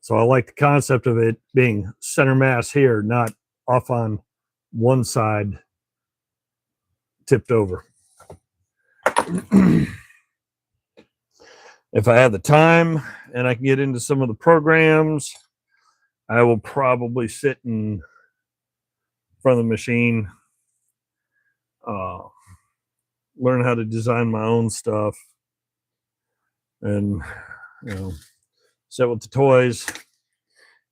So I like the concept of it being center mass here, not off on one side, tipped over. If I have the time and I can get into some of the programs, I will probably sit in front of the machine, learn how to design my own stuff, and sit with the toys,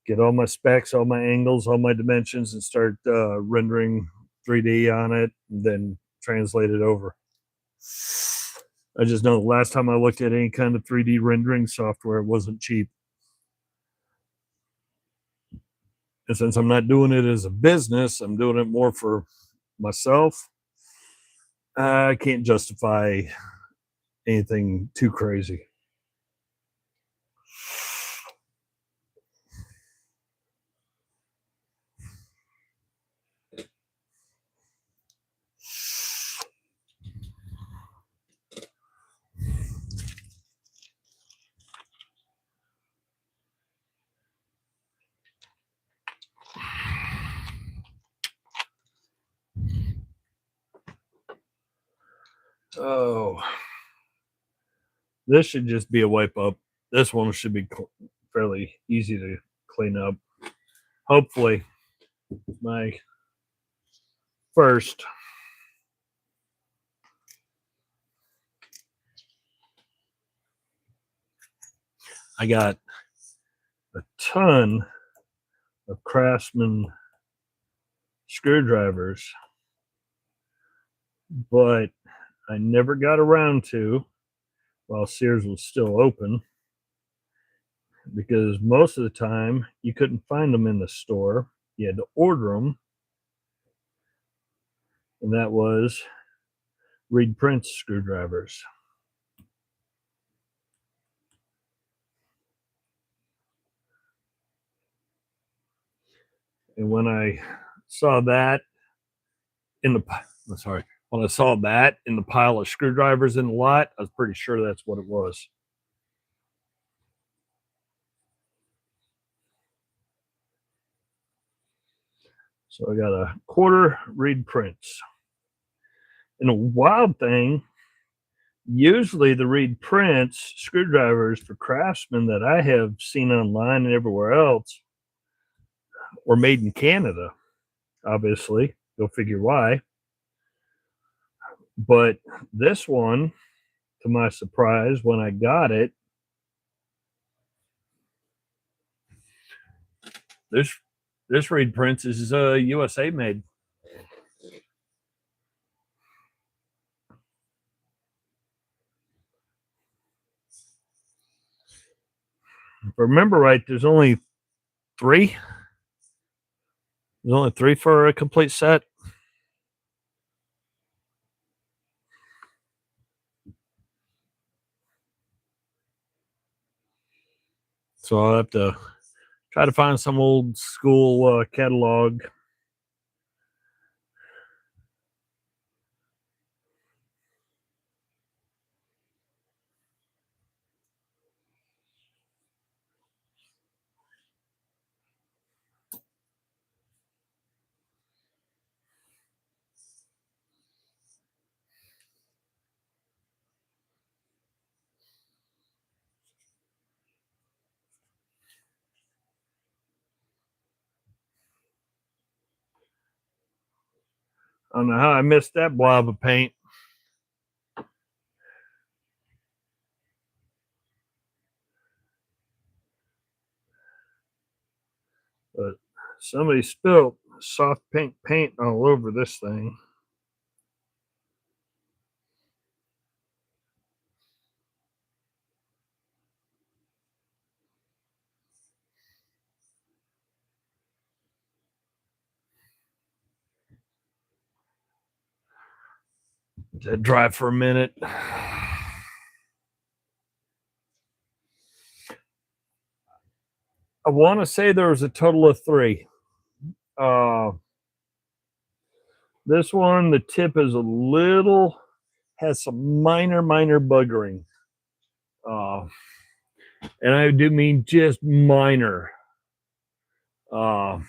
get all my specs, all my angles, all my dimensions, and start rendering 3D on it, and then translate it over. I just know the last time I looked at any kind of 3D rendering software, it wasn't cheap. And since I'm not doing it as a business, I'm doing it more for myself. I can't justify anything too crazy. Oh, this should just be a wipe up. This one should be fairly easy to clean up. Hopefully, my first. I got a ton of Craftsman screwdrivers, but I never got around to, while Sears was still open, because most of the time you couldn't find them in the store. You had to order them, and that was Reed Prince screwdrivers. And when I saw that in the when I saw that in the pile of screwdrivers in the lot, I was pretty sure that's what it was. So I got a quarter Reed Prince. And a wild thing, usually the Reed Prince screwdrivers for Craftsman that I have seen online and everywhere else were made in Canada. Obviously, go figure why. But this one, to my surprise, when I got it, this Reed Prince is USA made. If I remember right, there's only three. There's only three for a complete set. So I'll have to try to find some old school catalog. I don't know how I missed that blob of paint. But somebody spilled soft pink paint all over this thing. Let that dry for a minute. I want to say there was a total of three. This one, the tip is a little, has some minor buggering. And I do mean just minor. So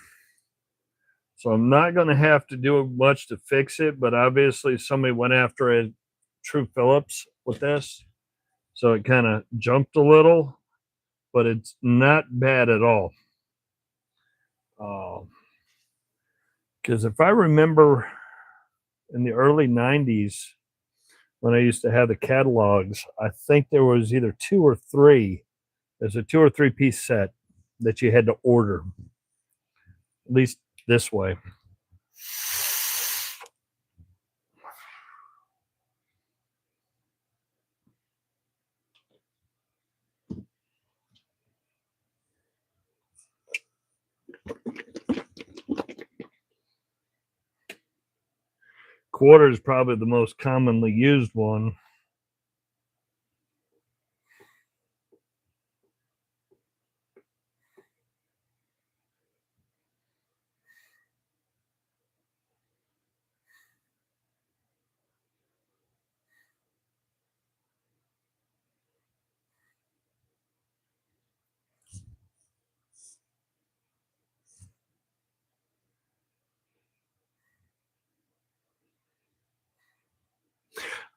I'm not going to have to do much to fix it, but obviously somebody went after a true Phillips with this. So it kind of jumped a little, but it's not bad at all. Because if I remember in the early 90s, when I used to have the catalogs, I think there was either 2 or 3. There's a 2 or 3 piece set that you had to order, at least this way. Quarter is probably the most commonly used one.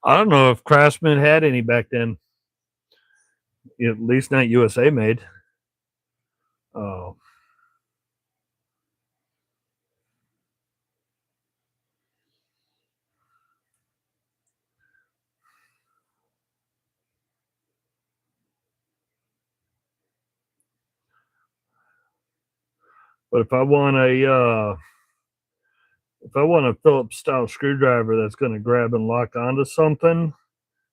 I don't know if Craftsman had any back then. At least not USA made. Oh. But if I want a Phillips style screwdriver that's going to grab and lock onto something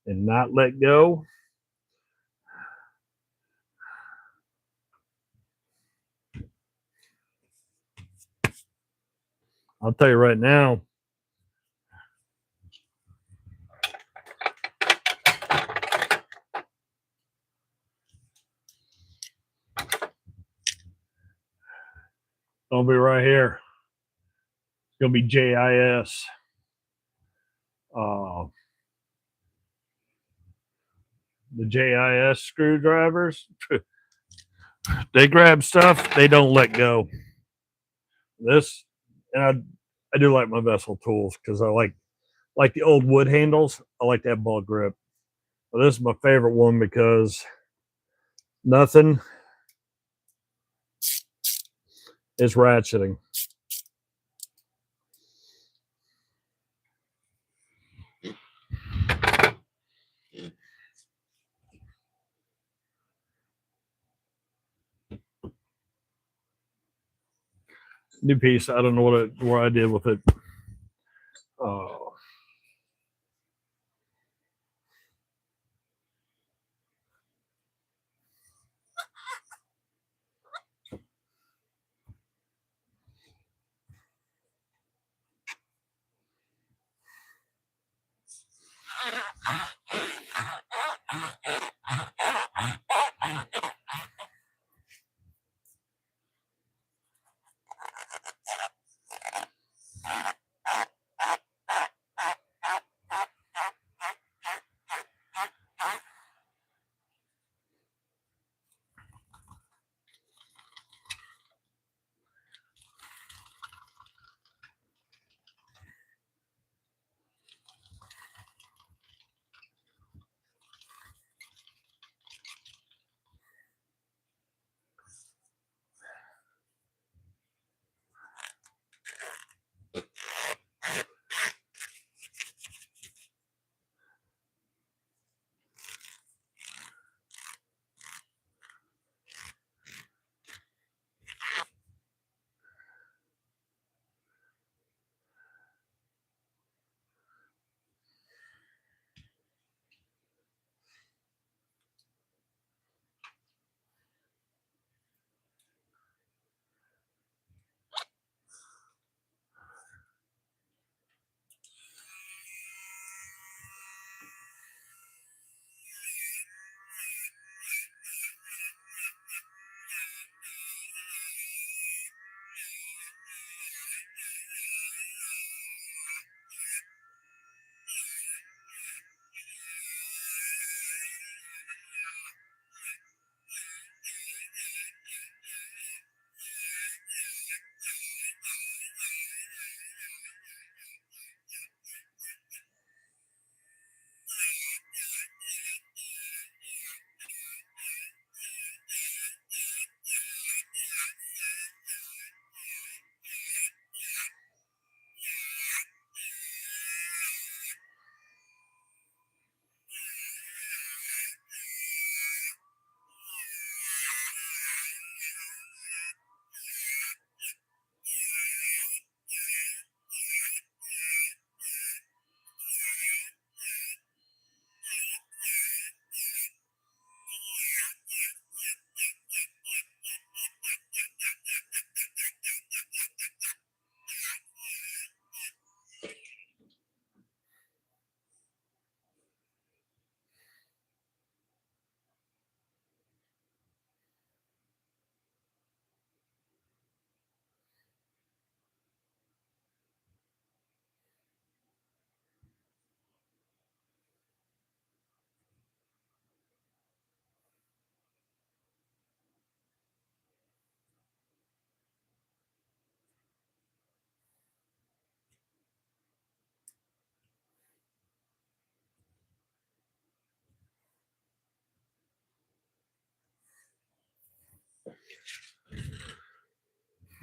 and not let go, I'll tell you right now, it'll be right here. It's going to be JIS. The JIS screwdrivers, they grab stuff, they don't let go. This, and I do like my vessel tools because I like the old wood handles. I like that ball grip. But this is my favorite one because nothing is ratcheting. New piece. I don't know what I did with it.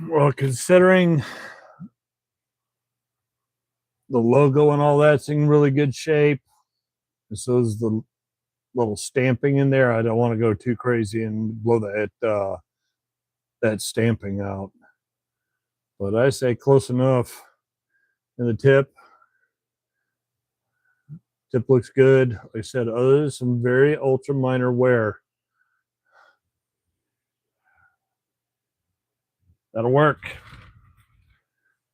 Well, considering the logo and all that's in really good shape, and so is the little stamping in there. I don't want to go too crazy and blow that stamping out. But I say close enough. And the tip looks good. Like I said, other than some very ultra minor wear. That'll work.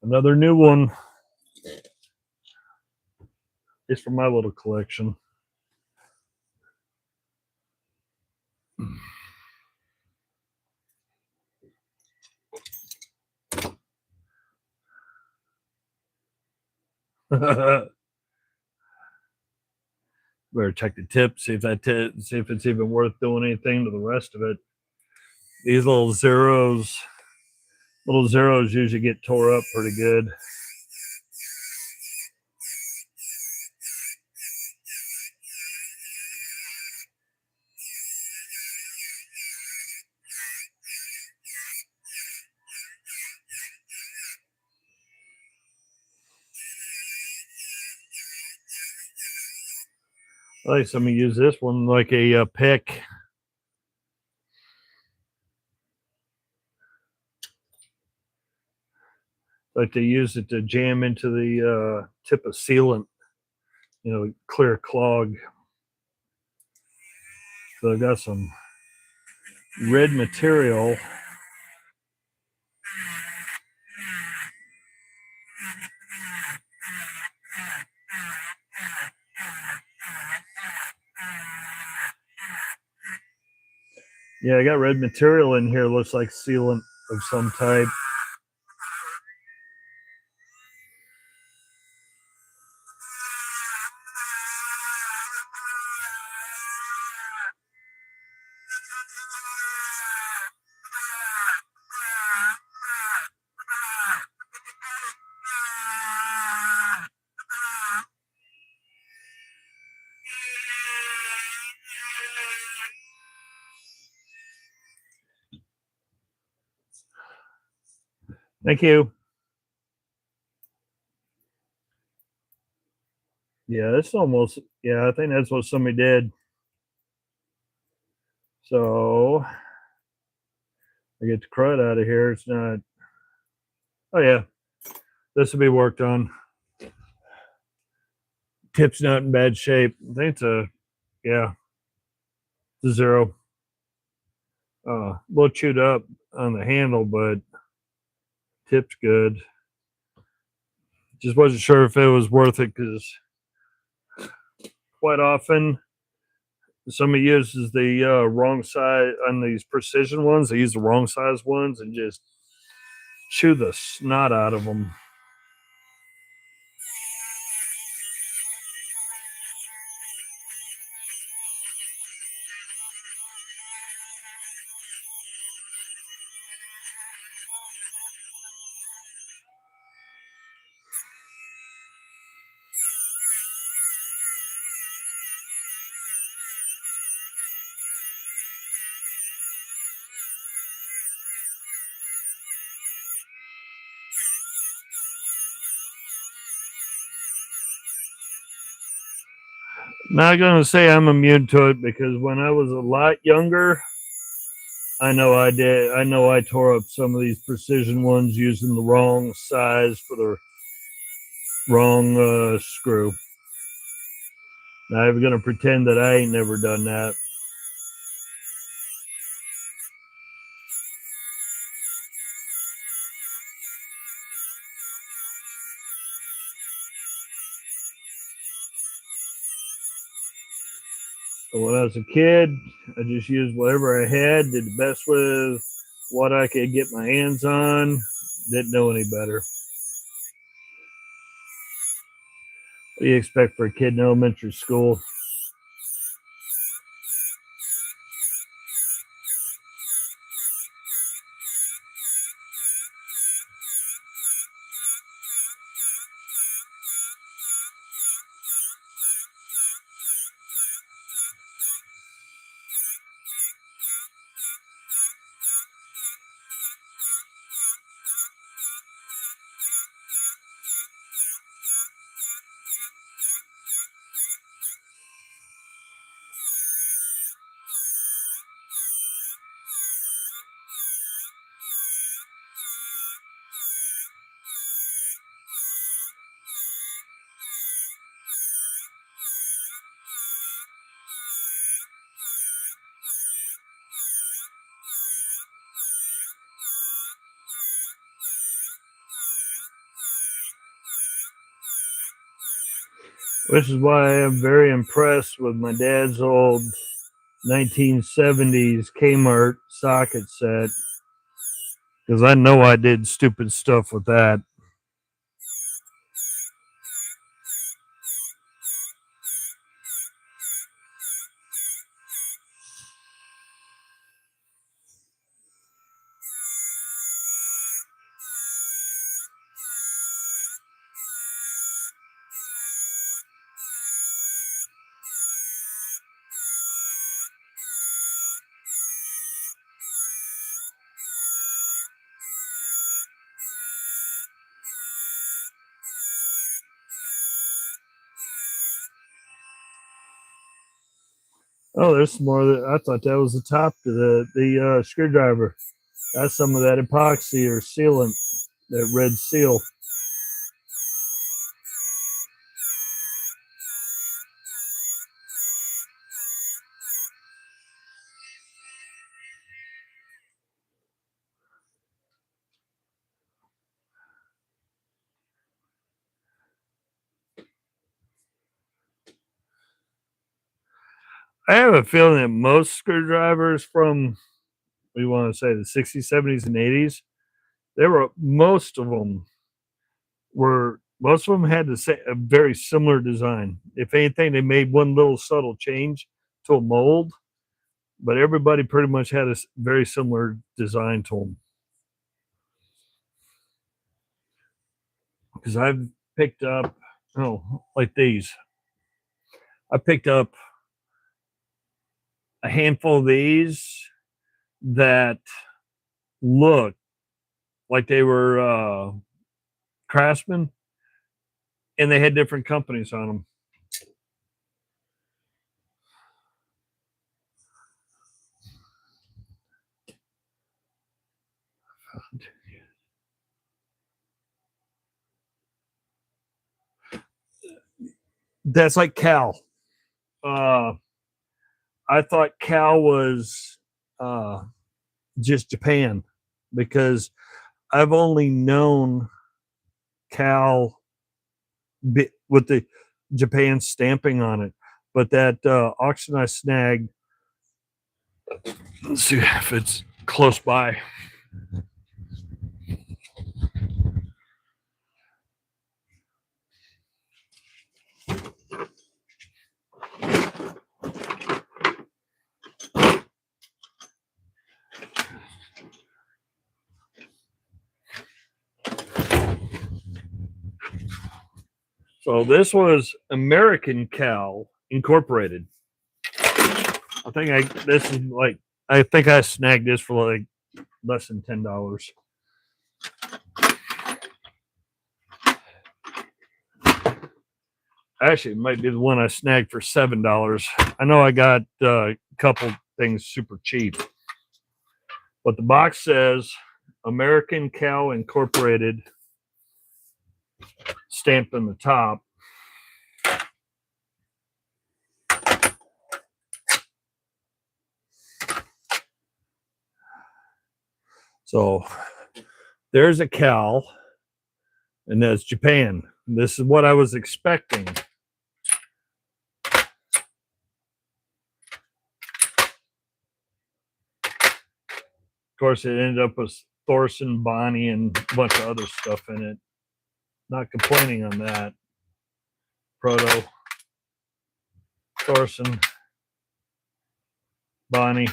Another new one. Just for my little collection. Better check the tip, see if it's even worth doing anything to the rest of it. These little zeros usually get tore up pretty good. I like some of use this one like a pick. Like they use it to jam into the tip of sealant, clear clog. So I've got some red material. Yeah, I got red material in here. Looks like sealant of some type. Thank you. Yeah, it's almost, I think that's what somebody did. So I get the crud out of here. It's not, oh yeah, this will be worked on. Tip's not in bad shape. I think it's a zero. A little chewed up on the handle, but tip's good. Just wasn't sure if it was worth it because quite often somebody uses the wrong side on these precision ones. They use the wrong size ones and just chew the snot out of them. Not going to say I'm immune to it because when I was a lot younger, I know I did. I know I tore up some of these precision ones using the wrong size for the wrong screw. Now I'm going to pretend that I ain't never done that. But when I was a kid, I just used whatever I had, did the best with what I could get my hands on. Didn't know any better. What do you expect for a kid in elementary school? Which is why I am very impressed with my dad's old 1970s Kmart socket set, because I know I did stupid stuff with that. Oh, there's some more. I thought that was the top to the screwdriver. That's some of that epoxy or sealant, that red seal. I have a feeling that most screwdrivers from, we want to say, the 60s, 70s, and 80s, most of them had the same, a very similar design. If anything, they made one little subtle change to a mold, but everybody pretty much had a very similar design to them. Because I've picked up, like these. I picked up a handful of these that looked like they were Craftsman, and they had different companies on them. That's like Cal. I thought Cal was just Japan, because I've only known Cal with the Japan stamping on it. But that auction I snagged, let's see if it's close by. So this was American Cal Incorporated. I think I snagged this for like less than $10. Actually, it might be the one I snagged for $7. I know I got a couple things super cheap, but the box says American Cal Incorporated stamped on the top. So there's a Cal, and that's Japan. This is what I was expecting. Of course, it ended up with Thorson, Bonnie, and a bunch of other stuff in it. Not complaining on that. Proto, Thorson, Bonnie,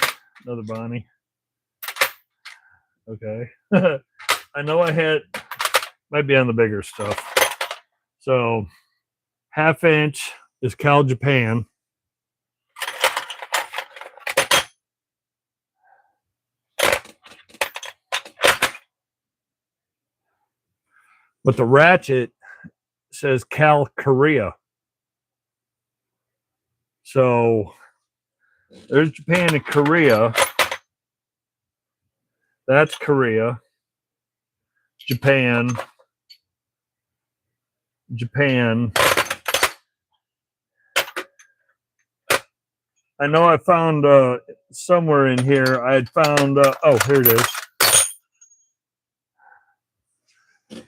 another Bonnie. Okay. I know I might be on the bigger stuff. So 1/2 inch is Cal Japan. But the ratchet says Cal Korea. So there's Japan and Korea. That's Korea. Japan. Japan. I know I found somewhere in here, I had found, here it is.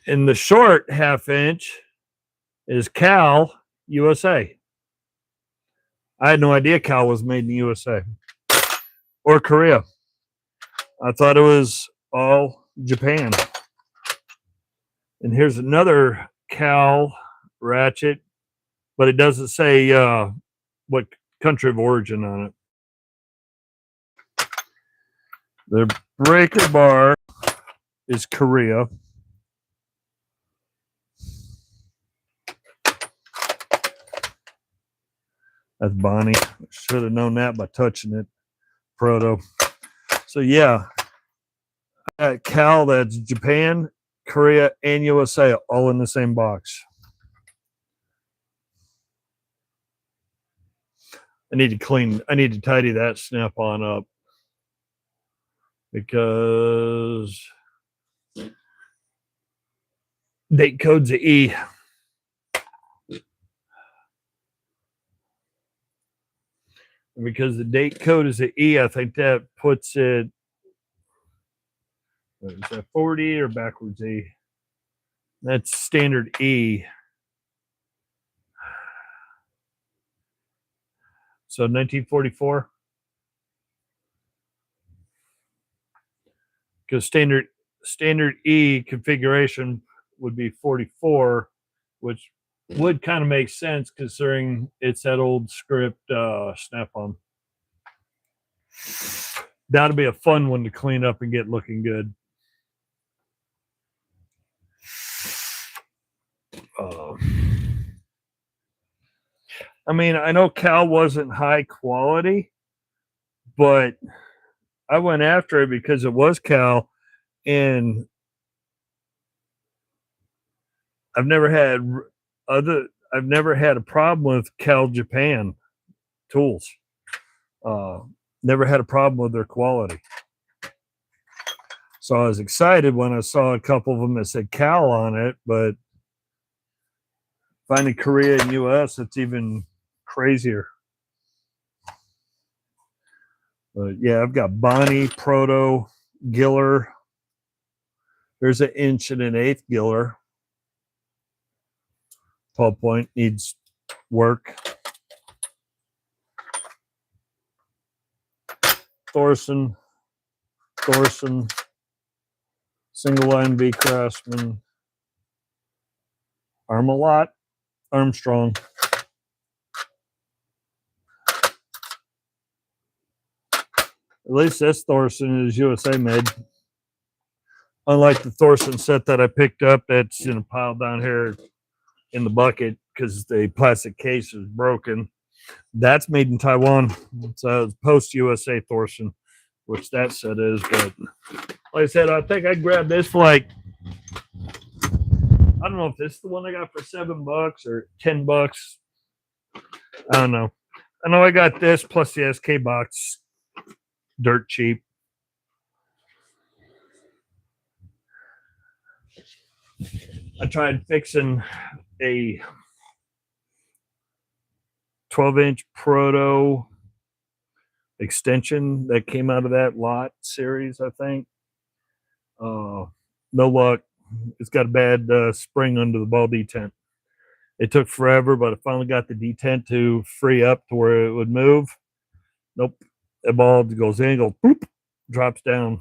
In the short 1/2 inch is Cal, USA. I had no idea cow was made in the USA or Korea. I thought it was all Japan. And here's another cow ratchet, but it doesn't say what country of origin on it. The breaker bar is Korea. That's Bonnie. Should have known that by touching it. Proto. So yeah, that cow, that's Japan, Korea, and USA all in the same box. I need to tidy that snap-on up because date code's a E. And because the date code is an E, I think that puts it, what is that, 40 or backwards E? That's standard E. So 1944. Because standard E configuration would be 44, which would kind of make sense considering it's that old script snap-on. That'll be a fun one to clean up and get looking good. I mean, I know Cal wasn't high quality, but I went after it because it was Cal, and I've never had a problem with Cal Japan tools. Never had a problem with their quality. So I was excited when I saw a couple of them that said Cal on it, but finding Korea and US, it's even crazier. But yeah, I've got Bonnie, Proto, Giller. There's an 1 1/8 Giller. 12 point needs work. Thorson, single line V Craftsman, Armalot, Armstrong. At least this Thorson is USA made. Unlike the Thorson set that I picked up that's in a pile down here in the bucket because the plastic case is broken. That's made in Taiwan. So it's post USA Thorson, which that set is. But like I said, I think I grabbed this for like, I don't know if this is the one I got for $7 or $10. I don't know. I know I got this plus the SK box dirt cheap. I tried fixing a 12-inch Proto extension that came out of that lot series, I think. No luck. It's got a bad spring under the ball detent. It took forever, but I finally got the detent to free up to where it would move. Nope. The ball goes in, goes boop, drops down.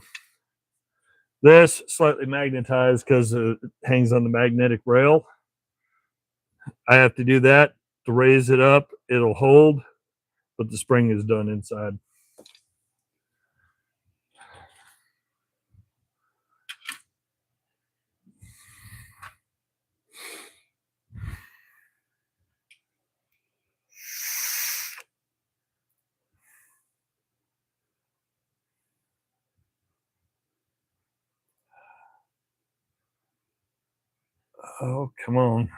This slightly magnetized because it hangs on the magnetic rail. I have to do that to raise it up. It'll hold, but the spring is done inside. Oh, come on.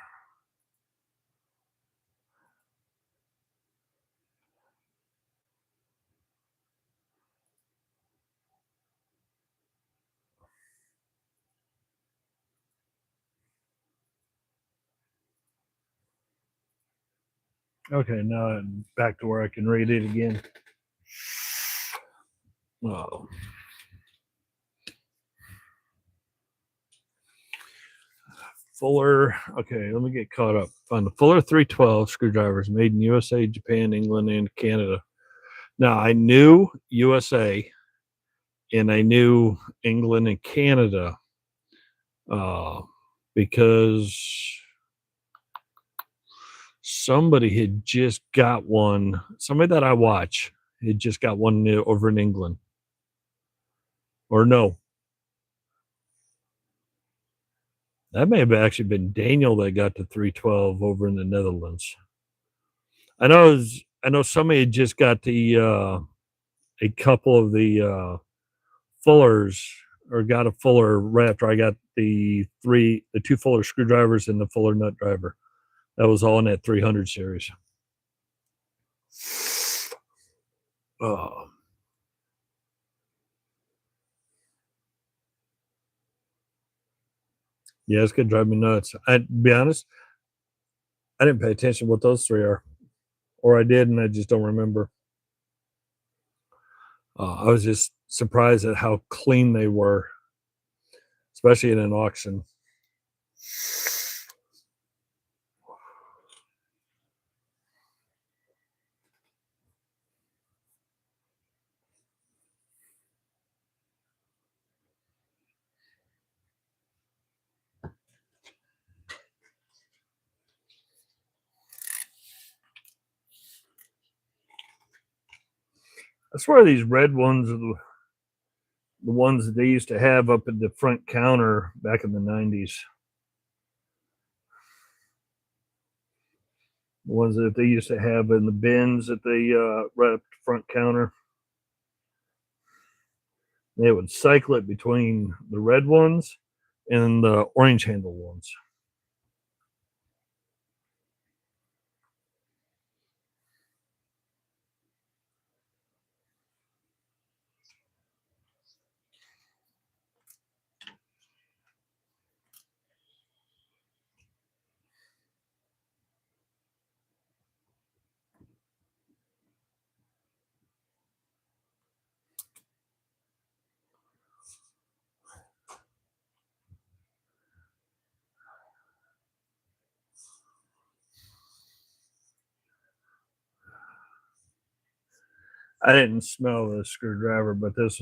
Okay, now I'm back to where I can read it again. Oh. Fuller. Okay, let me get caught up. Found the Fuller 312 screwdrivers made in USA, Japan, England, and Canada. Now I knew USA and I knew England and Canada uh, because somebody had just got one. Somebody that I watch had just got one over in England. Or no, that may have actually been Daniel that got the 312 over in the Netherlands. I know somebody had just got the a couple of the Fullers, or got a Fuller right after I got the two Fuller screwdrivers and the Fuller nut driver. That was all in that 300 series. Oh. Yeah, it's gonna drive me nuts. I'd be honest, I didn't pay attention to what those three are, or I did, and I just don't remember. I was just surprised at how clean they were, especially in an auction. I swear these red ones are the ones that they used to have up at the front counter back in the 90s. The ones that they used to have in the bins at the right up the front counter. They would cycle it between the red ones and the orange handle ones. I didn't smell the screwdriver, but this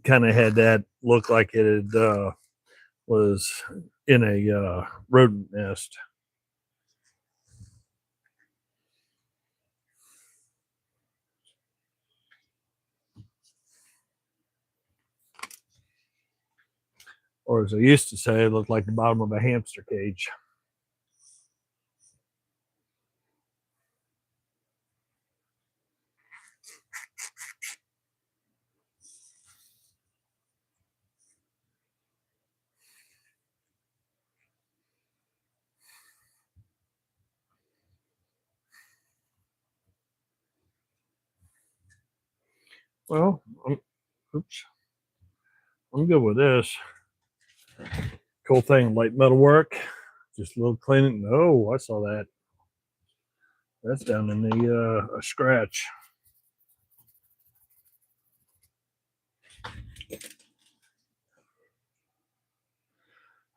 kind of had that look like it had was in a rodent nest. Or as I used to say, it looked like the bottom of a hamster cage. Well, oops, I'm good with this. Cool thing, light metal work. Just a little cleaning. Oh, I saw that. That's down in the scratch.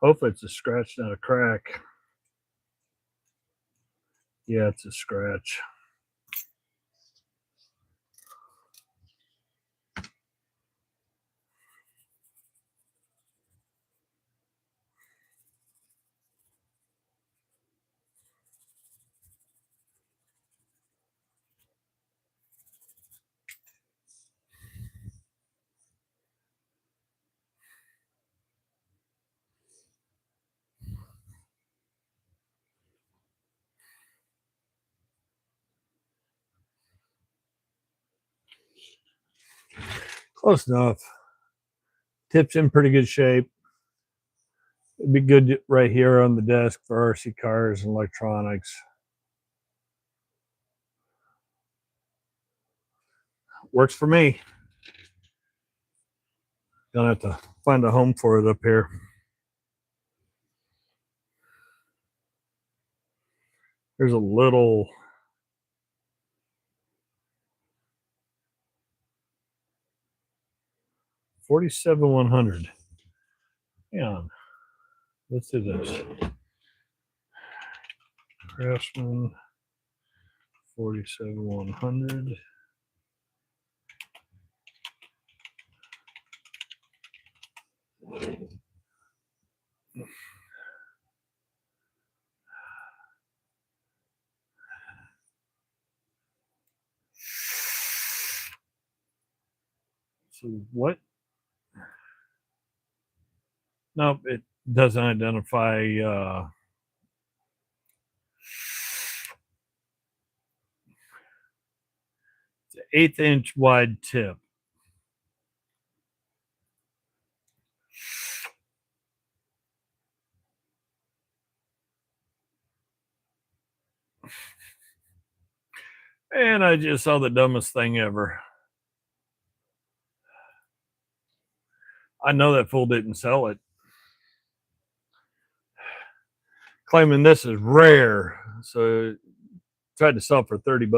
Hopefully it's a scratch, not a crack. Yeah, it's a scratch. Close enough. Tip's in pretty good shape. It'd be good right here on the desk for RC cars and electronics. Works for me. Gonna have to find a home for it up here. There's a little 47-100. Hang on. Let's do this. Craftsman 47-100. So what? Nope, it doesn't identify it's an 1/8 inch wide tip. And I just saw the dumbest thing ever. I know that fool didn't sell it. Claiming this is rare. So tried to sell it for $30.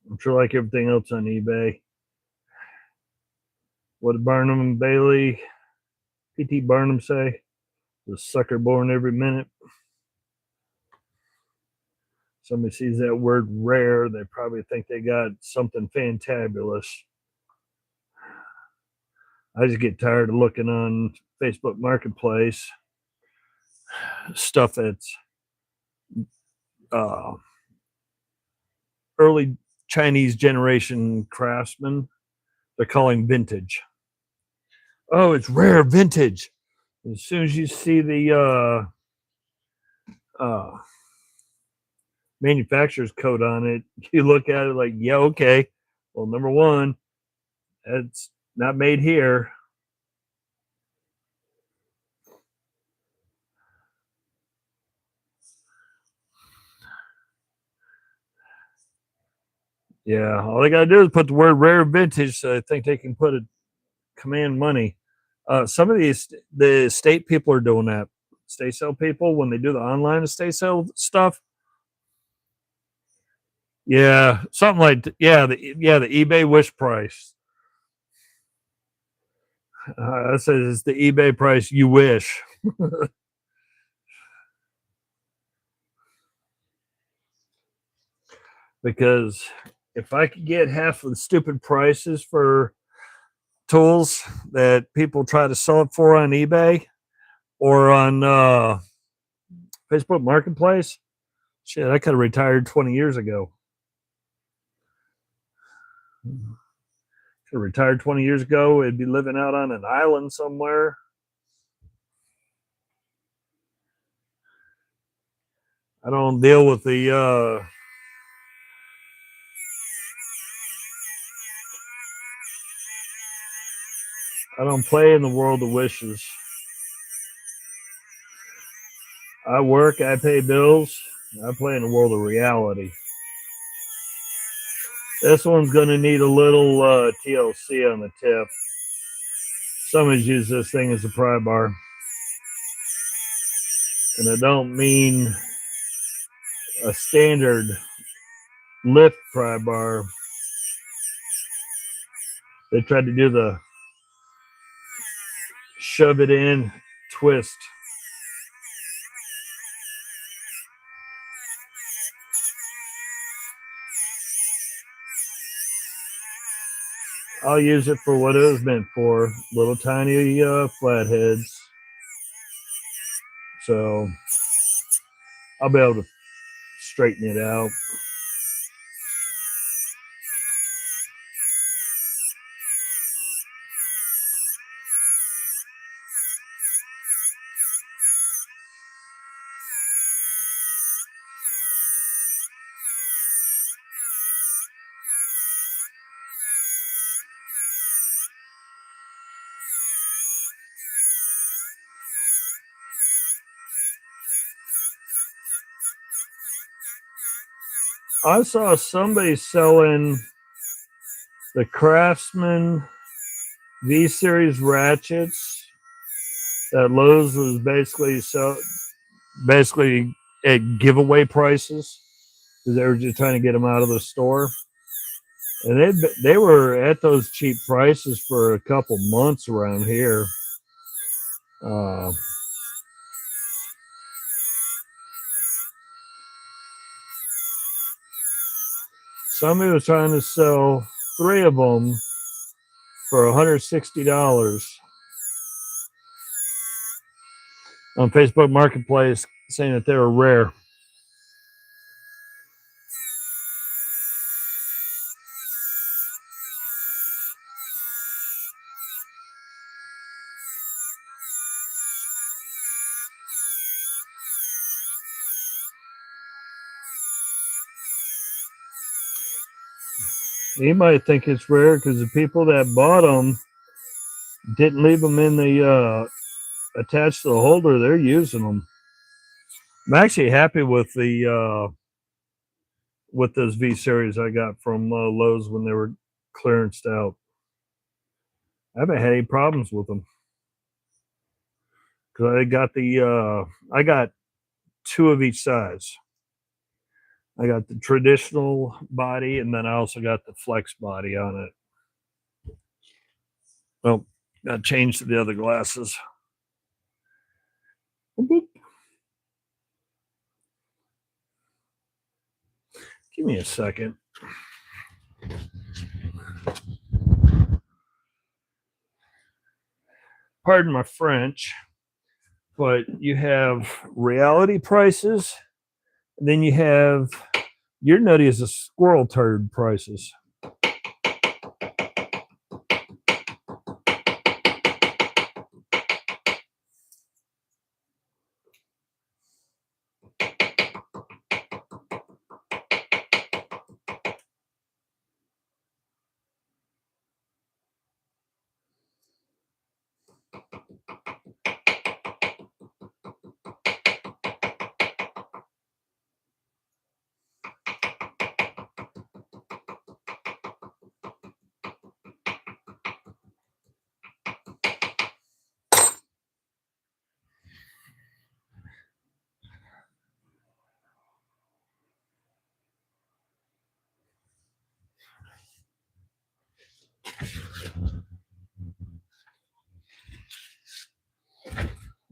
I'm sure like everything else on eBay. What did Barnum and Bailey, P.T. Barnum say? The sucker born every minute. Somebody sees that word rare, they probably think they got something fantabulous. I just get tired of looking on Facebook Marketplace stuff that's early Chinese generation craftsmen. They're calling vintage. Oh, it's rare vintage. As soon as you see the manufacturer's code on it, you look at it like, yeah, okay. Well, number one, it's not made here. Yeah, all they gotta do is put the word rare vintage, so I think they can put a command money. Some of these the estate people are doing that. Estate sale people, when they do the online estate sale stuff. Yeah, something like the eBay wish price. That says it's the eBay price you wish. Because if I could get half of the stupid prices for tools that people try to sell it for on eBay or on Facebook Marketplace, shit, I could have retired 20 years ago. Could have retired 20 years ago. It'd be living out on an island somewhere. I don't deal with the I don't play in the world of wishes. I work, I pay bills, I play in the world of reality. This one's going to need a little TLC on the tip. Somebody's used this thing as a pry bar. And I don't mean a standard lift pry bar. They tried to do the shove it in, twist. I'll use it for what it was meant for, little tiny flatheads. So I'll be able to straighten it out. I saw somebody selling the Craftsman V-Series ratchets that Lowe's was basically at giveaway prices. because they were just trying to get them out of the store. And they were at those cheap prices for a couple months around here. Somebody was trying to sell 3 of them for $160 on Facebook Marketplace, saying that they were rare. You might think it's rare because the people that bought them didn't leave them in the attached to the holder. They're using them. I'm actually happy with the with those V series I got from Lowe's when they were clearanced out. I haven't had any problems with them because I got 2 of each size. I got the traditional body, and then I also got the flex body on it. Well, got changed to the other glasses. Boop. Give me a second. Pardon my French, but you have reality prices, and then you have you're nutty as a squirrel turd prices.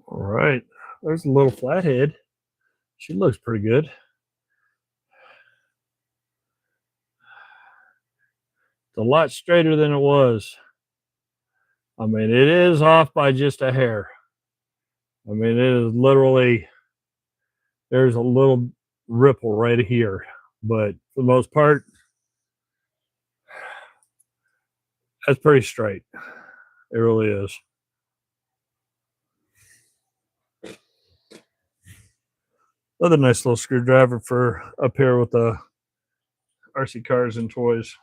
All right, there's a little flathead. She looks pretty good. It's a lot straighter than it was. I mean, it is off by just a hair. I mean, it is literally, there's a little ripple right here, but for the most part, that's pretty straight. It really is. Another nice little screwdriver for up here with the RC cars and toys.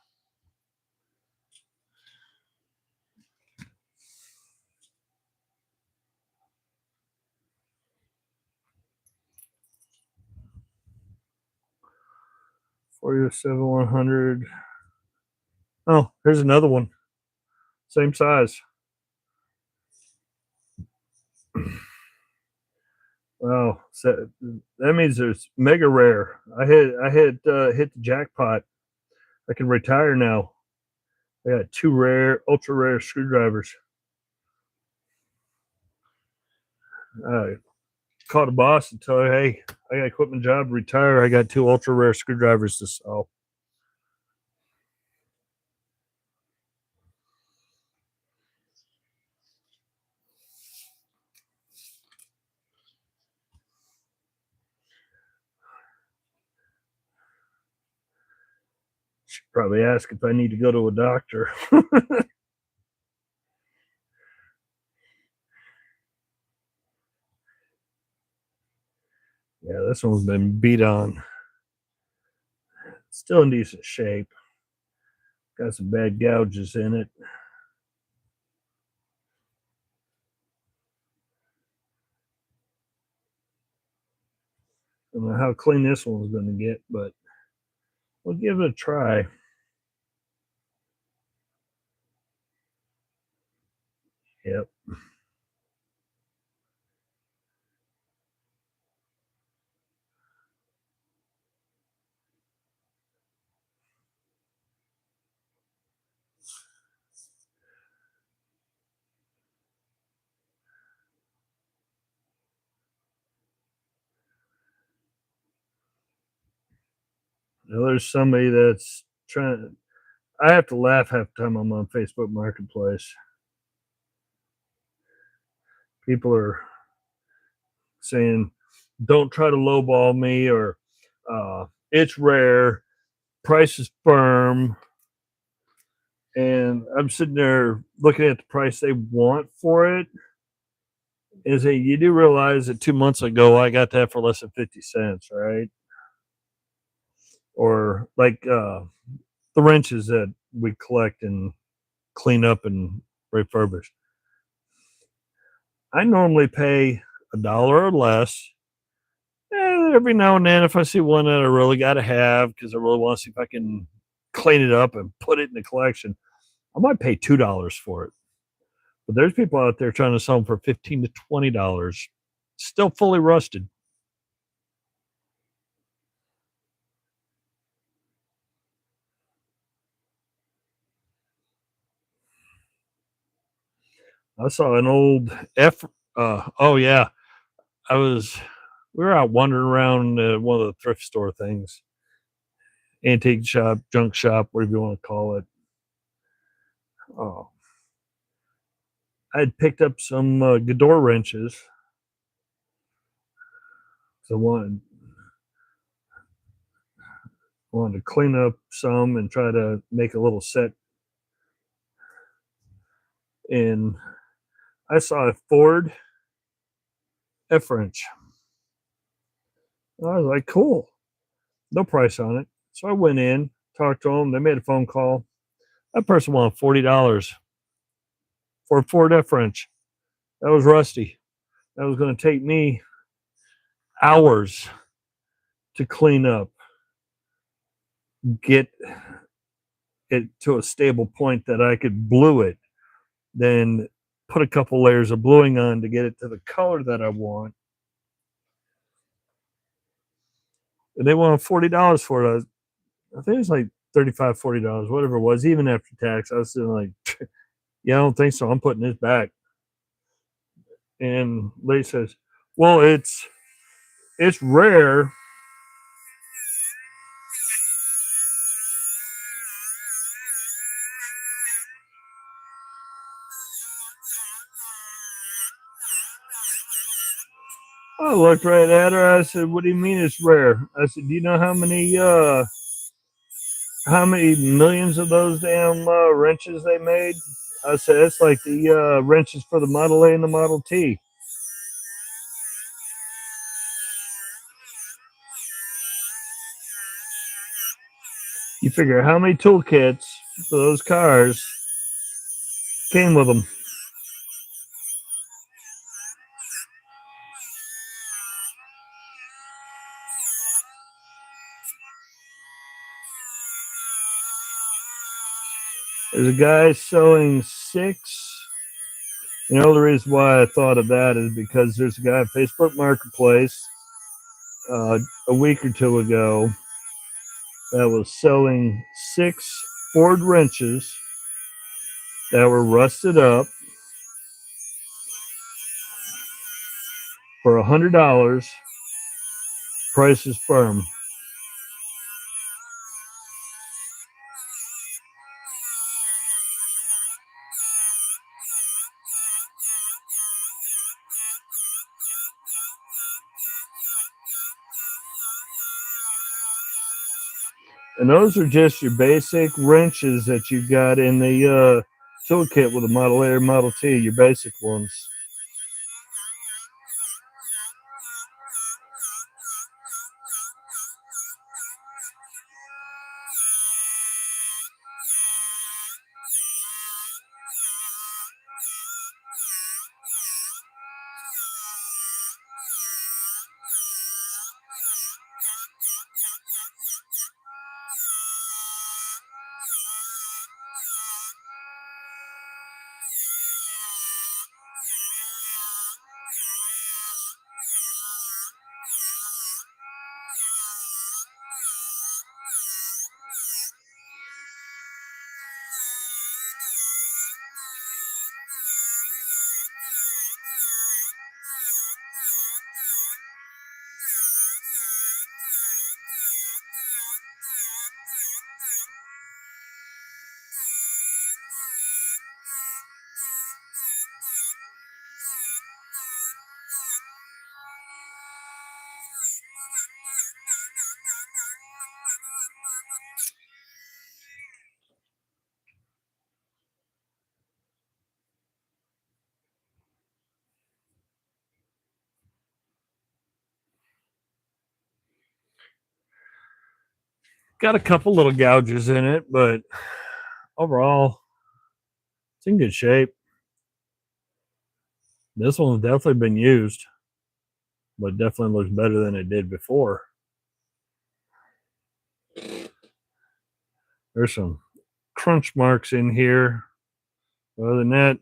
$47 100. Oh, here's another one. Same size. Wow, so that means there's mega rare. I hit the jackpot. I can retire now. I got 2 rare, ultra rare screwdrivers. I called a boss and told her, hey, I got to quit my job, retire. I got 2 ultra rare screwdrivers to sell. She'd probably ask if I need to go to a doctor. Yeah, this one's been beat on. Still in decent shape. Got some bad gouges in it. I don't know how clean this one's going to get, but we'll give it a try. Yep. there's somebody that's trying. I have to laugh half the time I'm on Facebook Marketplace. People are saying, "Don't try to lowball me," or "It's rare, price is firm." And I'm sitting there looking at the price they want for it. And say, you do realize that 2 months ago I got that for less than 50 cents, right? Or like the wrenches that we collect and clean up and refurbish. I normally pay $1 or less. And every now and then, if I see one that I really got to have because I really want to see if I can clean it up and put it in the collection, I might pay $2 for it. But there's people out there trying to sell them for $15 to $20, still fully rusted. I saw an old oh yeah, I was we were out wandering around one of the thrift store things, antique shop, junk shop, whatever you want to call it. Oh, I had picked up some Gador wrenches. So wanted to clean up some and try to make a little set. And I saw a Ford F wrench. I was like, cool, no price on it. So I went in, talked to them. They made a phone call. That person wanted $40 for a Ford F wrench. That was rusty. That was going to take me hours to clean up, get it to a stable point that I could blue it, then put a couple layers of bluing on to get it to the color that I want. And they wanted $40 for it. I think it was like $35, $40, whatever it was, even after tax. I was still like, yeah, I don't think so. I'm putting this back. And lady says, well, it's rare. I looked right at her. I said, what do you mean it's rare? I said, do you know how many millions of those damn wrenches they made? I said, it's like the wrenches for the Model A and the Model T. You figure how many toolkits for those cars came with them. There's a guy selling 6. You know, the reason why I thought of that is because there's a guy on Facebook Marketplace a week or two ago that was selling 6 Ford wrenches that were rusted up for $100. Price is firm. And those are just your basic wrenches that you got in the toolkit with a Model A or Model T, your basic ones. Got a couple little gouges in it, but overall, it's in good shape. This one's definitely been used, but definitely looks better than it did before. There's some crunch marks in here. Other than that,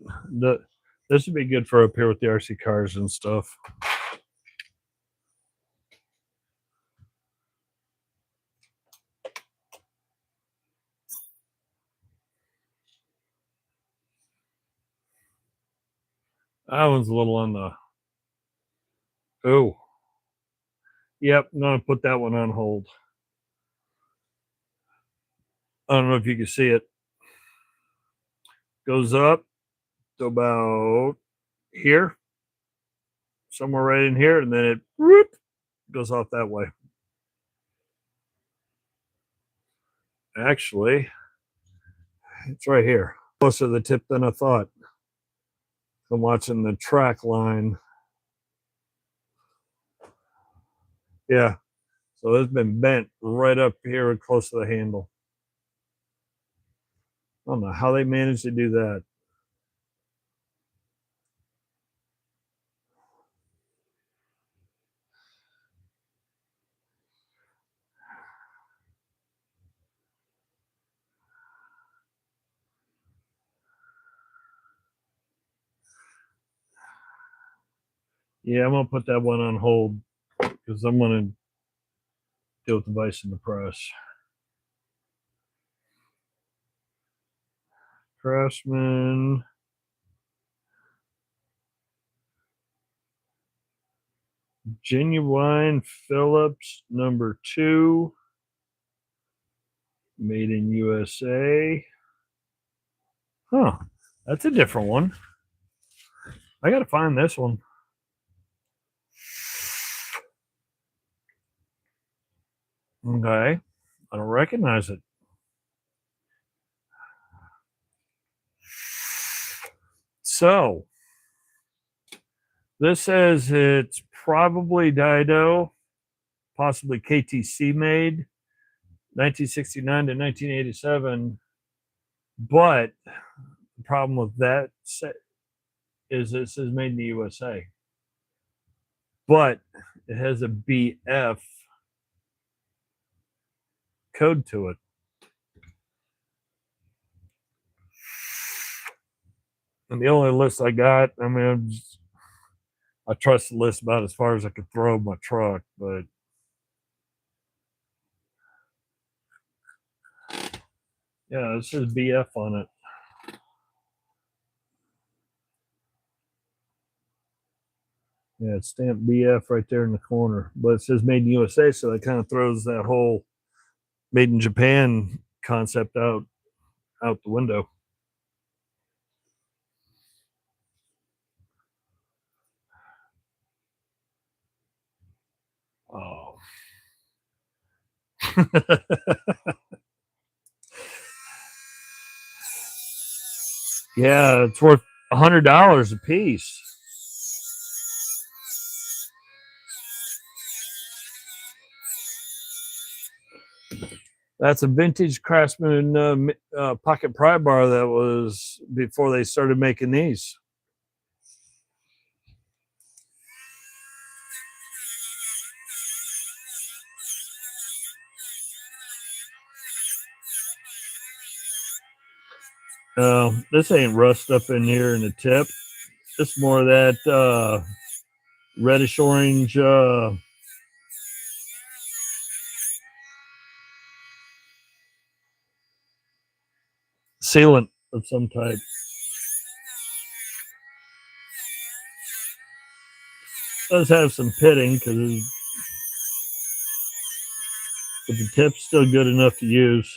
this would be good for up here with the RC cars and stuff. That one's a little on the. Oh, yep. I'm gonna put that one on hold. I don't know if you can see it. Goes up to about here, somewhere right in here, and then it whoop, goes off that way. Actually, it's right here, closer to the tip than I thought. I'm watching the track line. Yeah, so it's been bent right up here close to the handle. I don't know how they managed to do that. Yeah, I'm gonna put that one on hold because I'm gonna deal with the vice and the press. Craftsman. Genuine Phillips #2. Made in USA. Huh. That's a different one. I gotta find this one. Okay. I don't recognize it. So this says it's probably Dido, possibly KTC made, 1969 to 1987. But the problem with that is it says made in the USA. But it has a BF code to it. And the only list I got, I mean, I trust the list about as far as I could throw my truck, but yeah, it says BF on it. Yeah, it's stamped BF right there in the corner, but it says made in USA, so that kind of throws that whole made in Japan concept out the window. Oh. Yeah, it's worth $100 a piece. That's a vintage Craftsman pocket pry bar that was before they started making these. This ain't rust up in here in the tip. It's more of that reddish orange sealant of some type. Does have some pitting but the tip's still good enough to use.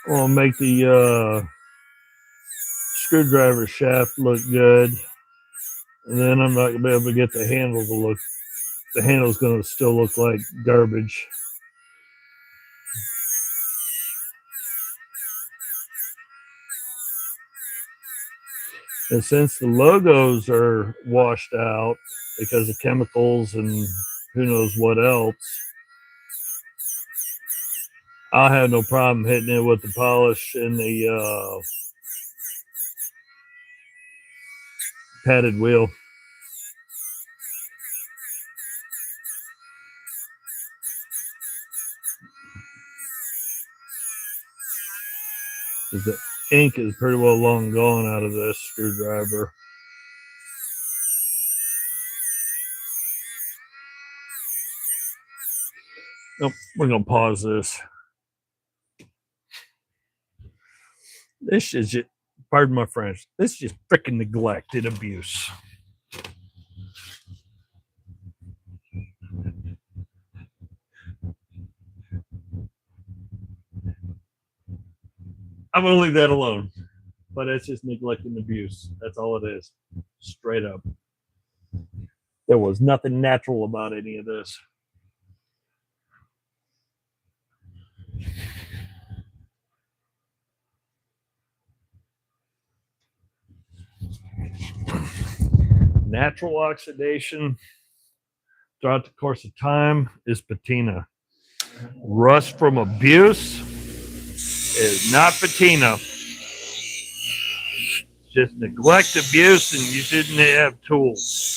We'll make the screwdriver shaft look good. And then I'm not gonna be able to get the handle to look. The handle's gonna still look like garbage. And since the logos are washed out because of chemicals and who knows what else, I'll have no problem hitting it with the polish and the padded wheel. The ink is pretty well long gone out of this screwdriver. Nope, we're gonna pause this. This is just, pardon my French, this is just freaking neglect and abuse. I'm gonna leave that alone. But it's just neglect and abuse. That's all it is. Straight up. There was nothing natural about any of this. Natural oxidation throughout the course of time is patina. Rust from abuse is not patina. Just neglect, abuse, and you didn't have tools.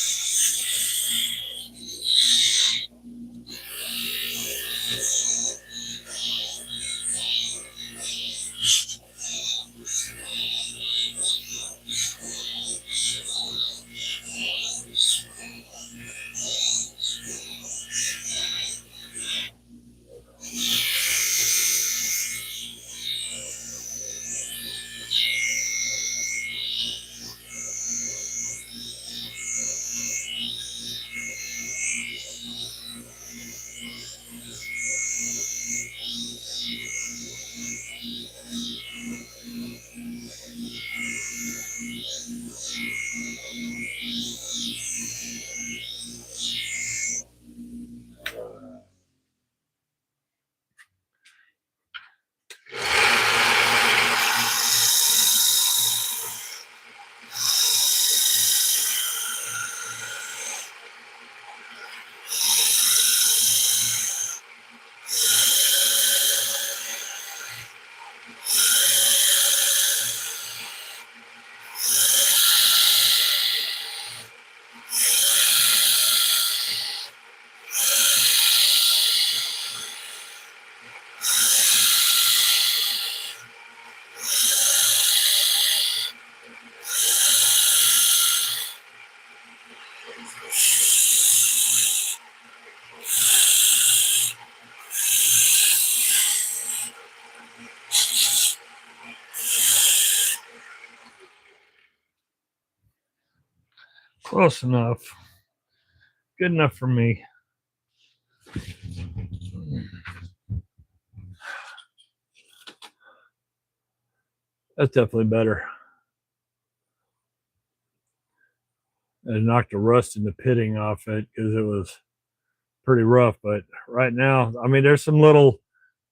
Close enough. Good enough for me. That's definitely better. It knocked the rust and the pitting off it because it was pretty rough. But right now, I mean, there's some little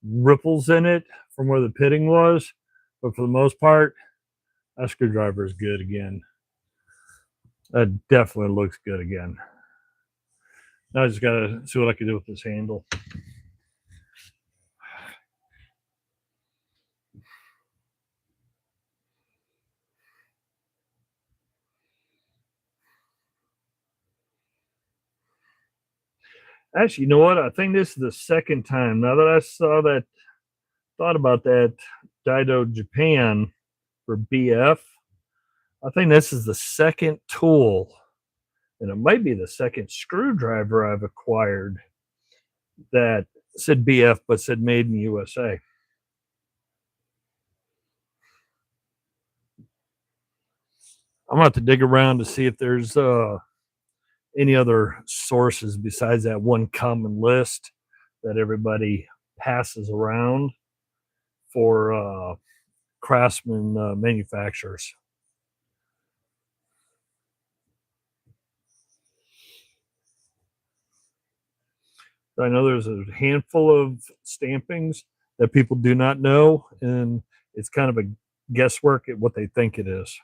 ripples in it from where the pitting was. But for the most part, that screwdriver is good again. That definitely looks good again. Now I just got to see what I can do with this handle. Actually, you know what? I think this is the second time. Now that I thought about that Daido Japan for BF, I think this is the second tool, and it might be the second screwdriver I've acquired that said BF but said made in the USA. I'm gonna have to dig around to see if there's any other sources besides that one common list that everybody passes around for craftsman manufacturers. I know there's a handful of stampings that people do not know, and it's kind of a guesswork at what they think it is.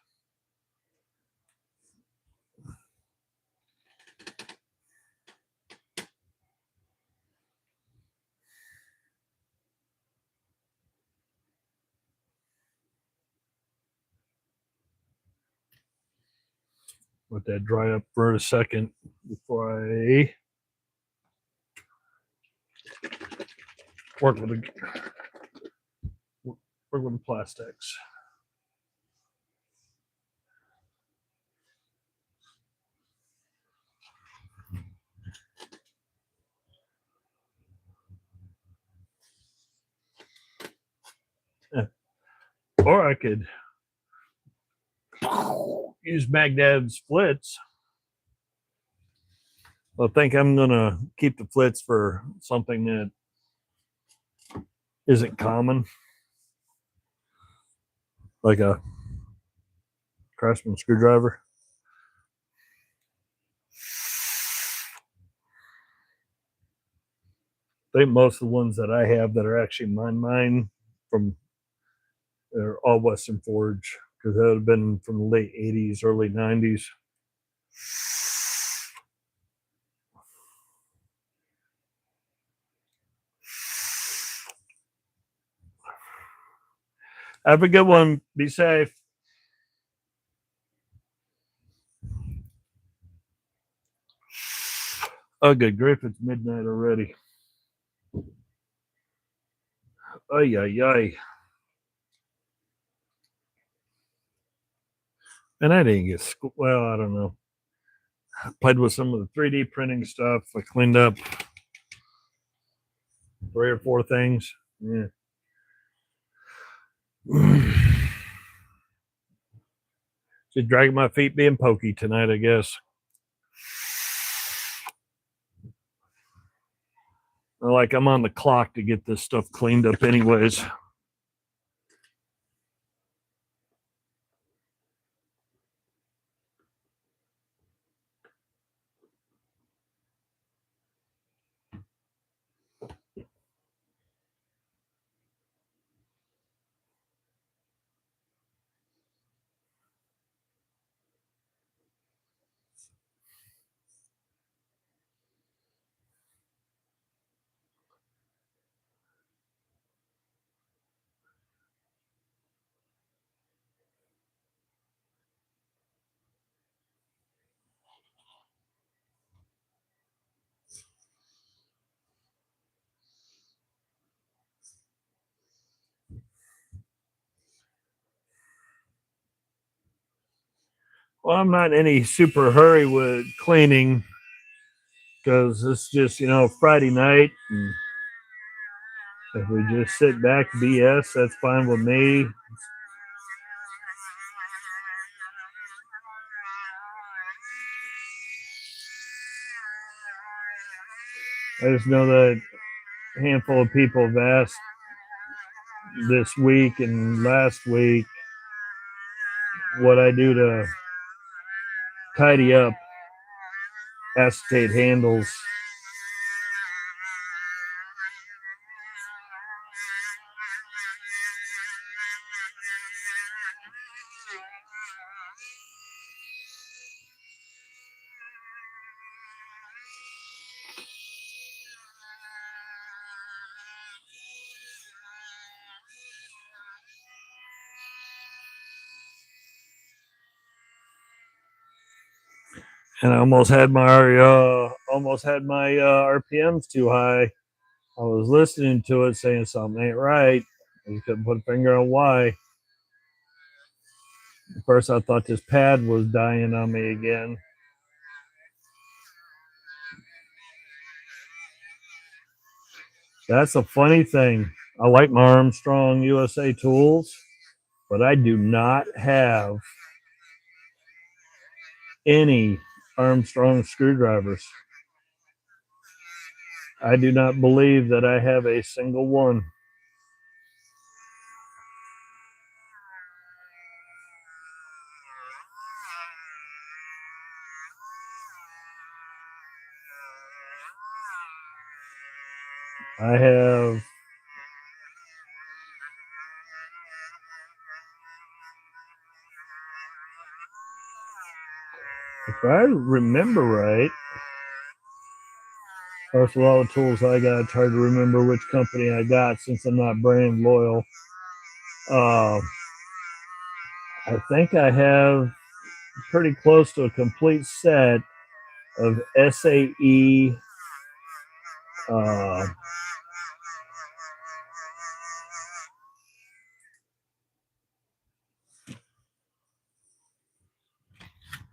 Let that dry up for a second before I work with the plastics. Or I could use Magdad's flits. I think I'm gonna keep the flits for something that isn't common, like a Craftsman screwdriver. I think most of the ones that I have that are actually mine from they're all Western Forge because that would have been from the late 80s, early 90s. Have a good one. Be safe. Oh, good grief. It's midnight already. Ay, ay, ay. And I didn't get school. Well, I don't know. I played with some of the 3D printing stuff. I cleaned up 3 or 4 things. Yeah. Just dragging my feet being pokey tonight, I guess. Like I'm on the clock to get this stuff cleaned up anyways. Well, I'm not in any super hurry with cleaning because it's just, Friday night. And if we just sit back, BS, that's fine with me. I just know that a handful of people have asked this week and last week what I do to tidy up acetate handles. And I almost had my RPMs too high. I was listening to it saying something ain't right. I just couldn't put a finger on why. At first I thought this pad was dying on me again. That's a funny thing. I like my Armstrong USA tools, but I do not have any Armstrong screwdrivers. I do not believe that I have a single one. I have if I remember right, that's a lot of tools I got. It's hard to remember which company I got since I'm not brand loyal. I think I have pretty close to a complete set of SAE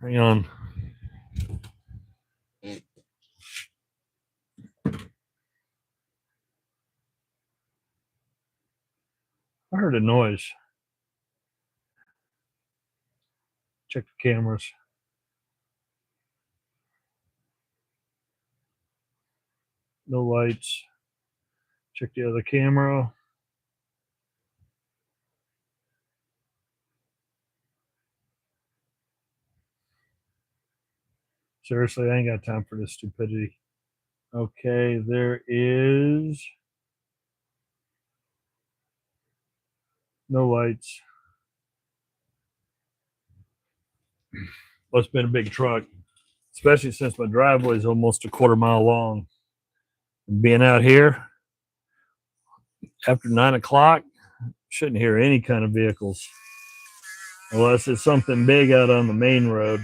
hang on. I heard a noise. Check the cameras. No lights. Check the other camera. Seriously, I ain't got time for this stupidity. Okay, there is no lights. Well, it's been a big truck, especially since my driveway is almost a quarter-mile long. Being out here after 9 o'clock, shouldn't hear any kind of vehicles unless it's something big out on the main road.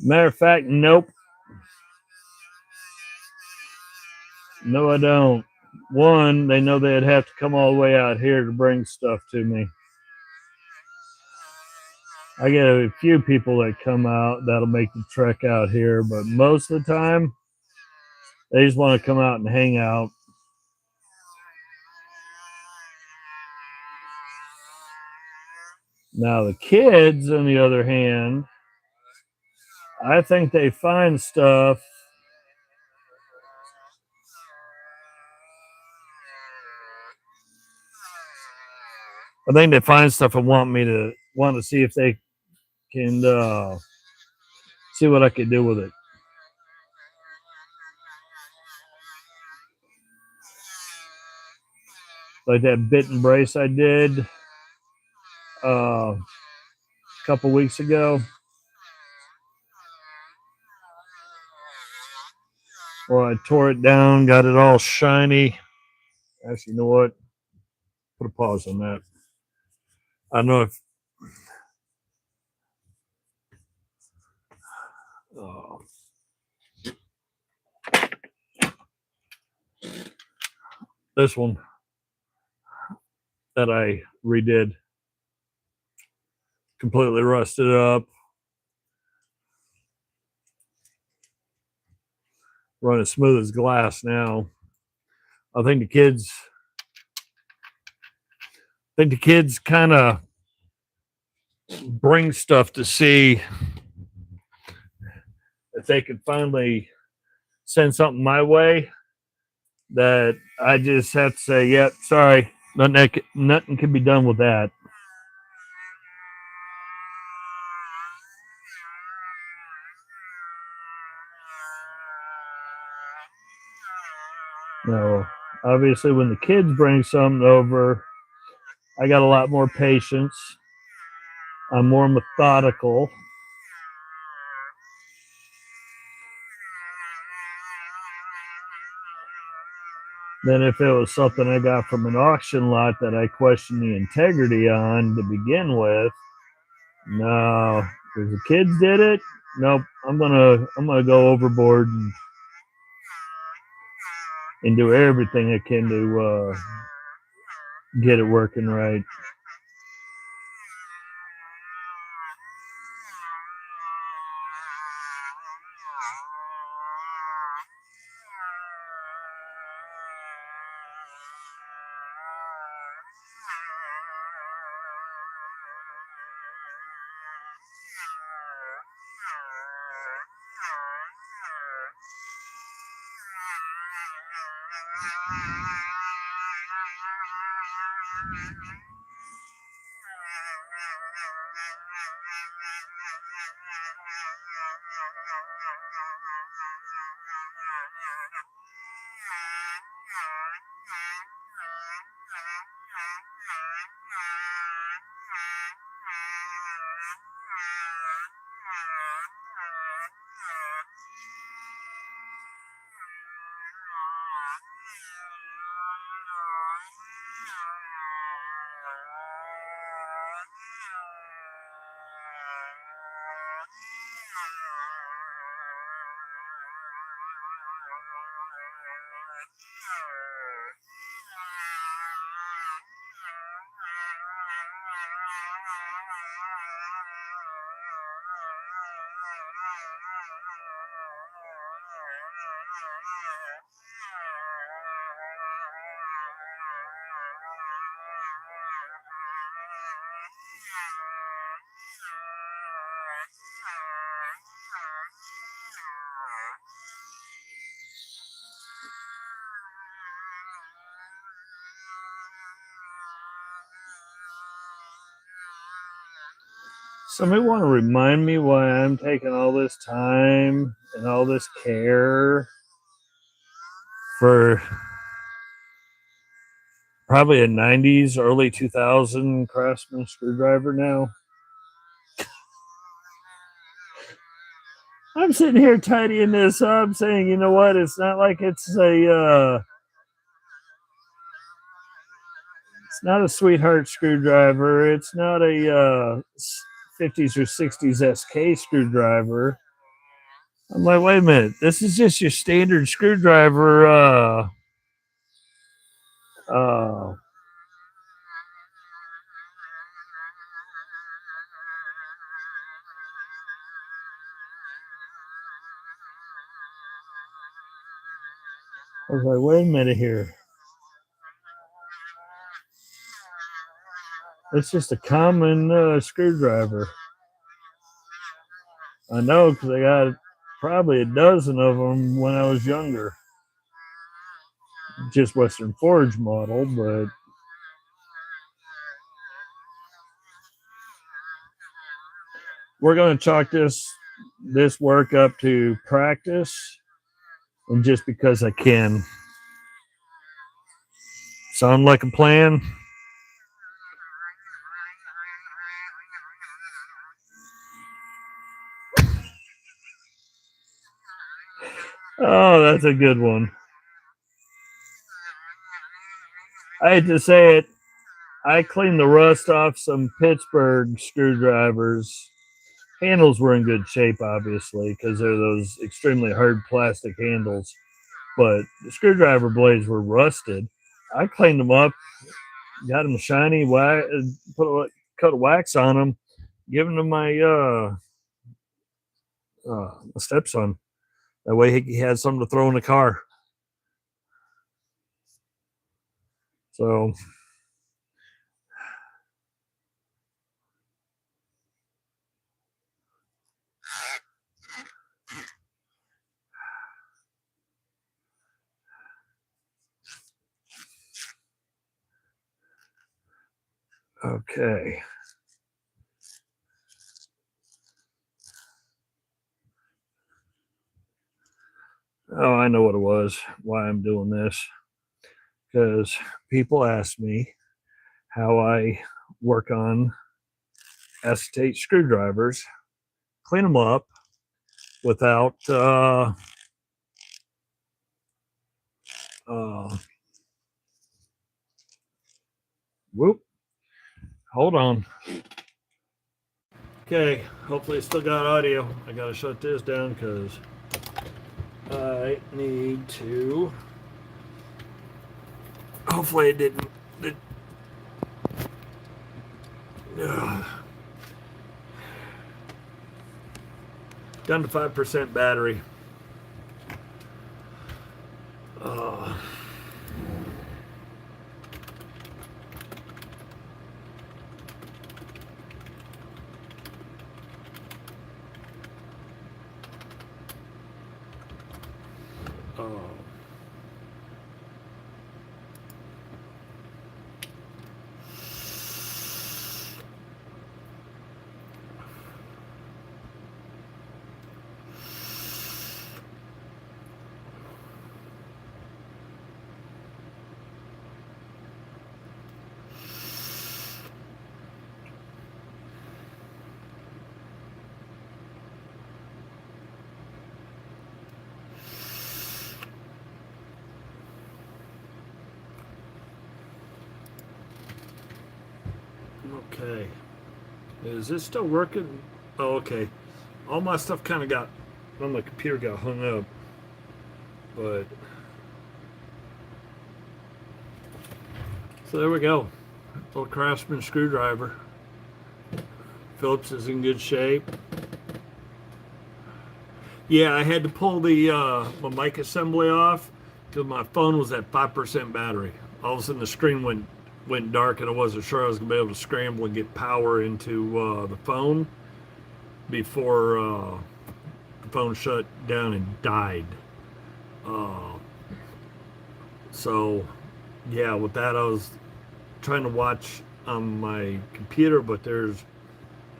Matter of fact, nope. No, I don't. One, they know they'd have to come all the way out here to bring stuff to me. I get a few people that come out that'll make the trek out here, but most of the time, they just want to come out and hang out. Now, the kids, on the other hand, I think they find stuff. I think they find stuff and want to see if they can see what I can do with it. Like that bit and brace I did a couple weeks ago. Well, I tore it down, got it all shiny. Actually, you know what? Put a pause on that. I don't know if this one that I redid completely rusted up. Run as smooth as glass now. I think the kids kind of bring stuff to see if they can finally send something my way that I just have to say, yep, sorry, nothing can be done with that. No, obviously, when the kids bring something over, I got a lot more patience. I'm more methodical. Than if it was something I got from an auction lot that I questioned the integrity on to begin with. No, if the kids did it, nope. I'm gonna go overboard and do everything I can to get it working right. Somebody want to remind me why I'm taking all this time and all this care for probably a 90s, early 2000 Craftsman screwdriver now? I'm sitting here tidying this up saying, you know what, it's not like it's not a sweetheart screwdriver. It's not a 50s or 60s SK screwdriver. I'm like, wait a minute, this is just your standard screwdriver. I was like, wait a minute here. It's just a common screwdriver. I know because I got probably a dozen of them when I was younger. Just Western Forge model, but we're going to chalk this work up to practice and just because I can. Sound like a plan? Oh, that's a good one. I hate to say it. I cleaned the rust off some Pittsburgh screwdrivers. Handles were in good shape, obviously, because they're those extremely hard plastic handles. But the screwdriver blades were rusted. I cleaned them up, got them shiny, put a coat of wax on them, given them my stepson. That way he had something to throw in the car. So okay. Oh, I know what it was, why I'm doing this. Because people ask me how I work on acetate screwdrivers, clean them up without whoop. Hold on. Okay, hopefully it's still got audio. I gotta shut this down because I need to. Hopefully it didn't. Down to 5% battery. Okay. Is this still working? Oh, okay. All my stuff kind of got on my computer got hung up, but so there we go. Little Craftsman screwdriver. Phillips is in good shape. Yeah, I had to pull the my mic assembly off because my phone was at 5% battery. All of a sudden the screen went dark and I wasn't sure I was gonna be able to scramble and get power into the phone before the phone shut down and died. Uh, so yeah, with that I was trying to watch on my computer, but there's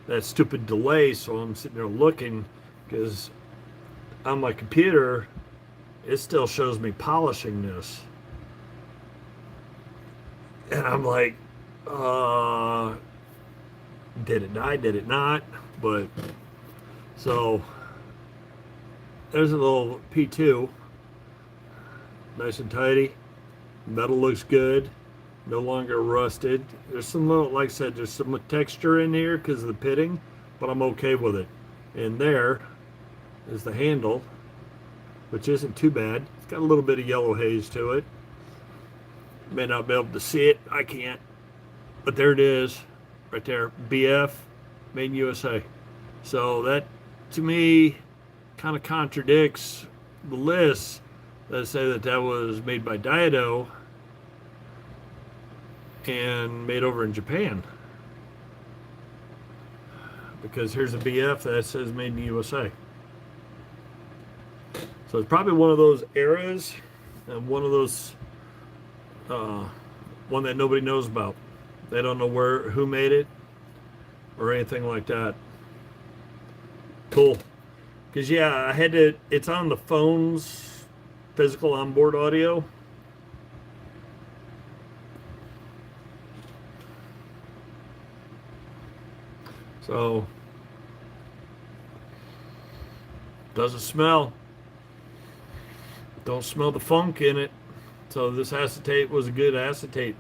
that stupid delay, so I'm sitting there looking because on my computer it still shows me polishing this, and I'm like, did it die, did it not? But so there's a little P2, nice and tidy. Metal looks good, no longer rusted. There's some little, like I said, there's some texture in here because of the pitting, but I'm okay with it. And there is the handle, which isn't too bad. It's got a little bit of yellow haze to it. May not be able to see it, I can't, but there it is, right there. BF, made in USA. So that, to me, kind of contradicts the lists that say that that was made by Diado and made over in Japan. Because here's a BF that says made in the USA. So it's probably one of those eras and one of those one that nobody knows about. They don't know who made it or anything like that. Cool. Because yeah, it's on the phone's physical onboard audio. So doesn't smell. Don't smell the funk in it. So this acetate was a good acetate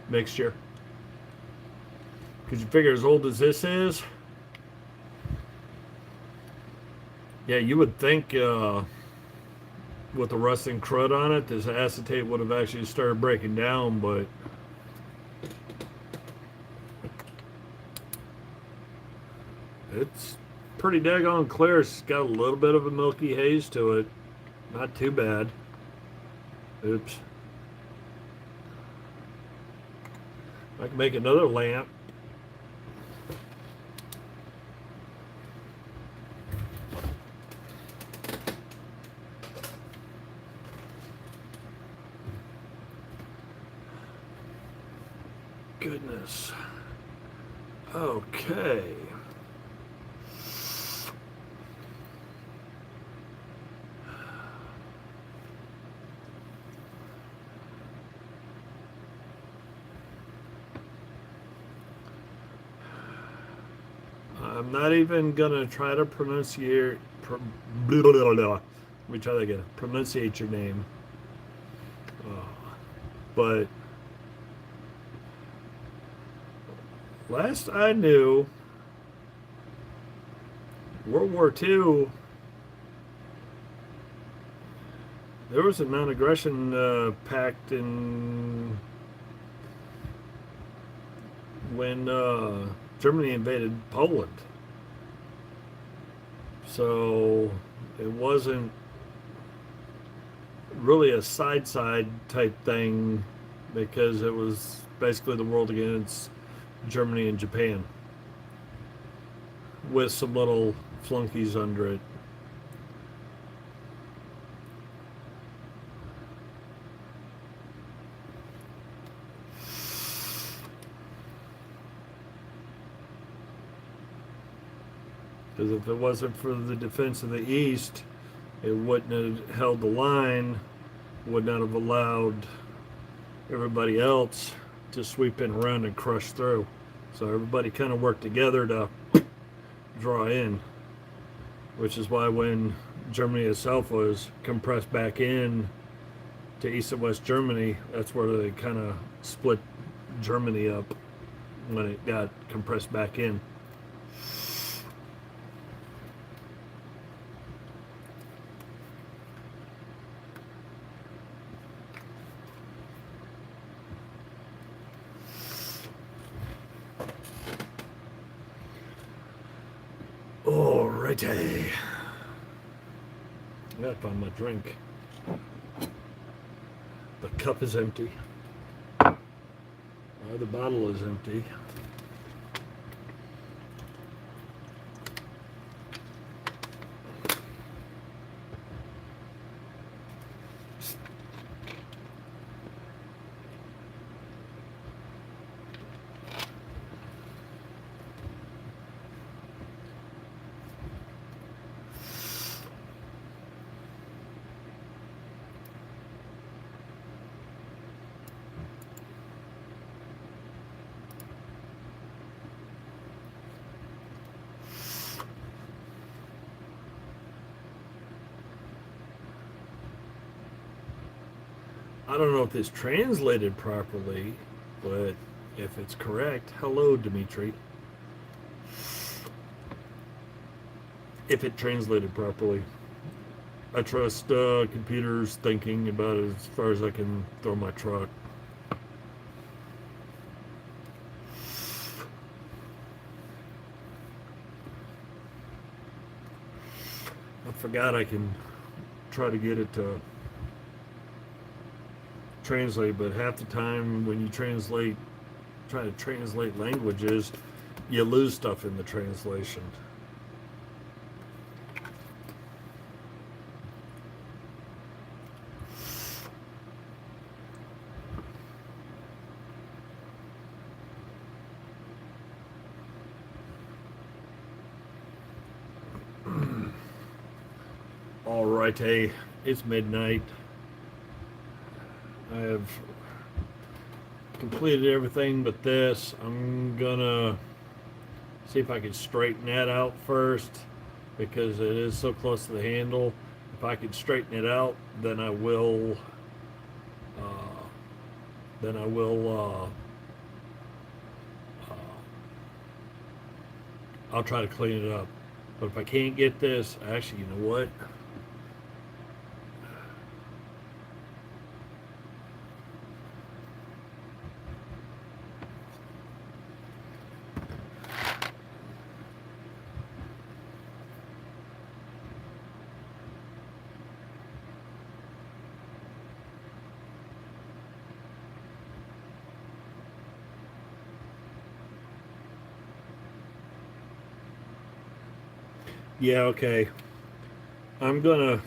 mixture. Because you figure as old as this is, yeah, you would think with the rusting crud on it, this acetate would have actually started breaking down, but it's pretty daggone clear. It's got a little bit of a milky haze to it. Not too bad. Oops. I can make another lamp. Goodness. Okay. I'm not even gonna try to pronunciate. Let me try that again. Pronunciate your name. But last I knew, World War II, there was a non-aggression pact in when Germany invaded Poland. So it wasn't really a side type thing because it was basically the world against Germany and Japan with some little flunkies under it. Because if it wasn't for the defense of the East, it wouldn't have held the line, would not have allowed everybody else to sweep in around and crush through. So everybody kind of worked together to draw in, which is why when Germany itself was compressed back in to East and West Germany, that's where they kind of split Germany up when it got compressed back in. Alrighty. I gotta find my drink. The cup is empty. The bottle is empty. I don't know if this translated properly, but if it's correct, hello, Dimitri. If it translated properly. I trust computers thinking about it as far as I can throw my truck. I forgot I can try to get it to translate, but half the time when you try to translate languages, you lose stuff in the translation. Alrighty, it's midnight. I have completed everything but this. I'm gonna see if I can straighten that out first because it is so close to the handle. If I can straighten it out, then I will I'll try to clean it up. But if I can't get this, actually, you know what? Yeah, okay. I'm gonna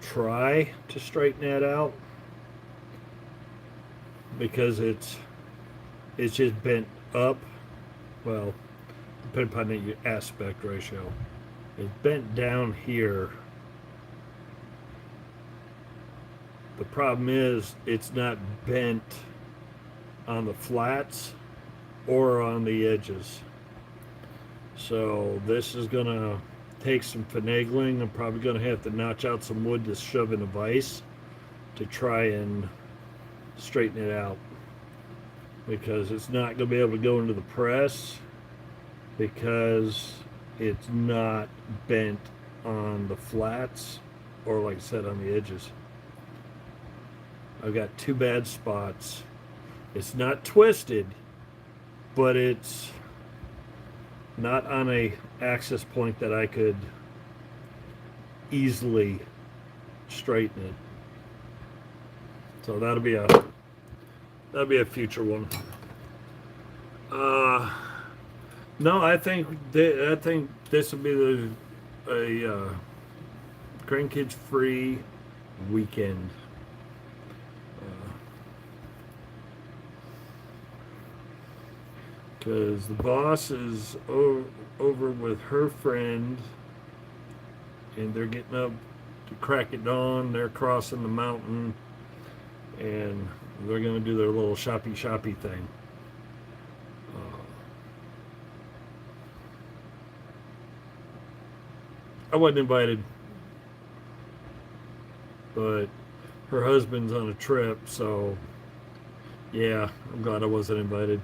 try to straighten that out because it's just bent up. Well, depending upon the aspect ratio. It's bent down here. The problem is it's not bent on the flats or on the edges. So this is gonna take some finagling. I'm probably gonna have to notch out some wood to shove in a vise to try and straighten it out, because it's not gonna be able to go into the press because it's not bent on the flats or, like I said, on the edges. I've got two bad spots. It's not twisted, but it's not on a axis point that I could easily straighten it. So that'll be a future one. No, I think this will be a grandkids free weekend. Because the boss is over with her friend, and they're getting up to crack it dawn. They're crossing the mountain, and they're going to do their little shoppy thing. I wasn't invited, but her husband's on a trip, so Yeah, I'm glad I wasn't invited.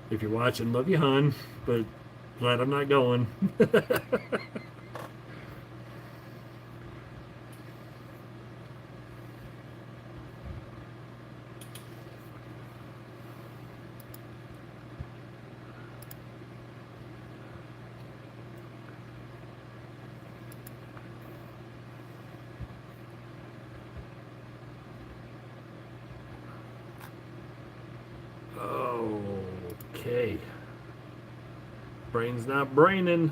If you're watching, love you, hon, but glad I'm not going. Okay. Brain's not braining.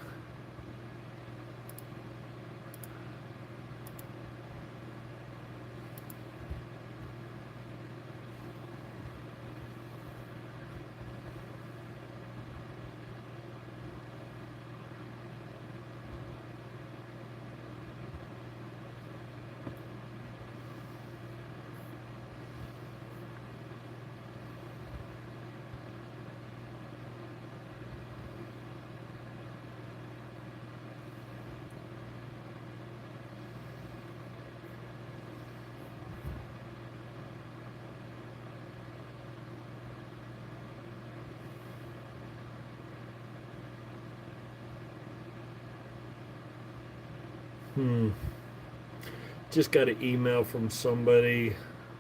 Just got an email from somebody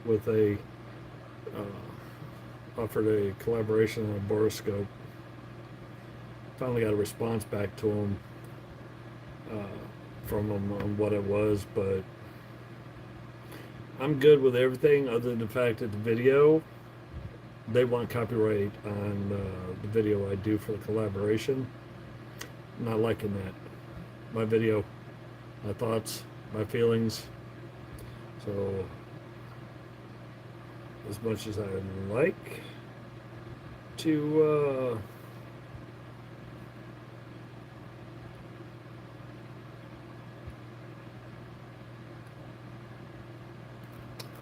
with a offered a collaboration on a boroscope. Finally got a response back to him from them on what it was, but I'm good with everything other than the fact that the video, they want copyright on the video I do for the collaboration. I'm not liking that. My video, my thoughts, my feelings. So, as much as I'd like to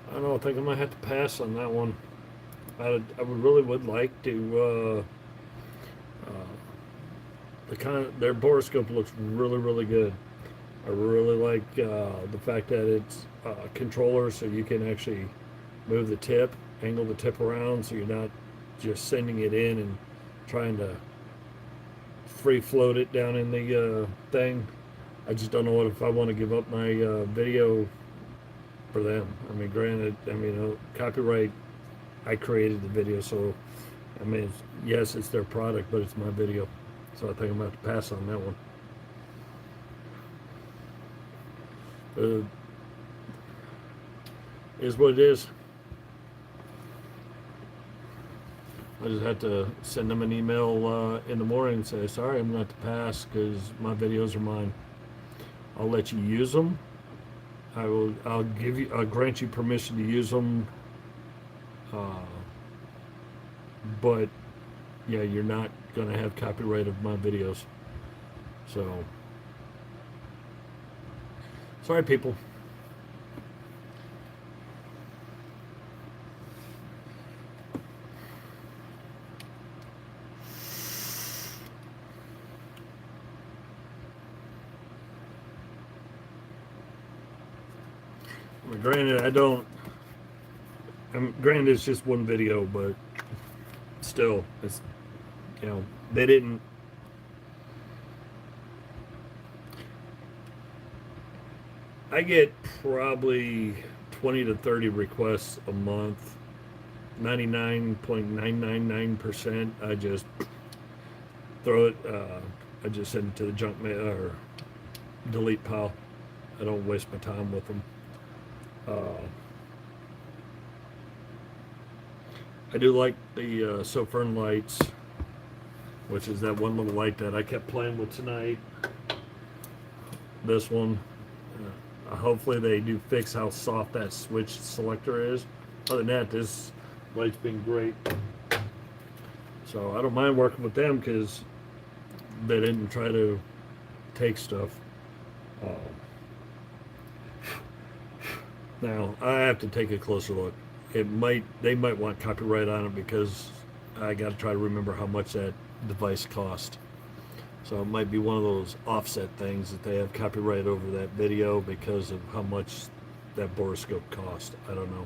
I don't know, I think I might have to pass on that one. I would like to the kind of their boroscope looks really good. I really like the fact that it's a controller, so you can actually move the tip, angle the tip around, so you're not just sending it in and trying to free float it down in the thing. I just don't know if I want to give up my video for them. I mean, granted, copyright. I created the video, so I mean, yes, it's their product, but it's my video, so I think I'm gonna have to pass on that one. Is what it is. I just had to send them an email in the morning and say, sorry, I'm going to have to pass because my videos are mine. I'll let you use them. I'll grant you permission to use them. But yeah, you're not going to have copyright of my videos. So, sorry, people. Granted, granted, it's just one video, but still, it's, they didn't. I get probably 20 to 30 requests a month. 99.999%. I just throw it. I just send it to the junk mail or delete pile. I don't waste my time with them. I do like the Sofern lights, which is that one little light that I kept playing with tonight. This one. Hopefully they do fix how soft that switch selector is. Other than that, this light's been great. So I don't mind working with them because they didn't try to take stuff. Now I have to take a closer look. They might want copyright on it because I got to try to remember how much that device cost. So it might be one of those offset things that they have copyright over that video because of how much that boroscope cost. I don't know.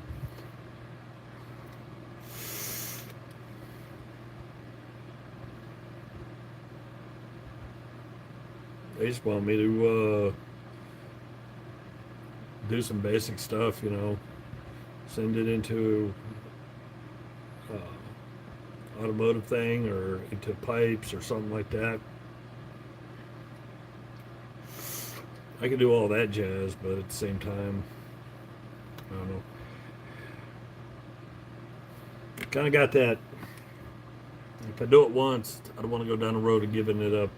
They just want me to do some basic stuff, you know, send it into automotive thing or into pipes or something like that. I can do all that jazz, but at the same time, I don't know. Kind of got that. If I do it once, I don't want to go down the road of giving it up,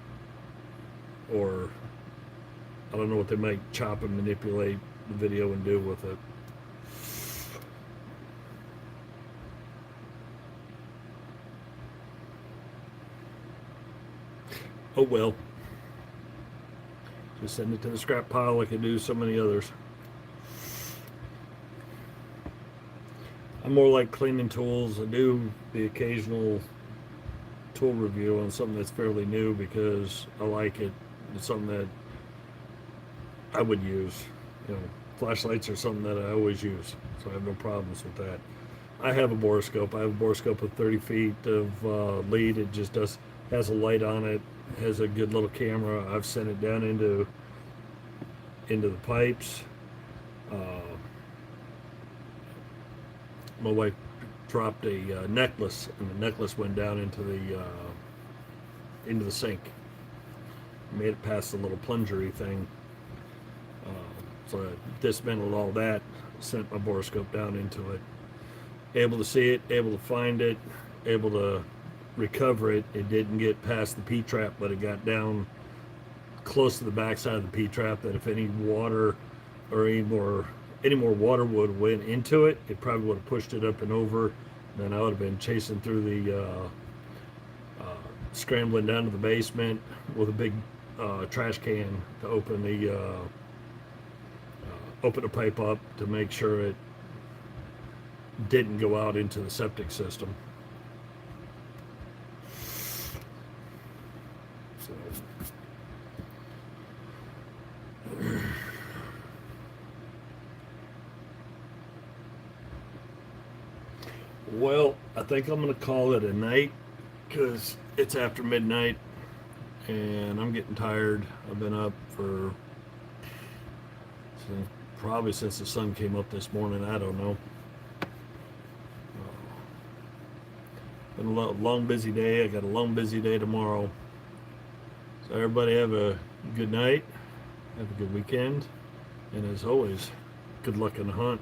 or I don't know what they might chop and manipulate the video and do with it. Oh well. Just send it to the scrap pile like I do so many others. I'm more like cleaning tools. I do the occasional tool review on something that's fairly new because I like it. It's something that I would use. You know, flashlights are something that I always use, so I have no problems with that. I have a borescope. I have a borescope with 30 feet of lead. It just has a light on it. Has a good little camera. I've sent it down into the pipes. My wife dropped a necklace, and the necklace went down into the sink. Made it past the little plungery thing. So I dismantled all that. Sent my borescope down into it. Able to see it. Able to find it. Able to recover it. It didn't get past the P-trap, but it got down close to the backside of the P-trap. That if any water or any more water would have went into it, it probably would have pushed it up and over. Then I would have been chasing through the scrambling down to the basement with a big trash can to open the pipe up to make sure it didn't go out into the septic system. So, well, I think I'm going to call it a night because it's after midnight and I'm getting tired. I've been up probably since the sun came up this morning. I don't know. Been a long, busy day. I got a long, busy day tomorrow. So everybody have a good night. Have a good weekend. And as always, good luck in the hunt.